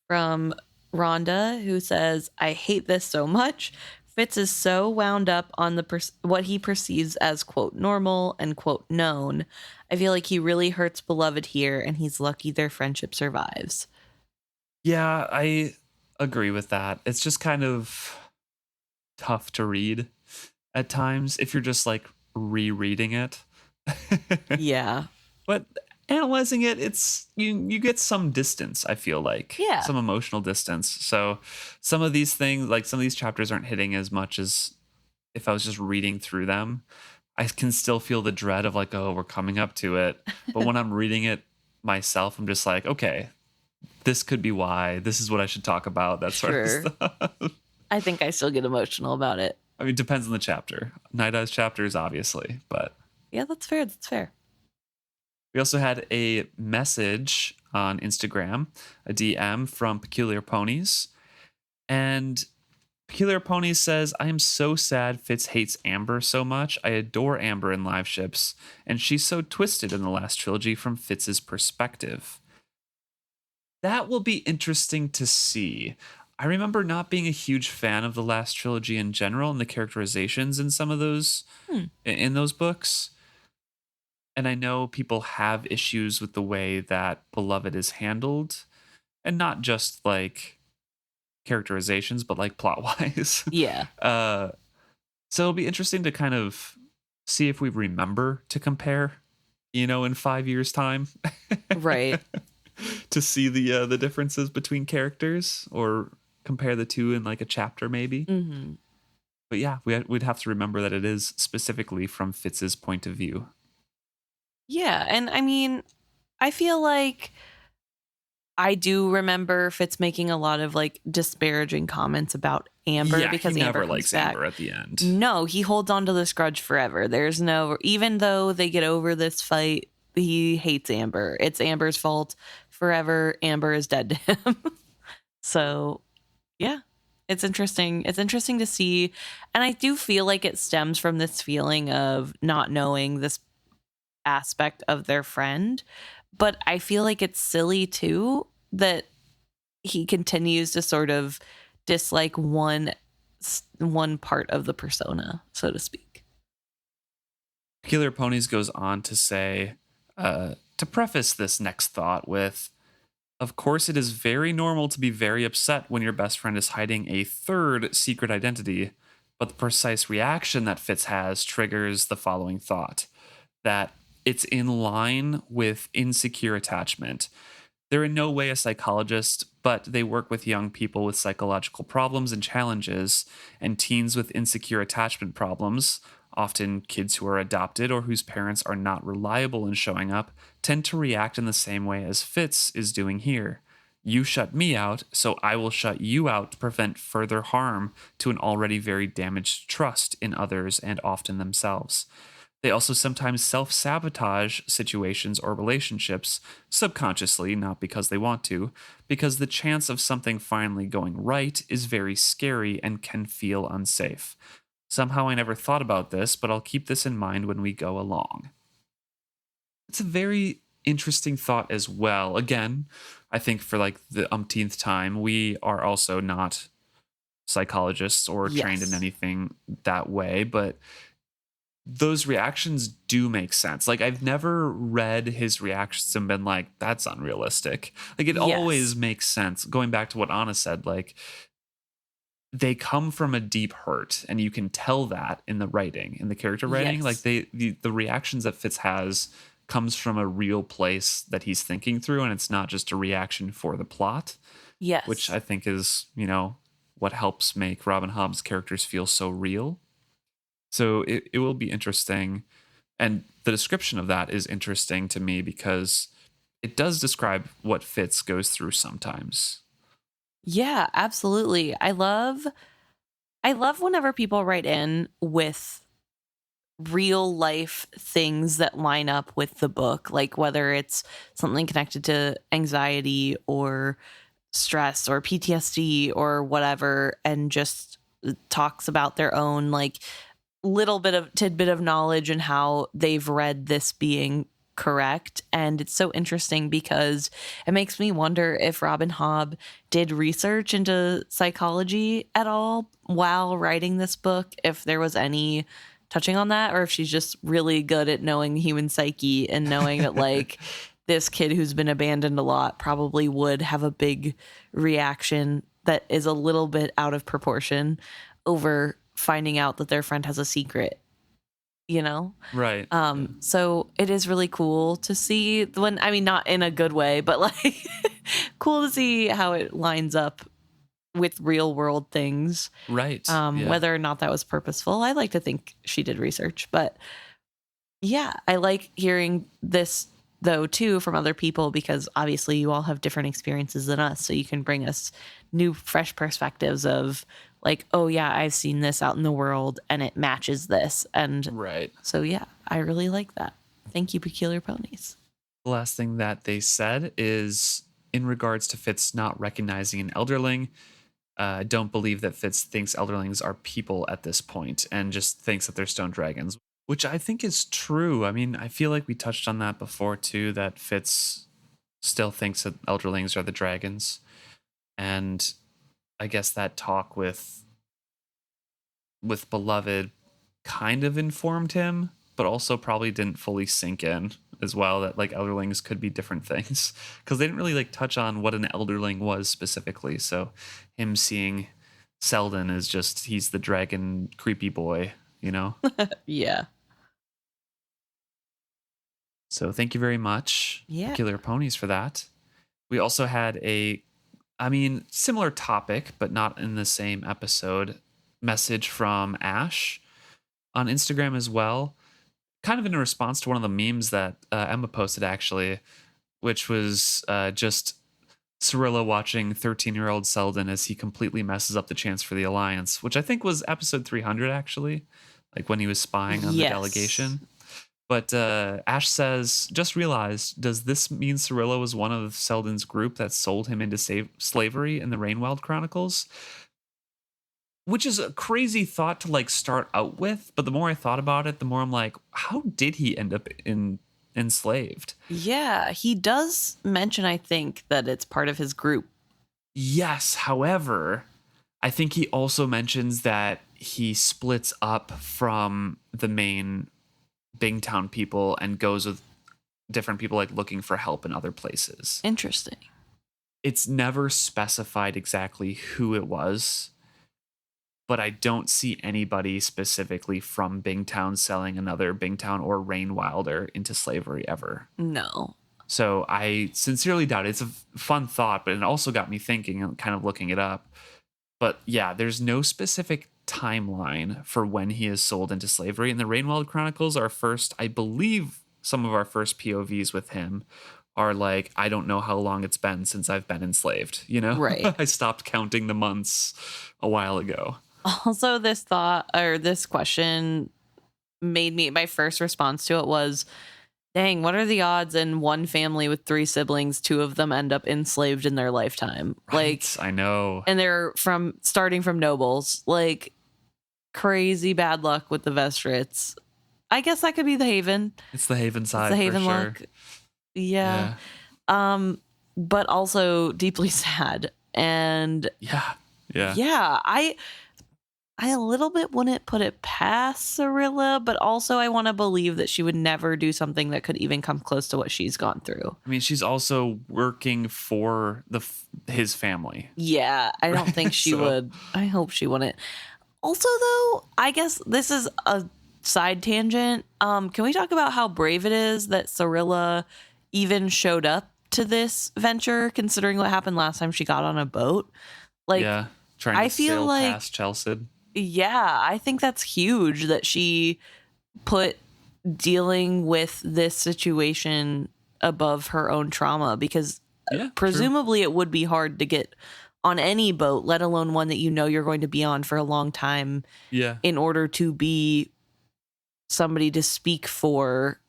from Rhonda, who says, I hate this so much. Fitz is so wound up on what he perceives as, quote, normal and, quote, known. I feel like he really hurts Beloved here, and he's lucky their friendship survives. Yeah, I agree with that. It's just kind of tough to read at times if you're just like rereading it. Yeah. But analyzing it, it's you get some distance, I feel like. Yeah. Some emotional distance. So some of these things, like some of these chapters aren't hitting as much as if I was just reading through them. I can still feel the dread of like, oh, we're coming up to it. But when I'm reading it myself, I'm just like, okay, this could be why. This is what I should talk about. That sort of stuff. I think I still get emotional about it. I mean, it depends on the chapter. Night Eyes chapters, obviously, but yeah, that's fair. That's fair. We also had a message on Instagram, a DM from Peculiar Ponies. And Peculiar Ponies says, I am so sad Fitz hates Amber so much. I adore Amber in live ships, and she's so twisted in the last trilogy from Fitz's perspective. That will be interesting to see. I remember not being a huge fan of the last trilogy in general and the characterizations in some of those in those books. And I know people have issues with the way that Beloved is handled, and not just like characterizations, but like plot wise. Yeah. So it'll be interesting to kind of see if we remember to compare, you know, in 5 years' time. Right. To see the differences between characters or compare the two in like a chapter maybe. Mm-hmm. But yeah, we'd have to remember that it is specifically from Fitz's point of view. Yeah, and I mean, I feel like I do remember Fitz making a lot of like disparaging comments about Amber because he Amber never likes back. Amber at the end. No, he holds on to this grudge forever. There's no, even though they get over this fight he hates Amber. It's Amber's fault forever. Amber is dead to him. So, yeah, it's interesting. It's interesting to see. And I do feel like it stems from this feeling of not knowing this aspect of their friend. But I feel like it's silly, too, that he continues to sort of dislike one part of the persona, so to speak. Peculiar Ponies goes on to say, to preface this next thought with, of course, it is very normal to be very upset when your best friend is hiding a third secret identity, but the precise reaction that Fitz has triggers the following thought, that it's in line with insecure attachment. They're in no way a psychologist, but they work with young people with psychological problems and challenges, and teens with insecure attachment problems, often kids who are adopted or whose parents are not reliable in showing up, tend to react in the same way as Fitz is doing here. You shut me out, so I will shut you out to prevent further harm to an already very damaged trust in others and often themselves. They also sometimes self-sabotage situations or relationships, subconsciously, not because they want to, because the chance of something finally going right is very scary and can feel unsafe. Somehow I never thought about this, but I'll keep this in mind when we go along. It's a very interesting thought as well. Again, I think for like the umpteenth time, we are also not psychologists or trained in anything that way, but those reactions do make sense. Like, I've never read his reactions and been like, that's unrealistic. Like, it always makes sense. Going back to what Anna said, like, they come from a deep hurt, and you can tell that in the writing, in the character writing. Like, the reactions that Fitz has comes from a real place that he's thinking through, and it's not just a reaction for the plot. Yes. Which I think is, you know, what helps make Robin Hobb's characters feel so real. So it will be interesting. And the description of that is interesting to me because it does describe what Fitz goes through sometimes. Yeah, absolutely. I love whenever people write in with real life things that line up with the book, like whether it's something connected to anxiety or stress or PTSD or whatever, and just talks about their own like little bit of tidbit of knowledge and how they've read this being correct. And it's so interesting because it makes me wonder if Robin Hobb did research into psychology at all while writing this book, if there was any touching on that, or if she's just really good at knowing the human psyche and knowing that like this kid who's been abandoned a lot probably would have a big reaction that is a little bit out of proportion over finding out that their friend has a secret, you know? Right. So it is really cool to see when, I mean, not in a good way, but like cool to see how it lines up with real world things. Right. Whether or not that was purposeful. I like to think she did research, but yeah, I like hearing this though too from other people, because obviously you all have different experiences than us. So you can bring us new, fresh perspectives of like, oh yeah, I've seen this out in the world and it matches this. And right. So yeah, I really like that. Thank you, Peculiar Ponies. The last thing that they said is in regards to Fitz not recognizing an elderling. I don't believe that Fitz thinks elderlings are people at this point and just thinks that they're stone dragons, which I think is true. I mean, I feel like we touched on that before too, that Fitz still thinks that elderlings are the dragons. And I guess that talk with Beloved kind of informed him, but also probably didn't fully sink in as well, that like elderlings could be different things, because they didn't really like touch on what an elderling was specifically. So him seeing Selden is just, he's the dragon creepy boy, you know? Yeah. So thank you very much, Peculiar Ponies, for that. We also had similar topic, but not in the same episode, message from Ash on Instagram as well, kind of in response to one of the memes that Emma posted, actually, which was just Cirilla watching 13-year-old Selden as he completely messes up the chance for the Alliance, which I think was episode 300, actually, like when he was spying on the delegation. But Ash says, just realized, does this mean Cirilla was one of Selden's group that sold him into slavery in the Rainwild Chronicles? Which is a crazy thought to like start out with. But the more I thought about it, the more I'm like, how did he end up enslaved? Yeah, he does mention, I think, that it's part of his group. Yes. However, I think he also mentions that he splits up from the main Bingtown people and goes with different people, like looking for help in other places. Interesting. It's never specified exactly who it was, but I don't see anybody specifically from Bingtown selling another Bingtown or Rainwilder into slavery ever. No. So I sincerely doubt it. It's a fun thought, but it also got me thinking and kind of looking it up. But yeah, there's no specific timeline for when he is sold into slavery. And the Rainwild Chronicles are first, I believe some of our first POVs with him are like, I don't know how long it's been since I've been enslaved, you know? Right. I stopped counting the months a while ago. Also, this thought or this question made me, my first response to it was, dang, what are the odds in one family with 3 siblings, 2 of them end up enslaved in their lifetime? Right, I know. And they're starting from nobles. Like, crazy bad luck with the Vestrits. I guess that could be the Haven. It's the Haven side, it's the Haven for sure. luck. Yeah. But also deeply sad. And yeah. I a little bit wouldn't put it past Cirilla, but also I want to believe that she would never do something that could even come close to what she's gone through. I mean, she's also working for his family. Yeah, I don't think she would. I hope she wouldn't. Also, though, I guess this is a side tangent. Can we talk about how brave it is that Cirilla even showed up to this venture, considering what happened last time she got on a boat? Like, yeah, trying to sail past Chelsea. Yeah, I think that's huge that she put dealing with this situation above her own trauma, because presumably it would be hard to get on any boat, let alone one that you know you're going to be on for a long time, in order to be somebody to speak for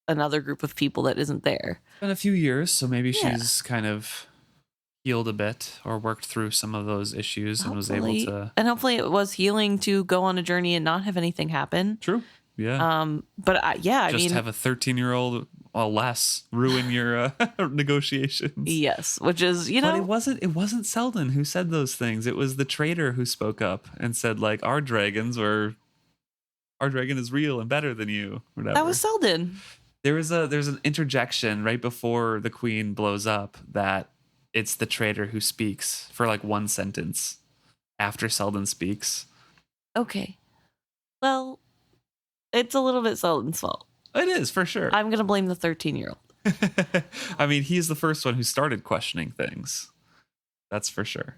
another group of people that isn't there. It's been a few years, so maybe she's kind of healed a bit or worked through some of those issues and was able to. And hopefully it was healing to go on a journey and not have anything happen. True. Yeah. But I mean, have a 13-year-old or less ruin your negotiations. Yes, which is, you know, but it wasn't Selden who said those things. It was the trader who spoke up and said, like, our dragon is real and better than you. Whatever. That was Selden. There's an interjection right before the queen blows up that it's the trader who speaks for like one sentence after Selden speaks. Okay. Well, it's a little bit Selden's fault. It is, for sure. I'm going to blame the 13-year-old. I mean, he's the first one who started questioning things. That's for sure.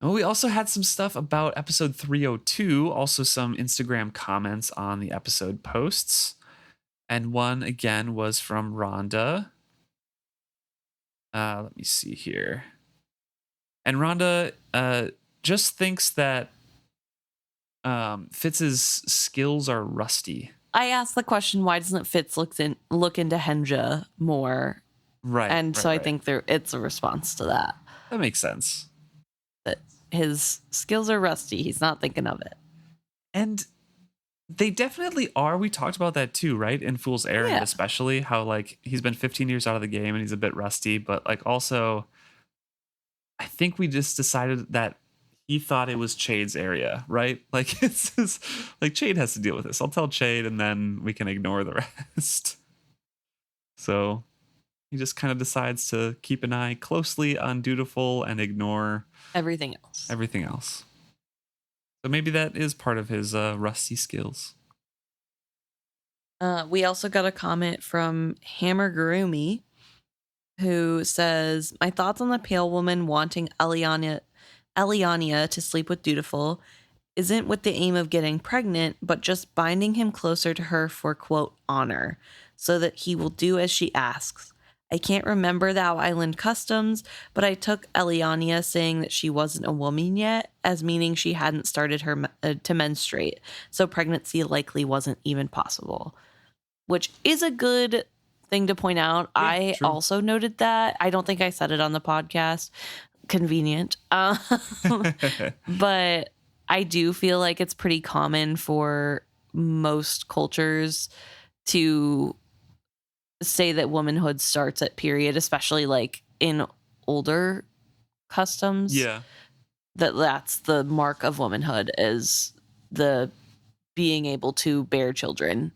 And we also had some stuff about episode 302, also some Instagram comments on the episode posts. And one, again, was from Rhonda. Let me see here. And Rhonda just thinks that Fitz's skills are rusty. I asked the question, why doesn't Fitz look into Henja more? Right. And so I think it's a response to that. That makes sense. That his skills are rusty. He's not thinking of it. And they definitely are. We talked about that too, right? In Fool's Errand, especially how like he's been 15 years out of the game and he's a bit rusty, but like also I think we just decided that he thought it was Chade's area, right? Like it's just, like Chade has to deal with this. I'll tell Chade and then we can ignore the rest. So he just kind of decides to keep an eye closely on Dutiful and ignore everything else. So maybe that is part of his rusty skills. We also got a comment from Hammer Gurumi, who says, my thoughts on the pale woman wanting Elliania to sleep with Dutiful isn't with the aim of getting pregnant, but just binding him closer to her for, quote, honor, so that he will do as she asks. I can't remember the Out Island customs, but I took Elliania saying that she wasn't a woman yet as meaning she hadn't started to menstruate, so pregnancy likely wasn't even possible, which is a good thing to point out. Yeah, I true. also noted that. I don't think I said it on the podcast. Convenient. But I do feel like it's pretty common for most cultures to say that womanhood starts at period, especially like in older customs. Yeah. That's the mark of womanhood, is the being able to bear children.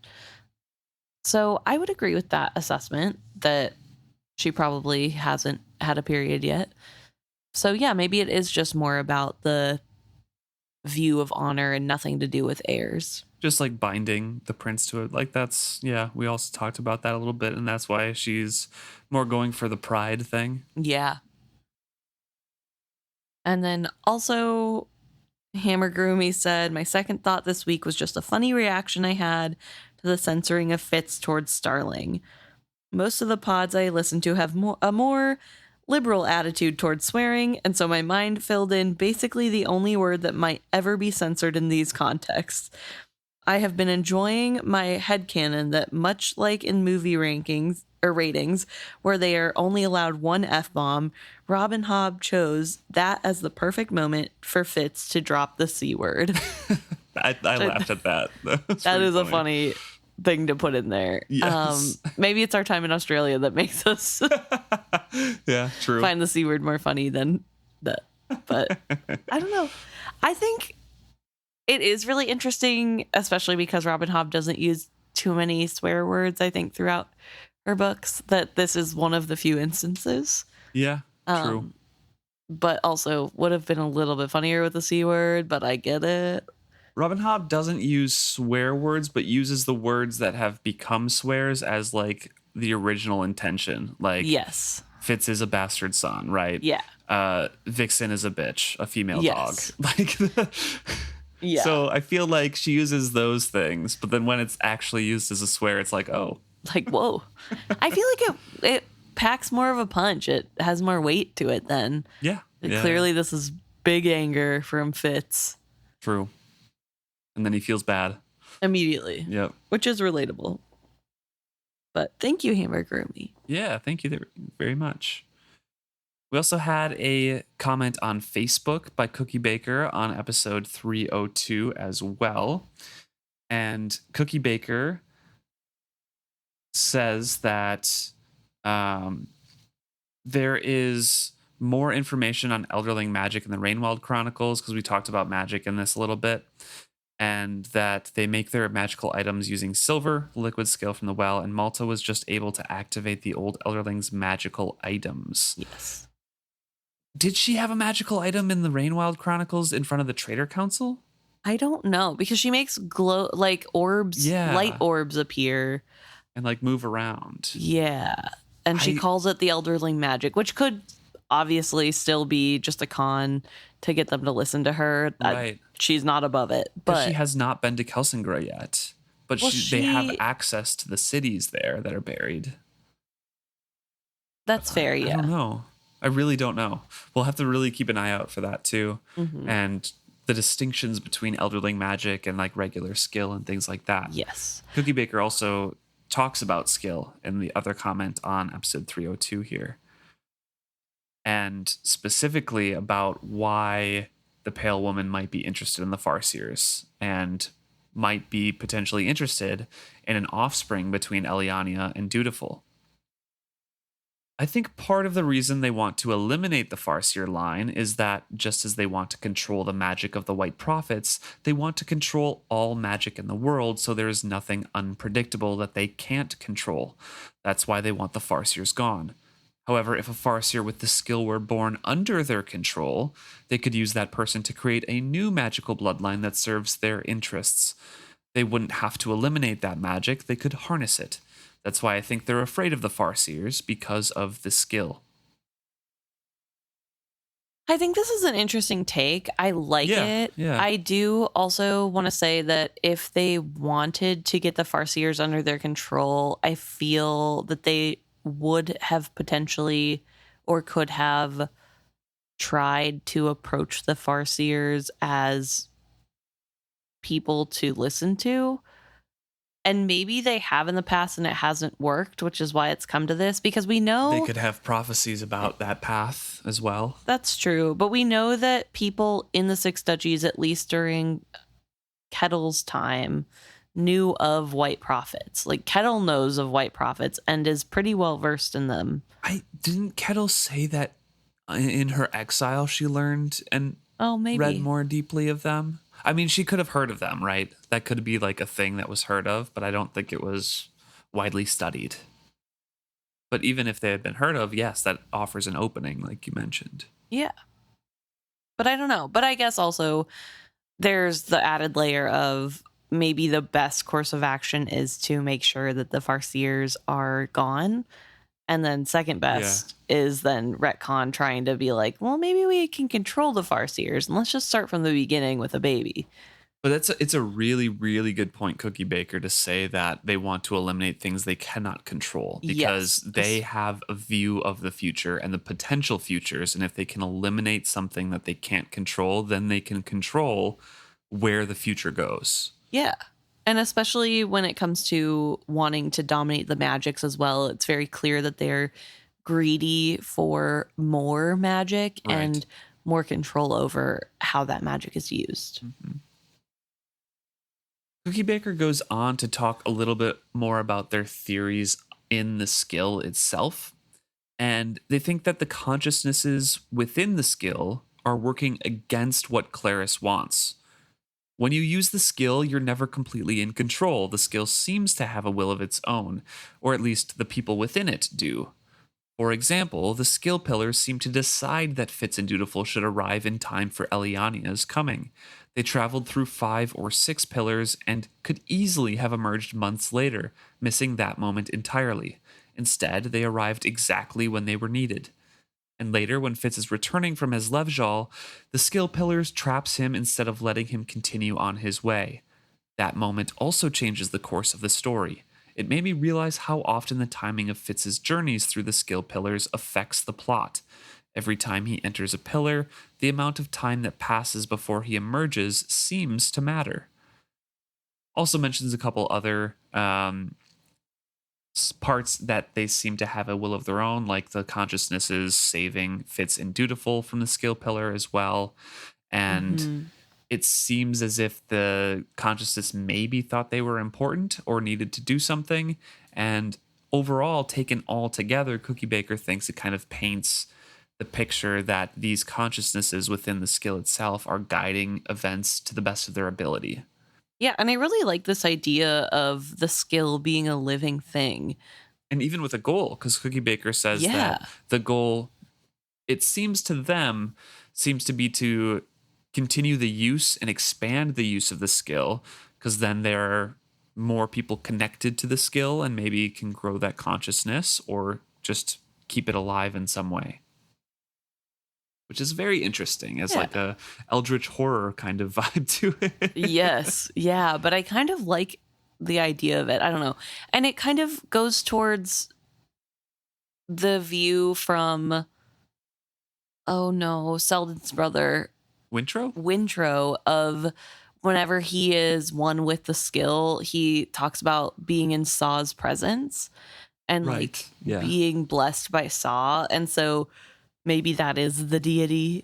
So I would agree with that assessment that she probably hasn't had a period yet. So yeah, maybe it is just more about the view of honor and nothing to do with heirs. Just like binding the prince to it. Like that's, yeah, we also talked about that a little bit, and that's why she's more going for the pride thing. Yeah. And then also Hammer Groomy said, my second thought this week was just a funny reaction I had to the censoring of Fitz towards Starling. Most of the pods I listen to have a more liberal attitude towards swearing, and so my mind filled in basically the only word that might ever be censored in these contexts. I have been enjoying my headcanon that much like in movie rankings or ratings, where they are only allowed one F-bomb, Rob and Hobb chose that as the perfect moment for Fitz to drop the C word. I laughed at that. That is a funny thing to put in there. Yes. Maybe it's our time in Australia that makes us yeah, true. find the C word more funny than that. But I don't know. I think it is really interesting, especially because Robin Hobb doesn't use too many swear words, I think, throughout her books, that this is one of the few instances. Yeah, true. But also would have been a little bit funnier with the C word, but I get it. Robin Hobb doesn't use swear words, but uses the words that have become swears as like the original intention. Like, yes, Fitz is a bastard son, right? Yeah. Vixen is a bitch, a female Yes. dog. Like, yeah. So I feel like she uses those things, but then when it's actually used as a swear, it's like, oh, like, whoa. I feel like it packs more of a punch. It has more weight to it then. yeah. Clearly, this is big anger from Fitz. True. And then he feels bad Immediately. Yep. Which is relatable. But thank you, Hamburger Me. Yeah, thank you very much. We also had a comment on Facebook by Cookie Baker on episode 302 as well. And Cookie Baker says that there is more information on Elderling magic in the Rainwild Chronicles, because we talked about magic in this a little bit, and that they make their magical items using silver, liquid scale from the well, and Malta was just able to activate the old Elderlings' magical items. Yes. Did she have a magical item in the Rainwild Chronicles in front of the Trader Council? I don't know, because she makes like orbs, light orbs appear. And like move around. Yeah. And she calls it the Elderling magic, which could obviously still be just a con to get them to listen to her. Right. She's not above it. But she has not been to Kelsingra yet. But they have access to the cities there that are buried. That's fair, yeah. I don't know. I really don't know. We'll have to really keep an eye out for that too. Mm-hmm. And the distinctions between Elderling magic and like regular skill and things like that. Yes. Cookie Baker also talks about skill in the other comment on episode 302 here. And specifically about why the Pale Woman might be interested in the Farseers and might be potentially interested in an offspring between Elliania and Dutiful. I think part of the reason they want to eliminate the Farseer line is that just as they want to control the magic of the White Prophets, they want to control all magic in the world, so there is nothing unpredictable that they can't control. That's why they want the Farseers gone. However, if a Farseer with the skill were born under their control, they could use that person to create a new magical bloodline that serves their interests. They wouldn't have to eliminate that magic, they could harness it. That's why I think they're afraid of the Farseers, because of the skill. I think this is an interesting take. I like it. Yeah. I do also want to say that if they wanted to get the Farseers under their control, I feel that they would have potentially or could have tried to approach the Farseers as people to listen to. And maybe they have in the past and it hasn't worked, which is why it's come to this, because we know They could have prophecies about that path as well. that's true. But we know that people in the Six Duchies, at least during Kettle's time, knew of white prophets. Like Kettle knows of white prophets and is pretty well versed in them. Didn't Kettle say that in her exile she learned and Maybe read more deeply of them? I mean, she could have heard of them, right? That could be like a thing that was heard of, but I don't think it was widely studied. But even if they had been heard of, yes, that offers an opening, like you mentioned. Yeah. But I don't know. But I guess also there's the added layer of maybe the best course of action is to make sure that the Farseers are gone. And then second best is then retcon trying to be like, well, maybe we can control the Farseers and let's just start from the beginning with a baby. But it's a really, really good point, Cookie Baker, to say that they want to eliminate things they cannot control because they have a view of the future and the potential futures. And if they can eliminate something that they can't control, then they can control where the future goes. Yeah. And especially when it comes to wanting to dominate the magics as well, it's very clear that they're greedy for more magic and more control over how that magic is used. Mm-hmm. Cookie Baker goes on to talk a little bit more about their theories in the skill itself. And they think that the consciousnesses within the skill are working against what Claris wants. When you use the skill, you're never completely in control. The skill seems to have a will of its own, or at least the people within it do. For example, the skill pillars seem to decide that Fitz and Dutiful should arrive in time for Elliania's coming. They traveled through 5 or 6 pillars and could easily have emerged months later, missing that moment entirely. Instead, they arrived exactly when they were needed. And later, when Fitz is returning from his Levjal, the skill pillars traps him instead of letting him continue on his way. That moment also changes the course of the story. It made me realize how often the timing of Fitz's journeys through the skill pillars affects the plot. Every time he enters a pillar, the amount of time that passes before he emerges seems to matter. Also mentions a couple other parts that they seem to have a will of their own, like the consciousnesses saving Fitz and Dutiful from the skill pillar as well. And it seems as if the consciousness maybe thought they were important or needed to do something. And overall, taken all together, Cookie Baker thinks it kind of paints the picture that these consciousnesses within the skill itself are guiding events to the best of their ability. Yeah, and I really like this idea of the skill being a living thing. And even with a goal, because Cookie Baker says that the goal, it seems to them, seems to be to continue the use and expand the use of the skill, because then there are more people connected to the skill and maybe can grow that consciousness or just keep it alive in some way. Which is very interesting as like a eldritch horror kind of vibe to it. Yes. Yeah. But I kind of like the idea of it. I don't know. And it kind of goes towards the view from, Selden's brother. Wintro of whenever he is one with the skill, he talks about being in Saw's presence and being blessed by Saw. And so maybe that is the deity.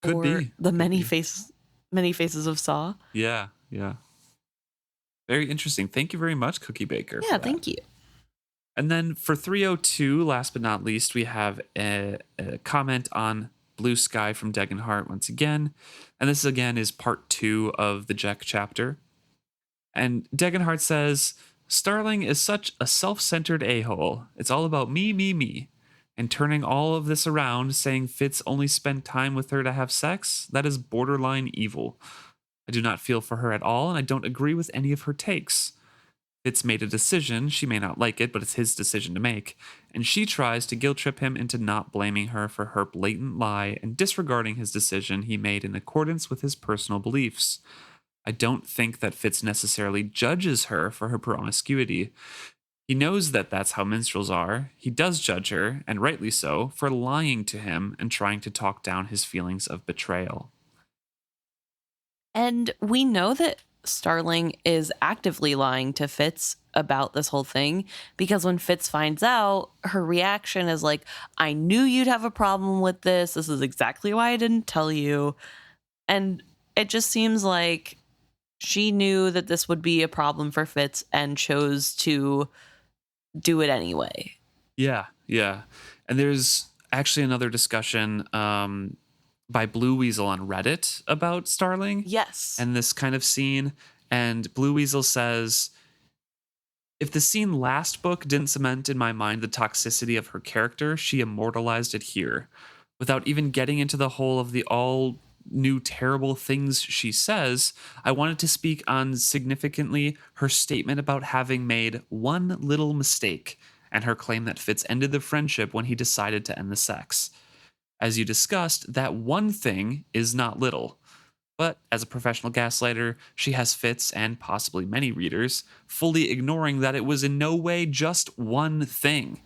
Could be the many faces of Saw. Yeah. Very interesting. Thank you very much, Cookie Baker. Yeah, thank you. And then for 302, last but not least, we have a comment on Blue Sky from Degenhart once again. And this again is part 2 of the Jack chapter. And Degenhart says, Starling is such a self-centered a-hole. It's all about me, me, me. And turning all of this around, saying Fitz only spent time with her to have sex, that is borderline evil. I do not feel for her at all, and I don't agree with any of her takes. Fitz made a decision, she may not like it, but it's his decision to make, and she tries to guilt-trip him into not blaming her for her blatant lie and disregarding his decision he made in accordance with his personal beliefs. I don't think that Fitz necessarily judges her for her promiscuity. He knows that that's how minstrels are. He does judge her, and rightly so, for lying to him and trying to talk down his feelings of betrayal. And we know that Starling is actively lying to Fitz about this whole thing, because when Fitz finds out, her reaction is like, I knew you'd have a problem with this. This is exactly why I didn't tell you. And it just seems like she knew that this would be a problem for Fitz and chose to do it anyway. Yeah, yeah. And there's actually another discussion by Blue Weasel on Reddit about Starling. Yes. And this kind of scene. And Blue Weasel says, if the scene last book didn't cement in my mind the toxicity of her character, she immortalized it here. Without even getting into the whole of the all new terrible things she says, I wanted to speak on significantly her statement about having made one little mistake and her claim that Fitz ended the friendship when he decided to end the sex. As you discussed, that one thing is not little. But as a professional gaslighter, she has Fitz, and possibly many readers, fully ignoring that it was in no way just one thing.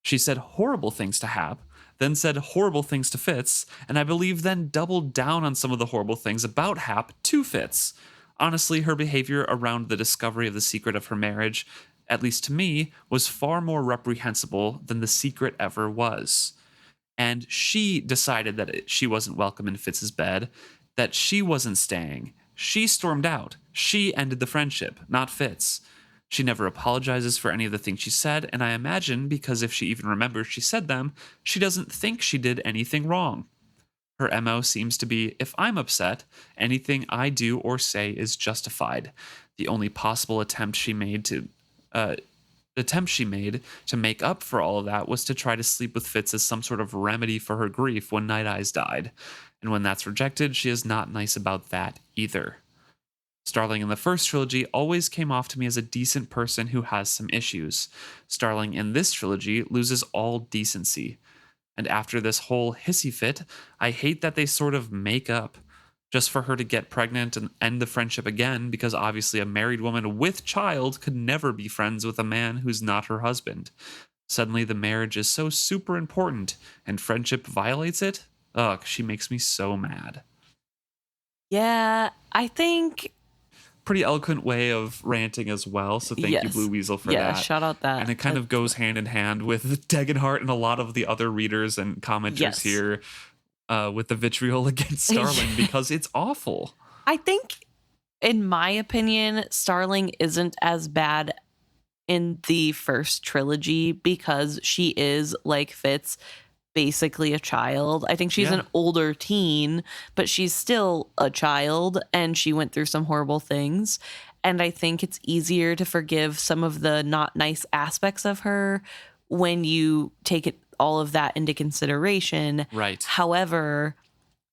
She said horrible things to Hap, then said horrible things to Fitz, and I believe then doubled down on some of the horrible things about Hap to Fitz. Honestly, her behavior around the discovery of the secret of her marriage, at least to me, was far more reprehensible than the secret ever was. And she decided that she wasn't welcome in Fitz's bed, that she wasn't staying. She stormed out. She ended the friendship, not Fitz. She never apologizes for any of the things she said, and I imagine, because if she even remembers she said them, she doesn't think she did anything wrong. Her MO seems to be, if I'm upset, anything I do or say is justified. The only possible attempt she made to make up for all of that was to try to sleep with Fitz as some sort of remedy for her grief when Night Eyes died. And when that's rejected, she is not nice about that either. Starling in the first trilogy always came off to me as a decent person who has some issues. Starling in this trilogy loses all decency. And after this whole hissy fit, I hate that they sort of make up just for her to get pregnant and end the friendship again, because obviously a married woman with child could never be friends with a man who's not her husband. Suddenly the marriage is so super important and friendship violates it? Ugh, she makes me so mad. Yeah, I think... Pretty eloquent way of ranting as well, so thank you, Blue Weasel, for that. Yeah, shout out that. And it kind of goes hand in hand with Degenhart and a lot of the other readers and commenters here with the vitriol against Starling, because it's awful. I think, in my opinion, Starling isn't as bad in the first trilogy because she is, like Fitz, basically a child. I think she's an older teen, but she's still a child, and she went through some horrible things. And I think it's easier to forgive some of the not nice aspects of her when you take all of that into consideration. Right. However,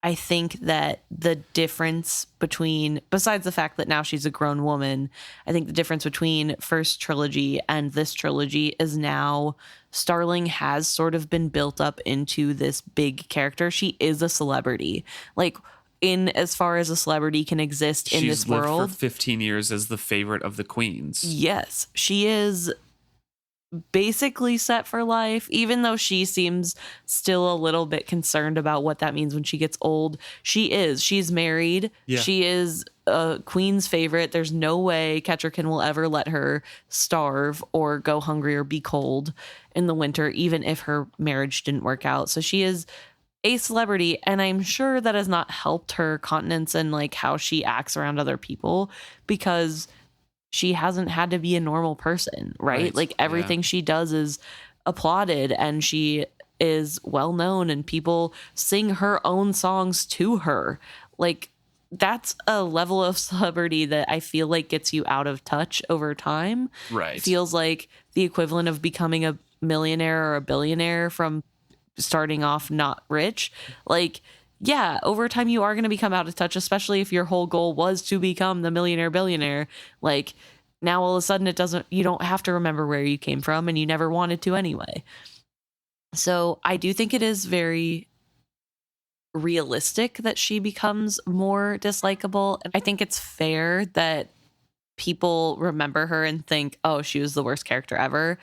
I think that the difference between, besides the fact that now she's a grown woman, I think the difference between first trilogy and this trilogy is now Starling has sort of been built up into this big character. She is a celebrity. Like, in as far as a celebrity can exist in this world. She's lived for 15 years as the favorite of the queens. Yes, she is basically set for life, even though she seems still a little bit concerned about what that means when she gets old. She's married. She is a queen's favorite. There's no way Ketcherkin will ever let her starve or go hungry or be cold in the winter, even if her marriage didn't work out. So she is a celebrity, and I'm sure that has not helped her continence and like how she acts around other people, because she hasn't had to be a normal person, right? Like everything she does is applauded, and she is well known, and people sing her own songs to her. Like, that's a level of celebrity that I feel like gets you out of touch over time. Right. It feels like the equivalent of becoming a millionaire or a billionaire from starting off not rich. Like, yeah, over time you are going to become out of touch, especially if your whole goal was to become the millionaire billionaire. Like, now all of a sudden you don't have to remember where you came from, and you never wanted to anyway. So I do think it is very realistic that she becomes more dislikable. And I think it's fair that people remember her and think, oh, she was the worst character ever.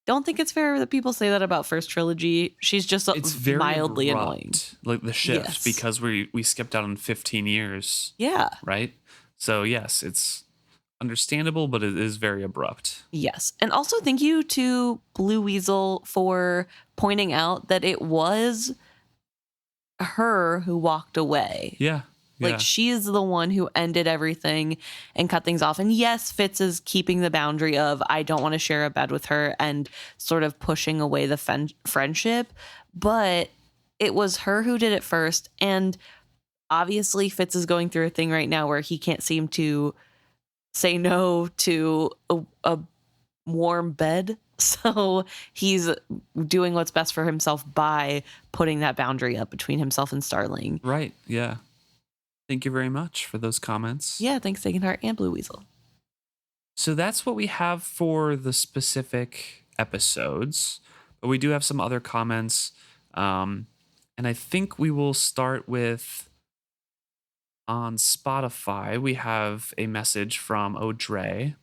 Don't think it's fair that people say that about First Trilogy. She's just it's very mildly abrupt, annoying. like the shift, Yes. because we skipped out on 15 years. Yeah. Right? So yes, it's understandable, but it is very abrupt. Yes. And also thank you to Blue Weasel for pointing out that it was her who walked away. Yeah. Like, she is the one who ended everything and cut things off. And yes, Fitz is keeping the boundary of, I don't want to share a bed with her, and sort of pushing away the friendship. But it was her who did it first. And obviously, Fitz is going through a thing right now where he can't seem to say no to a warm bed. So he's doing what's best for himself by putting that boundary up between himself and Starling. Right. Yeah. Thank you very much for those comments. Yeah, thanks, Taken Heart and Blue Weasel. So that's what we have for the specific episodes. But we do have some other comments. And I think we will start with, on Spotify, we have a message from Audrey,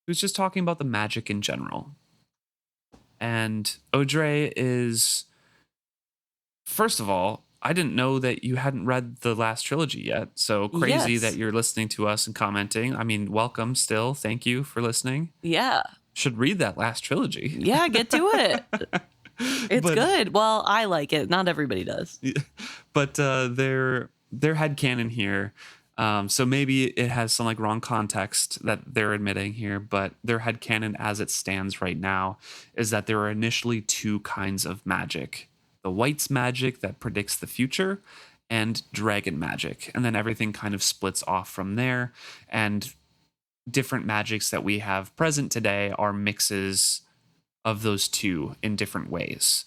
who's just talking about the magic in general. And Audrey is, first of all, I didn't know that you hadn't read the last trilogy yet. So crazy that you're listening to us and commenting. I mean, welcome still. Thank you for listening. Yeah. Should read that last trilogy. Yeah, get to it. It's good. Well, I like it. Not everybody does. But their headcanon here. So maybe it has some like wrong context that they're admitting here, but their headcanon as it stands right now is that there were initially two kinds of magic. The White's magic that predicts the future, and dragon magic. And then everything kind of splits off from there. And different magics that we have present today are mixes of those two in different ways,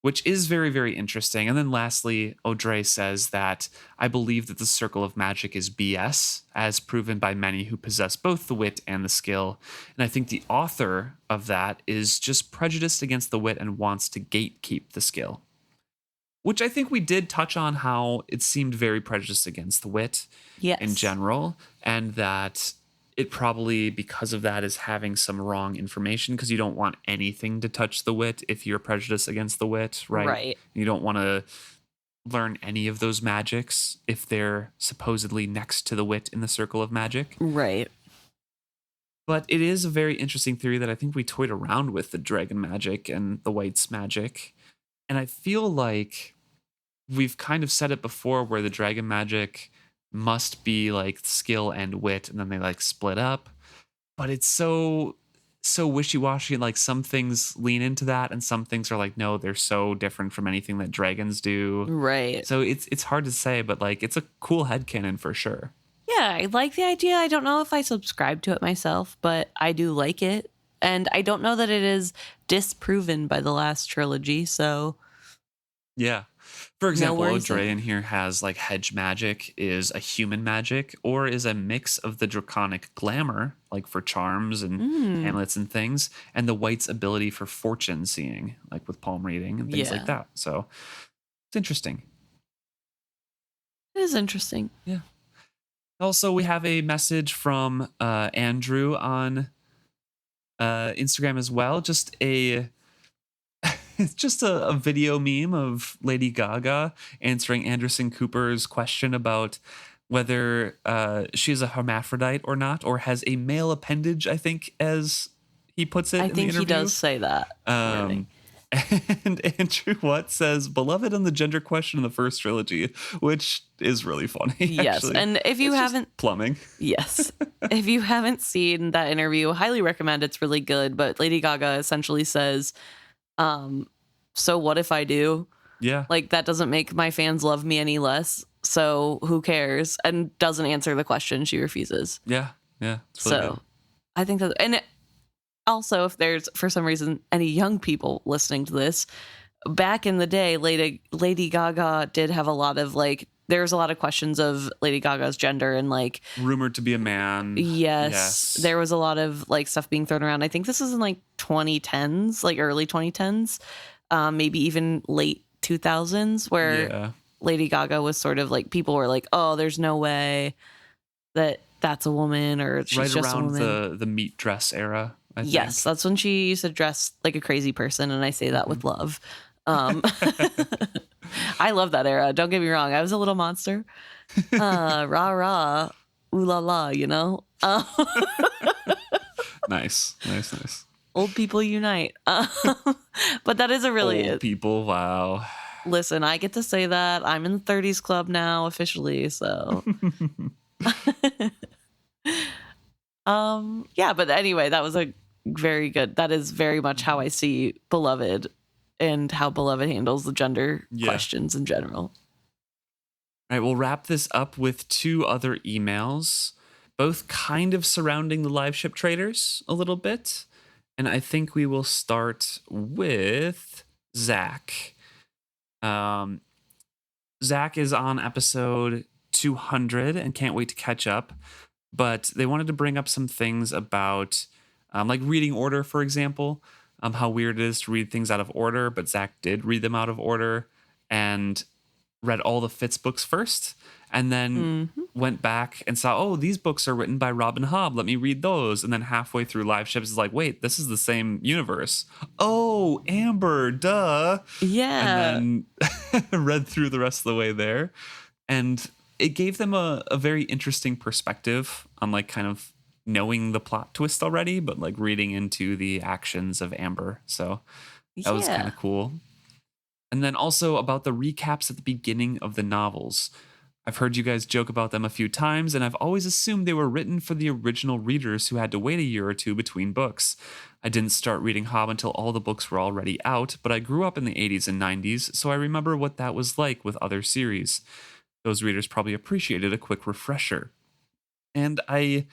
which is very, very interesting. And then lastly, Audrey says that I believe that the circle of magic is BS, as proven by many who possess both the wit and the skill. And I think the author of that is just prejudiced against the wit and wants to gatekeep the skill. Which I think we did touch on how it seemed very prejudiced against the wit in general, and that it probably, because of that, is having some wrong information, because you don't want anything to touch the wit if you're prejudiced against the wit, right? Right. You don't want to learn any of those magics if they're supposedly next to the wit in the circle of magic. Right. But it is a very interesting theory that I think we toyed around with, the dragon magic and the White's magic. And I feel like we've kind of said it before, where the dragon magic must be like skill and wit, and then they like split up. But it's so wishy-washy, and like some things lean into that and some things are like, no, they're so different from anything that dragons do. Right. So it's hard to say, but like it's a cool headcanon for sure. Yeah, I like the idea. I don't know if I subscribe to it myself, but I do like it. And I don't know that it is disproven by the last trilogy, so yeah. For example, No Audrey in here has like hedge magic is a human magic, or is a mix of the draconic glamour, like for charms and amulets and things, and the White's ability for fortune seeing, like with palm reading and things like that. So it's interesting. It is interesting. Yeah. Also, we have a message from Andrew on Instagram as well. It's just a video meme of Lady Gaga answering Anderson Cooper's question about whether she is a hermaphrodite or not, or has a male appendage, I think, as he puts it in the interview. I think he does say that. And Andrew Watt says, beloved on the gender question in the first trilogy, which is really funny. Yes. Actually. And if you haven't plumbing. Yes. If you haven't seen that interview, highly recommend. It's really good. But Lady Gaga essentially says, so what if I do? Yeah. Like, that doesn't make my fans love me any less. So who cares? And doesn't answer the question. She refuses. Yeah. Yeah. Really so good. I think that, and also, if there's, for some reason, any young people listening to this, back in the day, Lady Gaga did have a lot of, like, there's a lot of questions of Lady Gaga's gender and, like, rumored to be a man. Yes. There was a lot of, like, stuff being thrown around. I think this is in, like, 2010s, like early 2010s, maybe even late 2000s, where Lady Gaga was sort of like, people were like, oh, there's no way that that's a woman or she's right just a around woman. the meat dress era, I think. Yes, that's when she used to dress like a crazy person, and I say that with love. I love that era. Don't get me wrong. I was a little monster. Rah rah, ooh la la, you know. Nice. Old people unite. But that is a really Old people, wow. Listen, I get to say that. I'm in the 30s club now officially, so yeah, but anyway, that was a very good. That is very much how I see Beloved and how Beloved handles the gender questions in general. All right, we'll wrap this up with 2 other emails, both kind of surrounding the live ship traders a little bit. And I think we will start with Zach. Zach is on episode 200 and can't wait to catch up. But they wanted to bring up some things about like reading order, for example, how weird it is to read things out of order. But Zach did read them out of order and read all the Fitz books first, and then went back and saw, oh, these books are written by Robin Hobb. Let me read those. And then halfway through Live Ships is like, wait, this is the same universe. Oh, Amber, duh. Yeah. And then read through the rest of the way there. And it gave them a very interesting perspective on like kind of knowing the plot twist already, but like reading into the actions of Amber. So that was kind of cool. And then also about the recaps at the beginning of the novels. I've heard you guys joke about them a few times, and I've always assumed they were written for the original readers who had to wait a year or 2 between books. I didn't start reading Hobb until all the books were already out, but I grew up in the 80s and 90s, so I remember what that was like with other series. Those readers probably appreciated a quick refresher. And I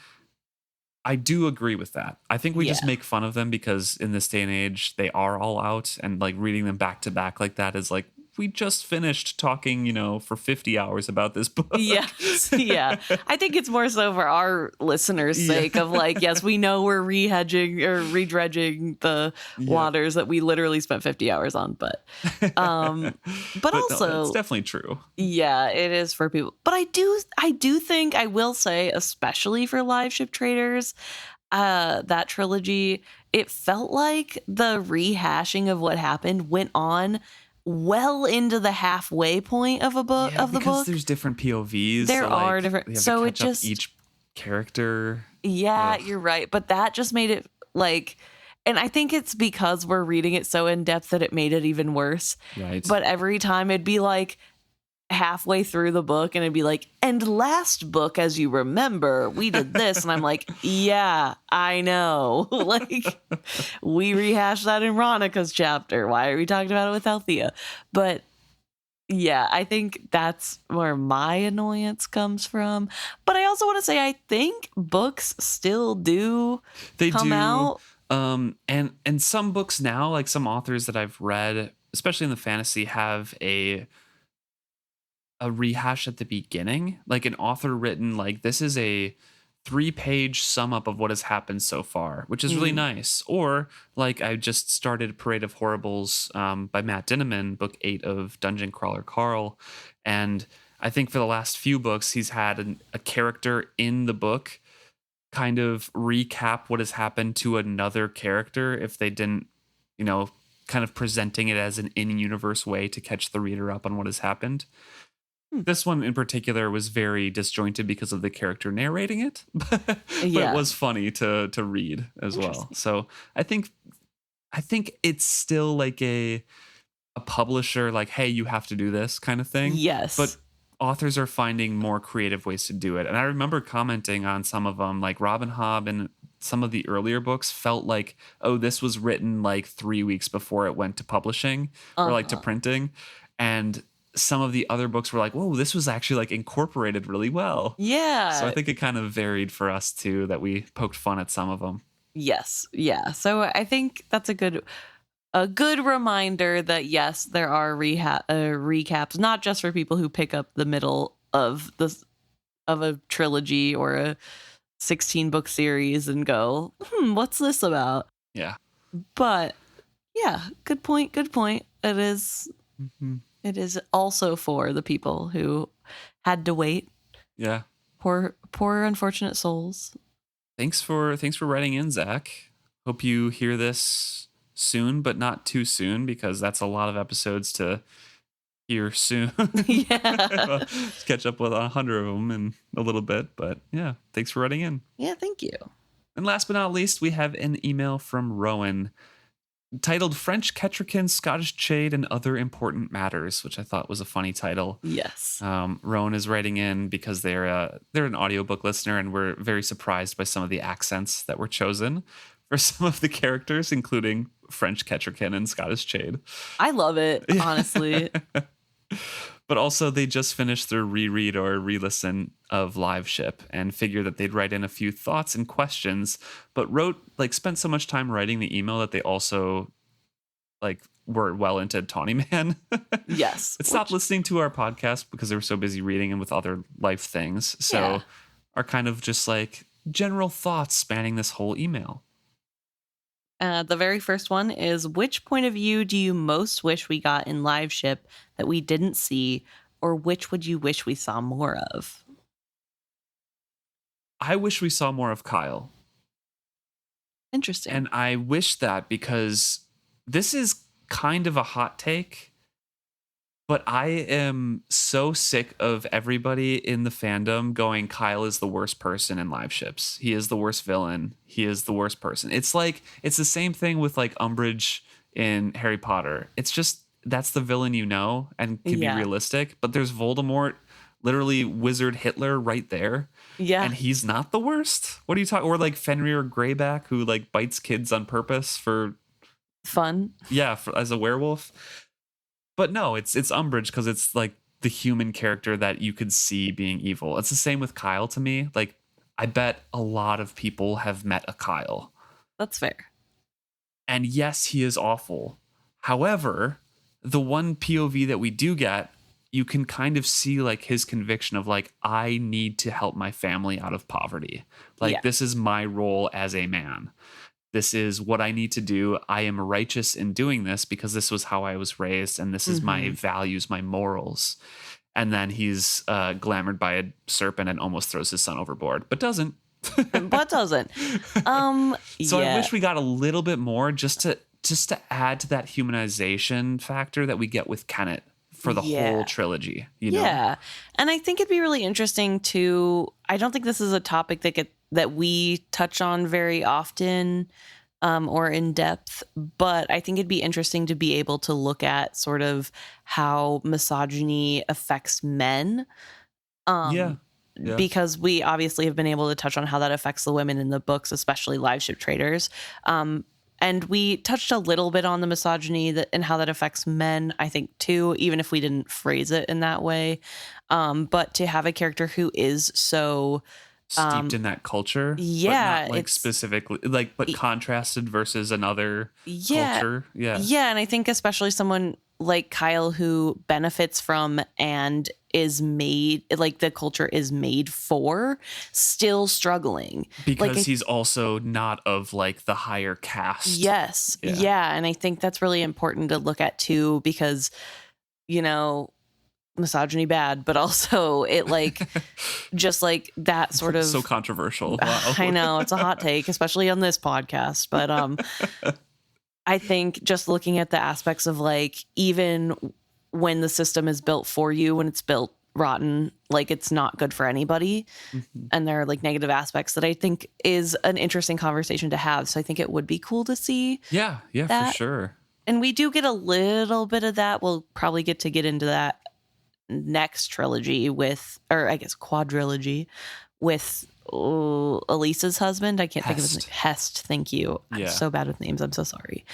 do agree with that. I think we just make fun of them because in this day and age, they are all out, and like reading them back to back like that is like, we just finished talking, for 50 hours about this book. Yes. Yeah. I think it's more so for our listeners' sake of like, yes, we know we're redredging the waters that we literally spent 50 hours on, but also no, it's definitely true. Yeah, it is for people. But I do think, I will say, especially for live ship traders, that trilogy, it felt like the rehashing of what happened went on well into the halfway point of because there's different POVs. There are different, so it just each character. Yeah, you're right, but that just made it like, and I think it's because we're reading it so in depth that it made it even worse. Right. But every time it'd be like halfway through the book and it'd be like, and last book, as you remember, we did this, and I'm like, yeah, I know. Like, we rehashed that in Ronica's chapter. Why are we talking about it with Althea? But yeah, I think that's where my annoyance comes from. But I also want to say, I think books still do come out. And some books now, like some authors that I've read, especially in the fantasy, have a rehash at the beginning, like an author written like, this is a 3-page sum up of what has happened so far, which is really nice. Or like I just started Parade of Horribles by Matt Dinneman, book 8 of Dungeon Crawler Carl, and I think for the last few books he's had a character in the book kind of recap what has happened to another character if they didn't, kind of presenting it as an in-universe way to catch the reader up on what has happened. This one in particular was very disjointed because of the character narrating it, but it was funny to read as well. So I think it's still like a publisher like, hey, you have to do this kind of thing. Yes. But authors are finding more creative ways to do it. And I remember commenting on some of them, like Robin Hobb and some of the earlier books felt like, oh, this was written like 3 weeks before it went to publishing or like to printing. And some of the other books were like, whoa, this was actually like incorporated really well. Yeah. So I think it kind of varied for us too, that we poked fun at some of them. Yes. Yeah. So I think that's a good reminder that yes, there are recaps, not just for people who pick up the middle of a trilogy or a 16-book series and go, what's this about? Yeah. But yeah, good point. It is. It is also for the people who had to wait. Yeah. Poor unfortunate souls. Thanks for writing in, Zach. Hope you hear this soon, but not too soon, because that's a lot of episodes to hear soon. Yeah. Catch up with 100 of them in a little bit, but yeah, thanks for writing in. Yeah, thank you. And last but not least, we have an email from Rowan titled French Kettrican, Scottish Chade, and Other Important Matters, which I thought was a funny title. Yes. Rowan is writing in because they're an audiobook listener, and we're very surprised by some of the accents that were chosen for some of the characters, including French Kettrican and Scottish Chade. I love it, honestly. But also, they just finished their reread or re-listen of Live Ship and figured that they'd write in a few thoughts and questions, but spent so much time writing the email that they also were well into Tawny Man. Yes. Stopped listening to our podcast because they were so busy reading and with other life things. So are kind of just general thoughts spanning this whole email. The very first one is, which point of view do you most wish we got in Live Ship that we didn't see, or which would you wish we saw more of? I wish we saw more of Kyle. Interesting. And I wish that because this is kind of a hot take, but I am so sick of everybody in the fandom going, Kyle is the worst person in Live Ships. He is the worst villain. He is the worst person. It's it's the same thing with Umbridge in Harry Potter. It's just, that's the villain and can be realistic. But there's Voldemort, literally Wizard Hitler right there. Yeah. And he's not the worst. What are you talking? Or Fenrir Greyback, who bites kids on purpose for fun. Yeah, as a werewolf. But no, it's Umbridge because it's the human character that you could see being evil. It's the same with Kyle to me. I bet a lot of people have met a Kyle. That's fair. And yes, he is awful. However, the one POV that we do get, you can kind of see his conviction of I need to help my family out of poverty. This is my role as a man. This is what I need to do. I am righteous in doing this because this was how I was raised, and this is my values, my morals. And then he's glamored by a serpent and almost throws his son overboard, but doesn't. So I wish we got a little bit more just to add to that humanization factor that we get with Kenneth for the whole trilogy. Yeah, and I think it'd be really interesting to. I don't think this is a topic that we touch on very often or in depth, but I think it'd be interesting to be able to look at sort of how misogyny affects men. Because we obviously have been able to touch on how that affects the women in the books, especially Live Ship traders. And we touched a little bit on the misogyny and how that affects men, I think, too, even if we didn't phrase it in that way. But to have a character who is so steeped in that culture, but not specifically but contrasted versus another culture. And I think especially someone like Kyle who benefits from and is made the culture is made for, still struggling because he's also not of the higher caste. And I think that's really important to look at too, because misogyny bad, but also it just that sort of so controversial. Wow. I know it's a hot take, especially on this podcast, but I think just looking at the aspects of even when the system is built for you, when it's built rotten, it's not good for anybody. And there are negative aspects that I think is an interesting conversation to have. So I think it would be cool to see. Yeah, that. For sure. And we do get a little bit of that. We'll probably get into that next trilogy quadrilogy with Elisa's husband. I can't think of his name. Hest. Thank you. I'm so bad with names. I'm so sorry.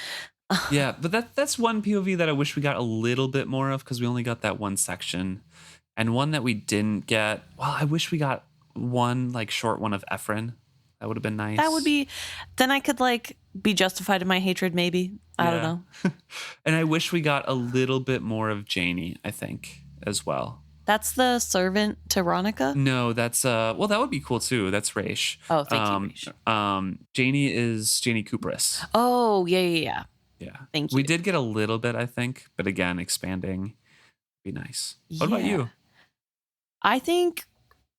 Yeah, but that's one POV that I wish we got a little bit more of, because we only got that one section, and one that we didn't get. Well, I wish we got one short one of Ephraim. That would have been nice. That would be. Then I could be justified in my hatred. Maybe I don't know. And I wish we got a little bit more of Janie, I think, as well. That's the servant to Ronica? No, that's well, that would be cool too. That's Raish. Oh, thank you, Raish. Janie is Janie Kupris. Oh, yeah. Thank you. We did get a little bit, I think, but again, expanding would be nice. What about you? I think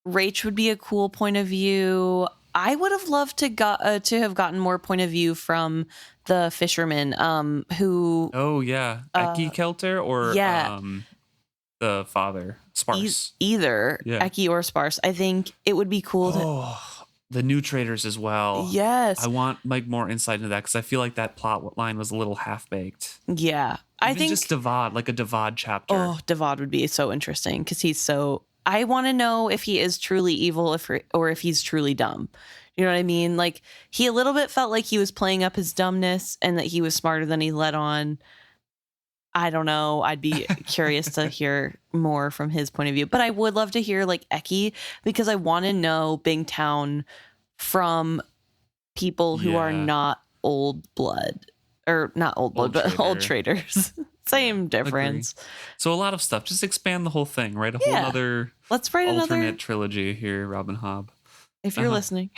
Rach would be a cool point of view. I would have loved to have gotten more point of view from the fisherman who... Oh, yeah. Eki Kelter or the father? Sparse. Either Yeah. Eki or Sparse. I think it would be cool the new traders as well. Yes. I want like more insight into that because I feel like that plot line was a little half-baked. Yeah. I think just Devad, like a Devad chapter. Oh, Devad would be so interesting because he's so... I want to know if he is truly evil or if he's truly dumb. You know what I mean? Like, he a little bit felt like he was playing up his dumbness and that he was smarter than he let on. I don't know. I'd be curious to hear more from his point of view. But I would love to hear, like, Eki, because I want to know Bingtown from people who are not old blood. Or not old blood, but old traders. Same difference. Agree. So a lot of stuff. Just expand the whole thing, right? A whole other Let's write alternate trilogy here, Robin Hobb. If you're listening.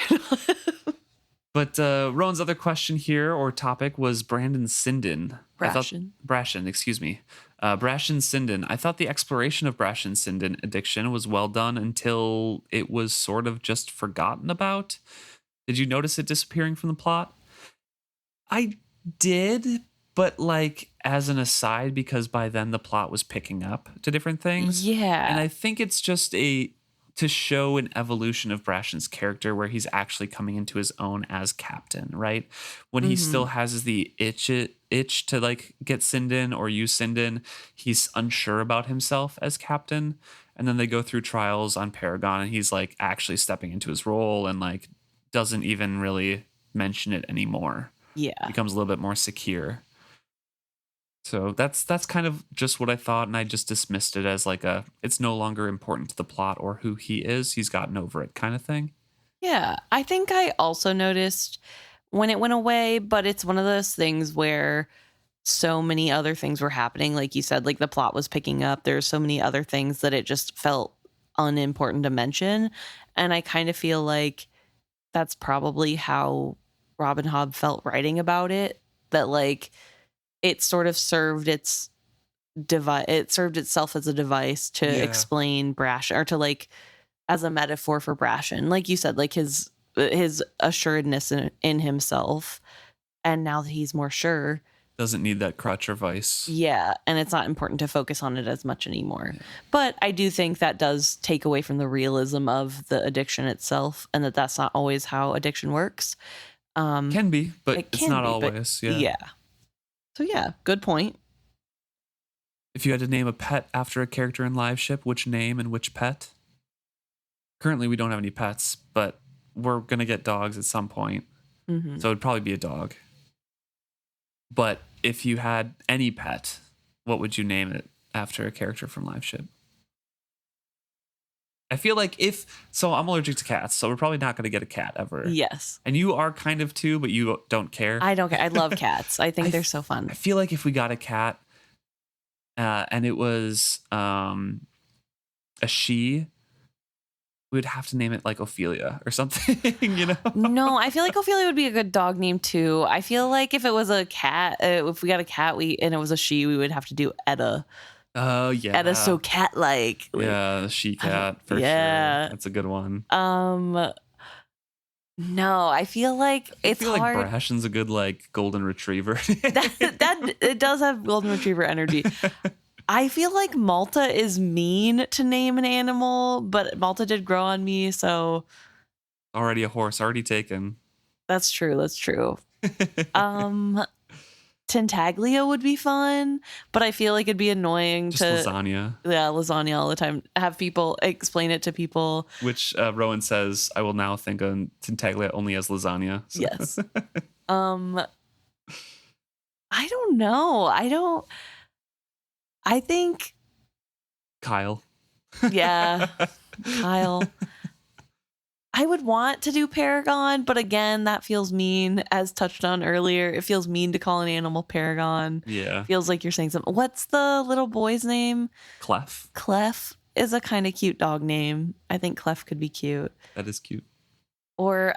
But Rowan's other question here or topic was Brandon Sinden. Brashen, excuse me. Brashen Sinden. I thought the exploration of Brashen Sinden addiction was well done until it was sort of just forgotten about. Did you notice it disappearing from the plot? I did, but like as an aside, because by then the plot was picking up to different things. Yeah. And I think it's just to show an evolution of Brashen's character where he's actually coming into his own as captain, right? When he still has the itch to like get Sinden or use Sinden, he's unsure about himself as captain. And then they go through trials on Paragon and he's like actually stepping into his role and like doesn't even really mention it anymore. Yeah. Becomes a little bit more secure. So that's kind of just what I thought, and I just dismissed it as like it's no longer important to the plot or who he is. He's gotten over it kind of thing. Yeah, I think I also noticed when it went away, but it's one of those things where so many other things were happening. Like you said, like the plot was picking up. There's so many other things that it just felt unimportant to mention. And I kind of feel like that's probably how Robin Hobb felt writing about it, that like it sort of served itself as a device to explain Brashen, or to like as a metaphor for Brashen, like you said, like his assuredness in himself, and now that he's more sure, doesn't need that crutch or vice. Yeah, and it's not important to focus on it as much anymore. Yeah. But I do think that does take away from the realism of the addiction itself, and that's not always how addiction works. Can be, but it's not always. Yeah. So yeah, good point. If you had to name a pet after a character in Live Ship, which name and which pet? Currently, we don't have any pets, but we're going to get dogs at some point. Mm-hmm. So it'd probably be a dog. But if you had any pet, what would you name it after a character from Live Ship? I feel like I'm allergic to cats, so we're probably not going to get a cat ever. Yes. And you are kind of too, but you don't care. I don't care. I love cats. I think they're so fun. I feel like if we got a cat and it was a she, we would have to name it like Ophelia or something, you know? No, I feel like Ophelia would be a good dog name too. I feel like if it was a cat, if we got a cat and it was a she, we would have to do Etta. Oh yeah, Etta's so cat-like. Yeah, the she cat for sure. That's a good one. No, I feel like it's hard. Like Brashen's a good like golden retriever. that it does have golden retriever energy. I feel like Malta is mean to name an animal, but Malta did grow on me, so already a horse, already taken. That's true. Tintaglia would be fun, but I feel like it'd be annoying just lasagna. Yeah, lasagna all the time. Have people explain it to people. Which Rowan says, I will now think of Tintaglia only as lasagna. So. Yes. I don't know. I think Kyle. Yeah, Kyle. I would want to do Paragon, but again, that feels mean, as touched on earlier. It feels mean to call an animal Paragon. Yeah. Feels like you're saying something. What's the little boy's name? Clef. Clef is a kind of cute dog name. I think Clef could be cute. That is cute. Or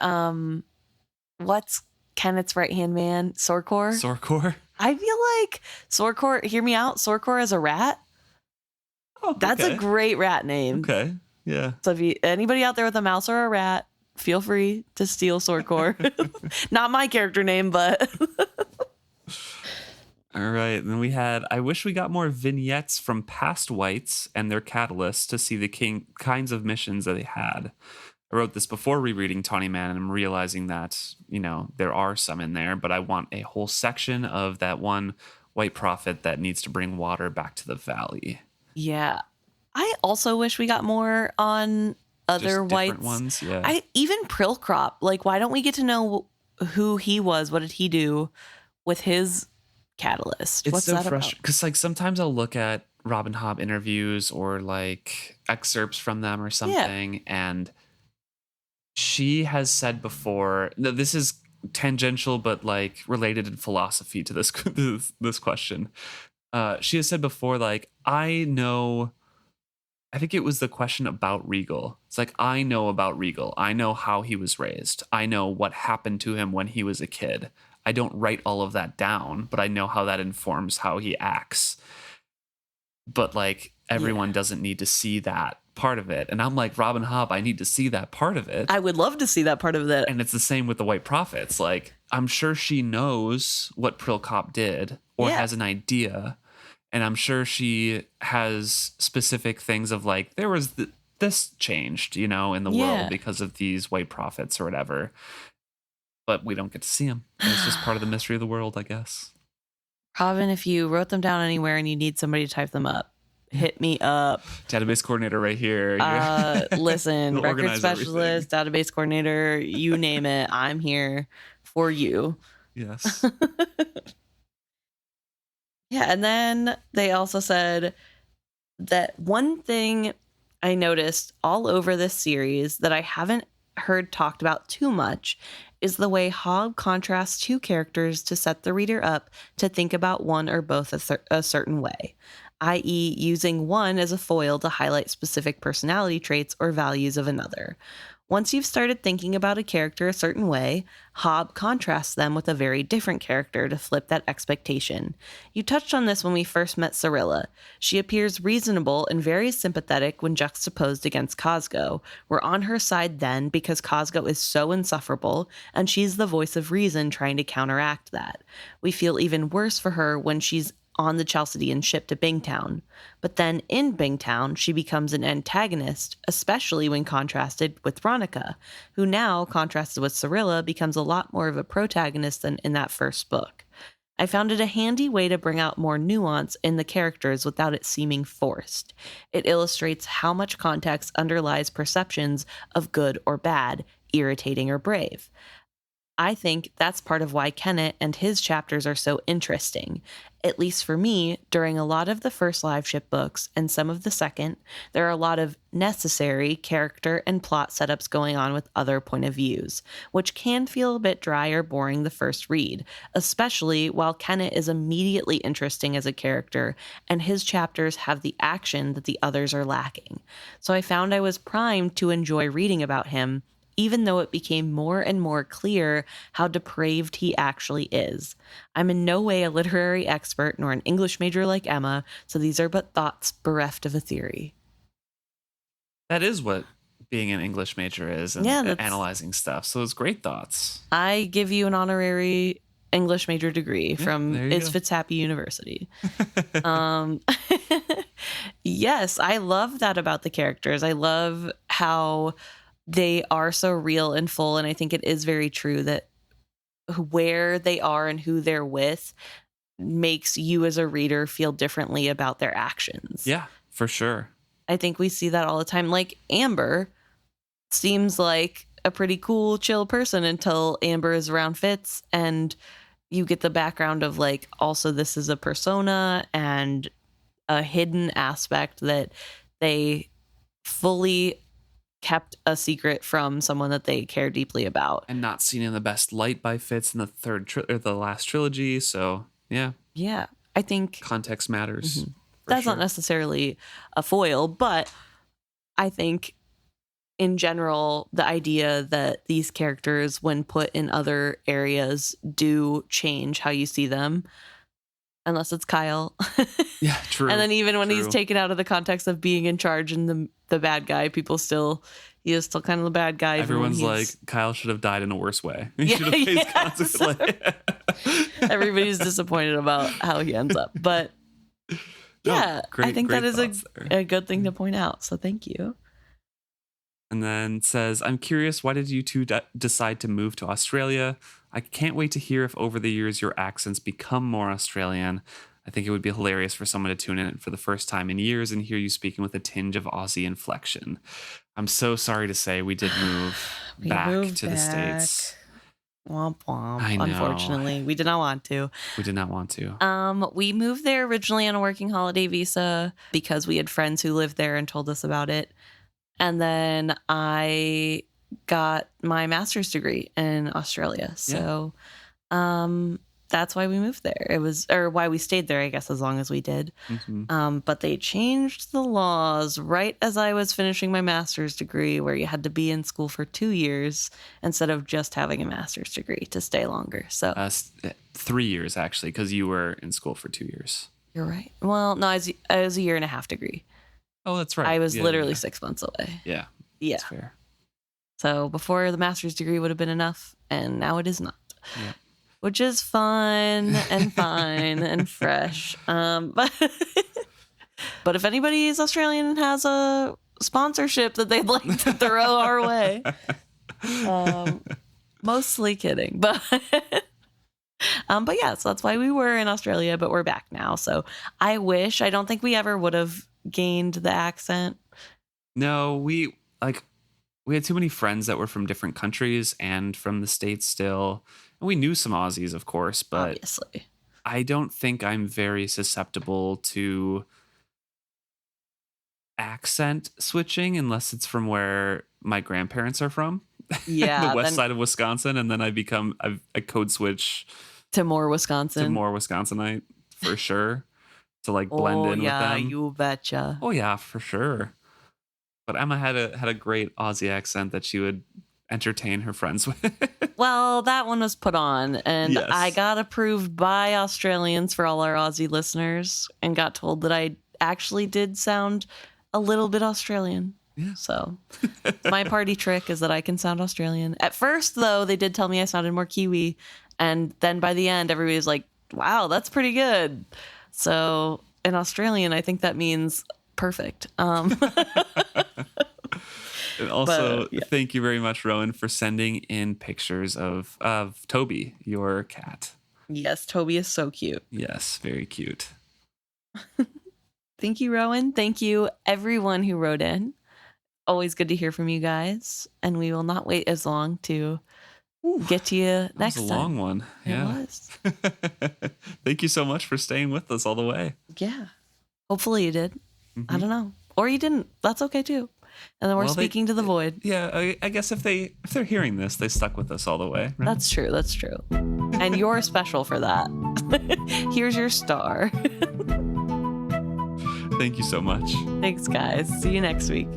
what's Kenneth's right-hand man? Sorkor? Sorkor? I feel like Sorkor, hear me out, Sorkor is a rat. Oh, That's a great rat name. Okay. Yeah. So if anybody out there with a mouse or a rat, feel free to steal Swordcore. Not my character name, but All right. And then we had, I wish we got more vignettes from past whites and their catalysts to see the kinds of missions that they had. I wrote this before rereading Tawny Man, and I'm realizing that, there are some in there, but I want a whole section of that one white prophet that needs to bring water back to the valley. Yeah. I also wish we got more on other whites. Ones, yeah. Even Prilkrop, like, why don't we get to know who he was? What did he do with his catalyst? It's What's so that frustrating because, like, sometimes I'll look at Robin Hobb interviews or like excerpts from them or something, and she has said before, this is tangential but like related in philosophy to this question. She has said before, like, I think it was the question about Regal. It's like, I know about Regal. I know how he was raised. I know what happened to him when he was a kid. I don't write all of that down, but I know how that informs how he acts. But like, everyone doesn't need to see that part of it. And I'm like, Robin Hobb, I need to see that part of it. I would love to see that part of it. And it's the same with the White Prophets. Like, I'm sure she knows what Prilkrop did or has an idea. And I'm sure she has specific things of like, there was this changed, in the world because of these white prophets or whatever. But we don't get to see them. And it's just part of the mystery of the world, I guess. Robin, if you wrote them down anywhere and you need somebody to type them up, hit me up. Database coordinator right here. Listen, record specialist, database coordinator, you name it. I'm here for you. Yes. Yeah, and then they also said that one thing I noticed all over this series that I haven't heard talked about too much is the way Hobb contrasts two characters to set the reader up to think about one or both a certain way, i.e. using one as a foil to highlight specific personality traits or values of another. Once you've started thinking about a character a certain way, Hobb contrasts them with a very different character to flip that expectation. You touched on this when we first met Cirilla. She appears reasonable and very sympathetic when juxtaposed against Cosgo. We're on her side then because Cosgo is so insufferable, and she's the voice of reason trying to counteract that. We feel even worse for her when she's on the Chalcedean ship to Bingtown. But then in Bingtown, she becomes an antagonist, especially when contrasted with Ronica, who now, contrasted with Cirilla, becomes a lot more of a protagonist than in that first book. I found it a handy way to bring out more nuance in the characters without it seeming forced. It illustrates how much context underlies perceptions of good or bad, irritating or brave. I think that's part of why Kenneth and his chapters are so interesting. At least for me, during a lot of the first live ship books and some of the second, there are a lot of necessary character and plot setups going on with other point of views, which can feel a bit dry or boring the first read, especially while Kenneth is immediately interesting as a character and his chapters have the action that the others are lacking. So I found I was primed to enjoy reading about him, even though it became more and more clear how depraved he actually is. I'm in no way a literary expert nor an English major like Emma, so these are but thoughts bereft of a theory. That is what being an English major is, and analyzing stuff. So it's great thoughts. I give you an honorary English major degree from Fitzhappy University. Yes, I love that about the characters. I love how they are so real and full, and I think it is very true that where they are and who they're with makes you as a reader feel differently about their actions. Yeah, for sure. I think we see that all the time. Like, Amber seems like a pretty cool, chill person until Amber is around Fitz, and you get the background of, like, also this is a persona and a hidden aspect that they fully kept a secret from someone that they care deeply about, and not seen in the best light by Fitz in the the last trilogy. So yeah, I think context matters. Mm-hmm. That's not necessarily a foil, but I think in general, the idea that these characters, when put in other areas, do change how you see them. unless it's Kyle. Yeah, true. And then even when he's true. taken out of the context of being in charge and the bad guy, he is still kind of the bad guy. Everyone's like, Kyle should have died in a worse way. He Yeah, should have faced consequences. Everybody's disappointed about how he ends up. But yeah, great, I think that is there. a good thing to point out. So thank you. And then says, I'm curious, why did you two decide to move to Australia? I can't wait to hear if over the years your accents become more Australian. I think it would be hilarious for someone to tune in for the first time in years and hear you speaking with a tinge of Aussie inflection. I'm so sorry to say we did move back to the States. Womp womp. I know. Unfortunately, we did not want to. We did not want to. We moved there originally on a working holiday visa because we had friends who lived there and told us about it. And then I got my master's degree in Australia. So that's why we moved there. Or why we stayed there, I guess, as long as we did. Mm-hmm. But they changed the laws right as I was finishing my master's degree, where you had to be in school for 2 years instead of just having a master's degree to stay longer. So 3 years, actually, because you were in school for 2 years. You're right. Well, no, I was a year and a half degree. Oh, that's right. I was literally 6 months away. Yeah. Yeah. That's fair. So before the master's degree would have been enough, and now it is not. Yeah. Which is fun and fine and fresh. But if anybody is Australian and has a sponsorship that they'd like to throw our way, mostly kidding. But yeah, so that's why we were in Australia, but we're back now. So I don't think we ever would have gained the accent. No, we had too many friends that were from different countries and from the States still. And we knew some Aussies, of course, but obviously, I don't think I'm very susceptible to accent switching unless it's from where my grandparents are from. Yeah. The west side of Wisconsin. And then I code switch to more Wisconsin. To more Wisconsinite, for sure. To blend in with them. Yeah, you betcha. Oh yeah, for sure. But Emma had a great Aussie accent that she would entertain her friends with. Well, that one was put on, and yes. I got approved by Australians for all our Aussie listeners and got told that I actually did sound a little bit Australian. Yeah. So my party trick is that I can sound Australian. At first, though, they did tell me I sounded more Kiwi, and then by the end, everybody was like, wow, that's pretty good. So in Australian, I think that means perfect. And also, thank you very much, Rowan, for sending in pictures of Toby, your cat. Yes, Toby is so cute. Yes, very cute. Thank you, Rowan. Thank you, everyone who wrote in. Always good to hear from you guys. And we will not wait as long to get to you next time. That was a long one. Yeah. It was. Thank you so much for staying with us all the way. Yeah. Hopefully you did. Mm-hmm. I don't know. Or you didn't. That's okay, too. And then we're speaking to the void. Yeah, I guess if they're hearing this, they stuck with us all the way. Right? That's true. That's true. And you're special for that. Here's your star. Thank you so much. Thanks, guys. See you next week.